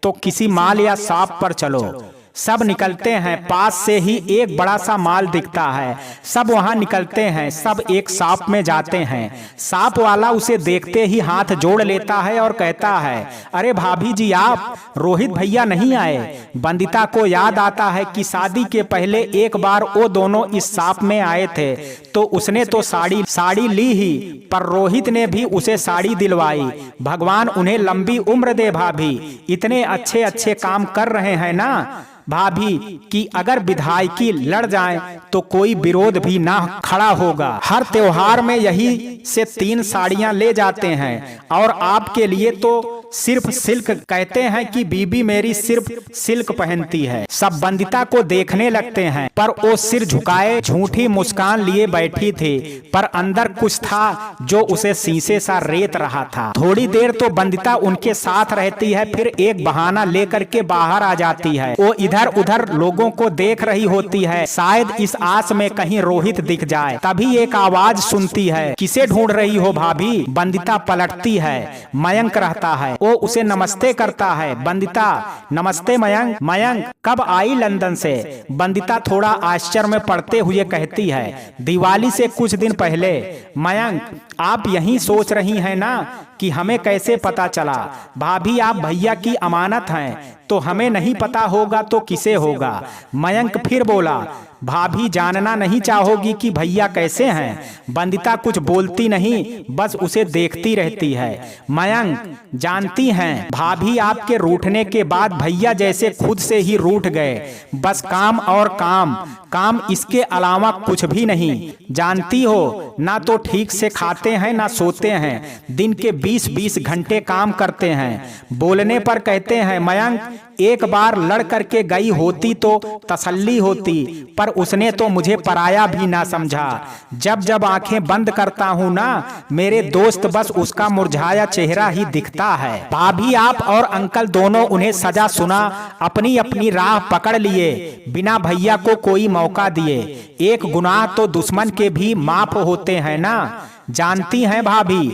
तो किसी मॉल या शॉप पर चलो। सब निकलते हैं। पास से ही एक बड़ा सा मॉल दिखता है। सब वहां निकलते हैं। सब एक शॉप में जाते हैं। शॉप वाला उसे देखते ही हाथ जोड़ लेता है और कहता है, अरे भाभी जी, आप? रोहित भैया नहीं आए? बंदिता को याद आता है कि शादी के पहले एक बार वो दोनों इस शॉप में आए थे, तो उसने तो साड़ी ली ही, पर रोहित ने भी उसे साड़ी दिलवाई। भगवान उन्हें लंबी उम्र दे भाभी, इतने अच्छे अच्छे काम कर रहे हैं ना भाभी कि अगर विधायकी लड़ जाए तो कोई विरोध भी ना खड़ा होगा। हर त्योहार में यही से 3 साड़ियां ले जाते हैं, और आपके लिए तो सिर्फ सिल्क। कहते हैं कि बीबी मेरी सिर्फ सिल्क पहनती है। सब बंदिता को देखने लगते हैं, पर वो सिर झुकाए झूठी मुस्कान लिए बैठी थी, पर अंदर कुछ था जो उसे शीशे सा रेत रहा था। थोड़ी देर तो बंदिता उनके साथ रहती है, फिर एक बहाना लेकर के बाहर आ जाती है। वो इधर उधर लोगों को देख रही होती है, शायद इस आस में कहीं रोहित दिख जाए। तभी एक आवाज सुनती है, किसे ढूंढ रही हो भाभी? बंदिता पलटती है। मयंक रहता है। वो उसे नमस्ते करता है। बंदिता, नमस्ते मयंक। मयंक कब आई लंदन से? बंदिता थोड़ा आश्चर्य में पड़ते हुए कहती है, दिवाली से कुछ दिन पहले। मयंक, आप यही सोच रही हैं ना कि हमें कैसे पता चला? भाभी, आप भैया की अमानत हैं, तो हमें नहीं पता होगा तो किसे होगा? मयंक फिर बोला, भाभी जानना नहीं चाहोगी कि भैया कैसे हैं? बंदिता कुछ बोलती नहीं, बस उसे देखती रहती है। मयंक, जानती हैं भाभी आपके रूठने के बाद भैया जैसे खुद से ही रूठ गए। बस काम और काम, काम, इसके अलावा कुछ भी नहीं। जानती हो, ना तो ठीक से खाते हैं ना सोते हैं, दिन के 20-20 घंटे काम करते हैं। बोलने पर कहते हैं मयंक, एक बार लड़ करके गई होती तो तसल्ली होती, पर उसने तो मुझे पराया भी ना समझा। जब जब आंखें बंद करता हूँ ना, मेरे दोस्त, बस उसका मुरझाया चेहरा ही दिखता है। भाभी आप और अंकल दोनों उन्हें सजा सुना अपनी अपनी राह पकड़ लिए, बिना भैया को कोई मौका दिए। एक गुनाह तो दुश्मन के भी माफ होते हैं ना। जानती हैं भाभी,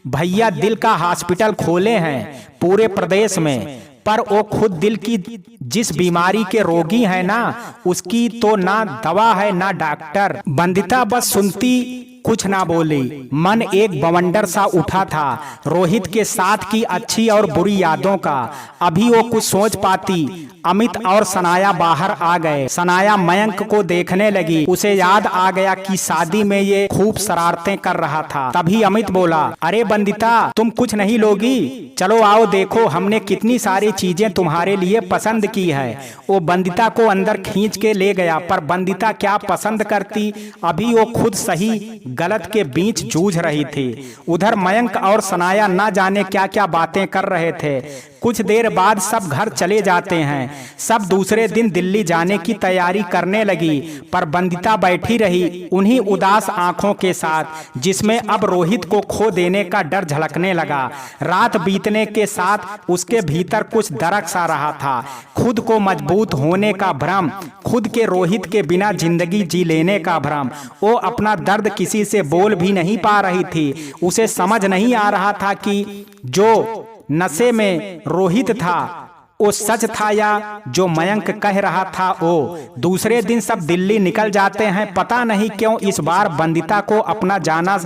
भैया दिल का हॉस्पिटल खोले हैं पूरे प्रदेश में, पर वो खुद दिल की जिस बीमारी के रोगी है ना, उसकी तो ना दवा है ना डॉक्टर। बंदिता बस सुनती, कुछ ना बोली। मन एक बवंडर सा उठा था रोहित के साथ की अच्छी और बुरी यादों का। अभी वो कुछ सोच पाती, अमित और सनाया बाहर आ गए। सनाया मयंक को देखने लगी। उसे याद आ गया कि शादी में ये खूब शरारतें कर रहा था। तभी अमित बोला, अरे बंदिता, तुम कुछ नहीं लोगी? चलो आओ, देखो हमने कितनी सारी चीजें तुम्हारे लिए पसंद की है। वो बंदिता को अंदर खींच के ले गया, पर बंदिता क्या पसंद करती, अभी वो खुद सही गलत के बीच जूझ रही थी। उधर मयंक और सनाया न जाने क्या क्या बातें कर रहे थे। कुछ देर बाद सब घर चले जाते हैं। सब दूसरे दिन दिल्ली जाने की तैयारी करने लगी, पर बंदिता बैठी रही उन्हीं उदास आंखों के साथ, जिसमें अब रोहित को खो देने का डर झलकने लगा। रात बीतने के साथ उसके भीतर कुछ दरक सा रहा था, खुद को मजबूत होने का भ्रम, खुद के रोहित के बिना जिंदगी जी लेने का भ्रम। वो अपना दर्द किसी से बोल भी नहीं पा रही थी। उसे समझ नहीं आ रहा था कि जो नशे में रोहित था वो सच था या जो मयंक कह रहा था वो। दूसरे दिन सब दिल्ली निकल जाते हैं। पता नहीं क्यों इस बार बंदिता को अपना जाना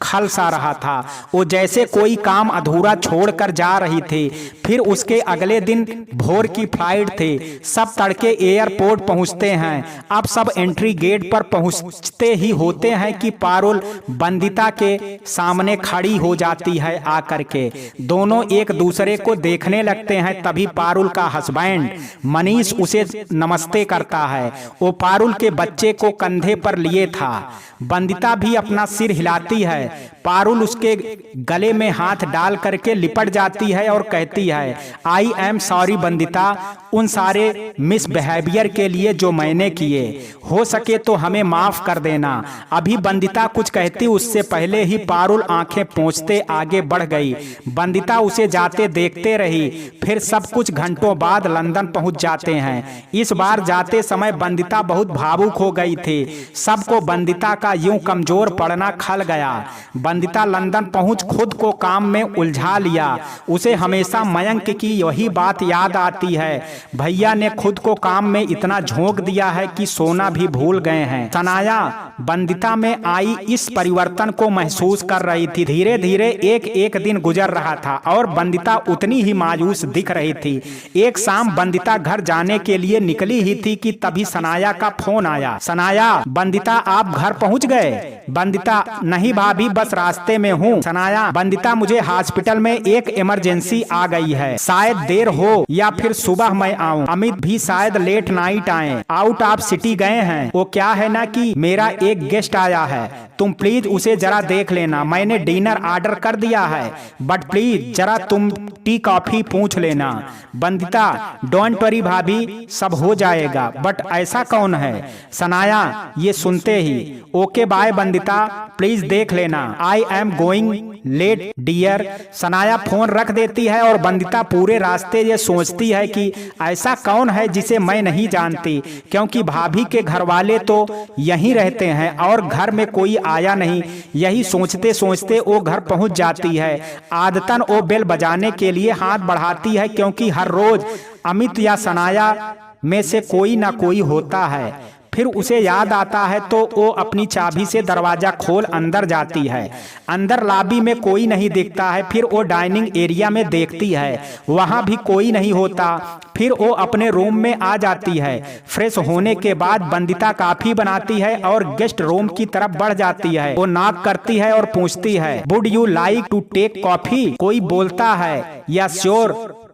खल सा रहा था। वो जैसे कोई काम अधूरा छोड़कर जा रही थी। फिर उसके अगले दिन भोर की फ्लाइट थी। सब तड़के एयरपोर्ट पहुंचते हैं। अब सब एंट्री गेट पर पहुंचते ही होते हैं कि पारुल बंदिता के सामने खड़ी हो जाती है आकर के। दोनों एक दूसरे को देखने लगते हैं। तभी पारुल का हस्बैंड मनीष उसे नमस्ते करता है। वो पारुल के बच्चे को कंधे पर लिए था। बंदिता भी अपना सिर हिलाती है। पारुल उसके गले में हाथ डाल करके लिपट जाती है और कहती है, आई एम सॉरी बंदिता, उन सारे मिसबिहेवियर के लिए जो मैंने किए। हो सके तो हमें माफ कर देना। अभी बंदिता कुछ कहती उससे पहले ही पारुल आंखें पोंछते आगे बढ़ गई। बंदिता उसे जाते देखते रही। फिर सब कुछ घंटों बाद लंदन पहुंच जाते हैं। इस बार जाते समय बंदिता बहुत भावुक हो गई थी। सबको बंदिता का यूं कमजोर पड़ना खल गया। बंदिता लंदन पहुंच खुद को काम में उलझा लिया। उसे हमेशा मयंक की यही बात याद आती है, भैया ने खुद को काम में इतना झोंक दिया है कि सोना भी भूल गए हैं। सनाया बंदिता में आई इस परिवर्तन को महसूस कर रही थी। धीरे धीरे एक एक दिन गुजर रहा था और बंदिता उतनी ही मायूस दिख रही थी। एक शाम बंदिता घर जाने के लिए निकली ही थी कि तभी सनाया का फोन आया। सनाया, बंदिता आप घर पहुंच गए? बंदिता, नहीं भाभी, बस रास्ते में हूँ। सनाया, बंदिता मुझे हॉस्पिटल में एक इमरजेंसी आ गई है, शायद देर हो या फिर सुबह मैं आऊँ। अमित भी शायद लेट नाइट आए, आउट ऑफ सिटी गए हैं। वो क्या है ना कि मेरा एक गेस्ट आया है, तुम प्लीज उसे जरा देख लेना। मैंने डिनर ऑर्डर कर दिया है, बट प्लीज जरा तुम टी कॉफी पूछ लेना। बंदिता, डोंट वरी भाभी, सब हो जाएगा। बट ऐसा कौन है? सनाया ये सुनते ही, ओके बाय बंदिता, प्लीज देख लेना। I am going late dear. Sanaya phone रख देती है और बंदिता पूरे रास्ते ये सोचती है कि ऐसा कौन है जिसे मैं नहीं जानती, क्योंकि भाभी के घर वाले तो यहीं रहते हैं और घर में कोई आया नहीं। यही सोचते सोचते वो घर पहुंच जाती है। आदतन वो बेल बजाने के लिए हाथ बढ़ाती है, क्योंकि हर रोज अमित या सनाया में से कोई ना कोई होता है। फिर उसे याद आता है तो वो अपनी चाबी से दरवाजा खोल अंदर जाती है। अंदर लॉबी में कोई नहीं दिखता है। फिर वो डाइनिंग एरिया में देखती है, वहां भी कोई नहीं होता। फिर वो अपने रूम में आ जाती है। फ्रेश होने के बाद बंदिता कॉफी बनाती है और गेस्ट रूम की तरफ बढ़ जाती है। वो नॉक करती है और पूछती है, would you like to take coffee? कोई बोलता है, yes sure,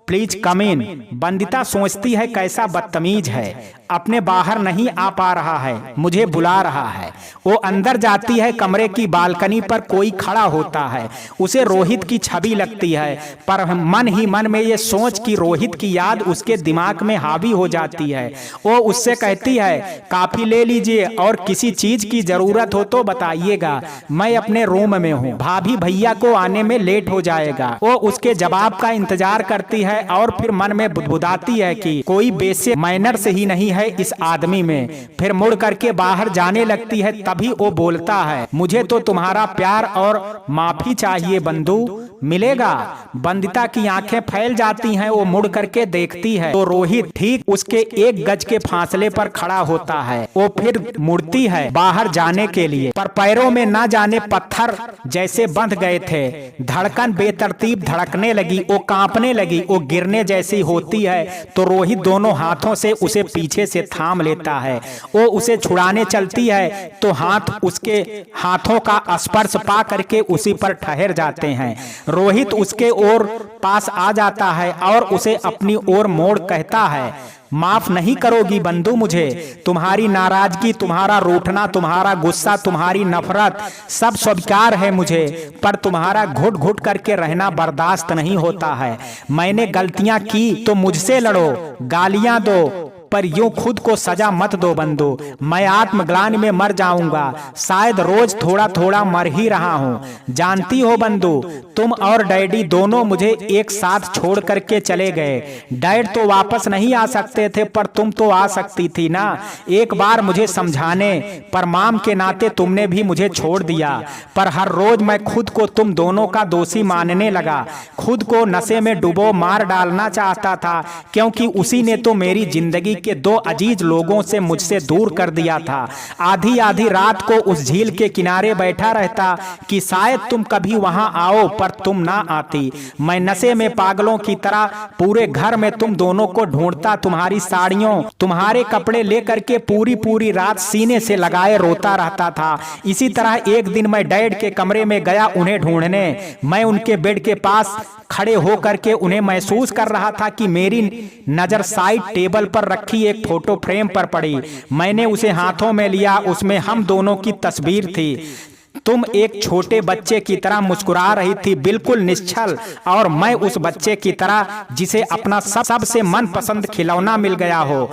please come in. Bandita सोचती है कैसा बदतमीज है, अपने बाहर नहीं आ पा रहा है, मुझे बुला रहा है। वो अंदर जाती है। कमरे की बालकनी पर कोई खड़ा होता है। उसे रोहित की छवि लगती है, पर मन ही मन में ये सोच कि रोहित की याद उसके दिमाग में हावी हो जाती है। वो उससे कहती है, कॉफी ले लीजिए और किसी चीज की जरूरत हो तो बताइएगा, मैं अपने रूम में हूँ, भाभी भैया को आने में लेट हो जाएगा। वो उसके जवाब का इंतजार करती है और फिर मन में बुदबुदाती है कि कोई बेसिक मैनर्स ही नहीं है इस आदमी में। फिर मुड़ करके बाहर जाने लगती है। तभी वो बोलता है, मुझे तो तुम्हारा प्यार और माफी चाहिए बंधु, मिलेगा? बंदिता की आंखें फैल जाती हैं। वो मुड़ करके देखती है तो रोहित ठीक उसके 1 गज के फासले पर खड़ा होता है। वो फिर मुड़ती है बाहर जाने के लिए, पर पैरों में ना जाने पत्थर जैसे बंध गए थे। धड़कन बेतरतीब धड़कने लगी, वो कांपने लगी, वो गिरने जैसी होती है। तो रोहित दोनों हाथों से उसे पीछे से थाम लेता है। वो उसे छुड़ाने चलती है तो हाथ उसके हाथों का स्पर्श पा करके उसी पर ठहर जाते हैं। रोहित उसके ओर पास आ जाता है और उसे अपनी ओर मोड़ कहता है, माफ नहीं करोगी बंधु मुझे? तुम्हारी नाराजगी, तुम्हारा रूठना, तुम्हारा गुस्सा, तुम्हारी नफरत सब स्वीकार है मुझे, पर तुम्हारा घुट घुट करके रहना बर्दाश्त नहीं होता है। मैंने गलतियां की तो मुझसे लड़ो, गालियां दो, पर यूं खुद को सजा मत दो बंधु। मैं आत्मग्लानि में मर जाऊंगा, शायद रोज थोड़ा थोड़ा मर ही रहा हूं। जानती हो बंधु, तुम और डैडी दोनों मुझे एक साथ छोड़ करके चले गए। डैड तो वापस नहीं आ सकते थे, पर तुम तो आ सकती थी ना, एक बार मुझे समझाने। पर माम के नाते तुमने भी मुझे छोड़ दिया। पर हर रोज मैं खुद को तुम दोनों का दोषी मानने लगा। खुद को नशे में डुबो मार डालना चाहता था, क्योंकि उसी ने तो मेरी जिंदगी के 2 अजीज लोगों से मुझसे दूर कर दिया था। आधी आधी रात को उस झील के किनारे बैठा रहता कि शायद तुम कभी वहां आओ, पर तुम ना आती। मैं नशे में पागलों की तरह पूरे घर में तुम दोनों को ढूंढता, तुम्हारी साड़ियों, तुम्हारे कपड़े लेकर के पूरी पूरी रात सीने से लगाए रोता रहता था। इसी तरह एक दिन मैं डैड के कमरे में गया उन्हें ढूंढने। मैं उनके बेड के पास खड़े होकर के उन्हें महसूस कर रहा था कि मेरी नजर साइड टेबल पर रखी एक फोटो फ्रेम पर पड़ी। मैंने उसे हाथों में लिया, उसमें हम दोनों की तस्वीर थी। तुम एक छोटे बच्चे की तरह मुस्कुरा रही थी, बिल्कुल निश्चल, और मैं उस बच्चे की तरह जिसे अपना सबसे मनपसंद खिलौना मिल गया हो।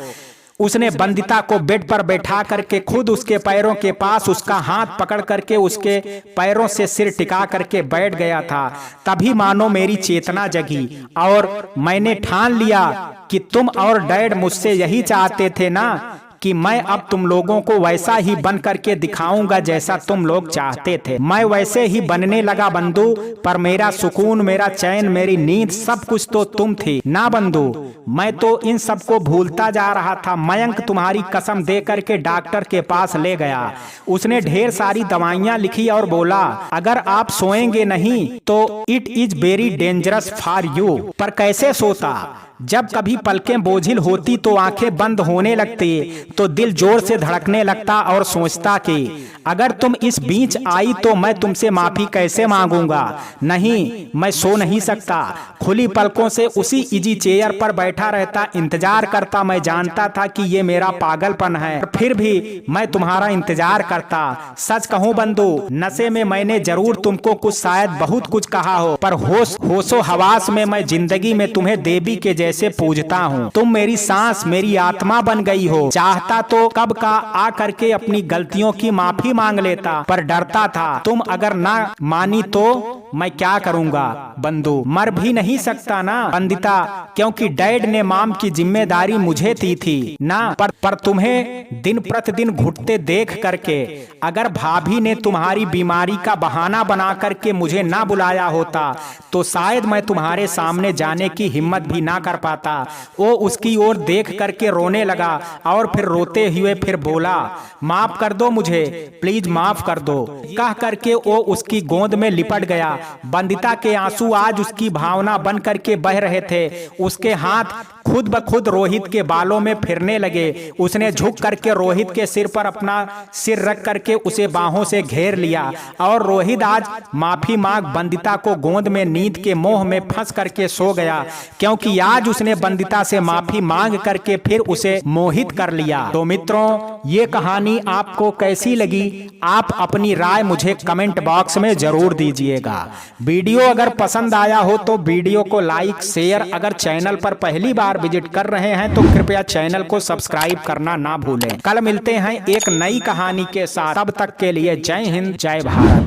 उसने बंदिता को बेड पर बैठा करके खुद उसके पैरों के पास उसका हाथ पकड़ करके उसके पैरों से सिर टिका करके बैठ गया था। तभी मानो मेरी चेतना जगी और मैंने ठान लिया कि तुम और डैड मुझसे यही चाहते थे ना, कि मैं अब तुम लोगों को वैसा ही बन करके दिखाऊंगा जैसा तुम लोग चाहते थे। मैं वैसे ही बनने लगा बंधु, पर मेरा सुकून, मेरा चैन, मेरी नींद, सब कुछ तो तुम थी ना बंधु। मैं तो इन सबको भूलता जा रहा था। मयंक तुम्हारी कसम दे करके डॉक्टर के पास ले गया। उसने ढेर सारी दवाइयां लिखी और बोला, अगर आप सोएंगे नहीं तो it is very dangerous for you. पर कैसे सोता? जब कभी पलकें बोझिल होती तो आंखें बंद होने लगती, तो दिल जोर से धड़कने लगता और सोचता कि अगर तुम इस बीच आई तो मैं तुमसे माफी कैसे मांगूंगा। नहीं, मैं सो नहीं सकता। खुली पलकों से उसी इजी चेयर पर बैठा रहता, इंतजार करता। मैं जानता था कि ये मेरा पागलपन है, फिर भी मैं तुम्हारा इंतजार करता। सच कहूं बंधु, नशे में मैंने जरूर तुमको कुछ, शायद बहुत कुछ कहा हो, पर होशो हवास में मैं जिंदगी में तुम्हें देवी के जैसे पूजता हूँ। तुम मेरी सांस, मेरी आत्मा बन गई हो। चाहता तो कब का आ करके अपनी गलतियों की माफी मांग लेता, पर डरता था तुम अगर ना मानी तो मैं क्या करूंगा बंधु। मर भी नहीं सकता ना बंदिता, क्योंकि डैड ने माम की जिम्मेदारी मुझे दी थी ना, पर तुम्हें दिन प्रतिदिन घुटते देख करके अगर भाभी ने तुम्हारी बीमारी का बहाना बना करके मुझे ना बुलाया होता तो शायद मैं तुम्हारे सामने जाने की हिम्मत भी ना कर पाता। वो उसकी ओर देख करके रोने लगा और फिर रोते हुए फिर बोला, माफ कर दो मुझे, प्लीज माफ कर दो। कह करके वो उसकी गोद में लिपट गया। बंदिता के आंसू आज उसकी भावना बन करके बह रहे थे। उसके हाथ खुद ब खुद रोहित के बालों में फिरने लगे। उसने झुक करके रोहित के सिर पर अपना सिर रख करके उसे बाहों से घेर लिया और रोहित आज माफी मांग बंदिता को गोद में नींद के मोह में फंस करके सो गया, क्योंकि आज उसने बंदिता से माफी मांग करके फिर उसे मोहित कर लिया। तो मित्रों, ये कहानी आपको कैसी लगी, आप अपनी राय मुझे कमेंट बॉक्स में जरूर दीजिएगा। वीडियो अगर पसंद आया हो तो वीडियो को लाइक शेयर, अगर चैनल पर पहली बार विजिट कर रहे हैं तो कृपया चैनल को सब्सक्राइब करना ना भूलें। कल मिलते हैं एक नई कहानी के साथ, तब तक के लिए जय हिंद जय भारत।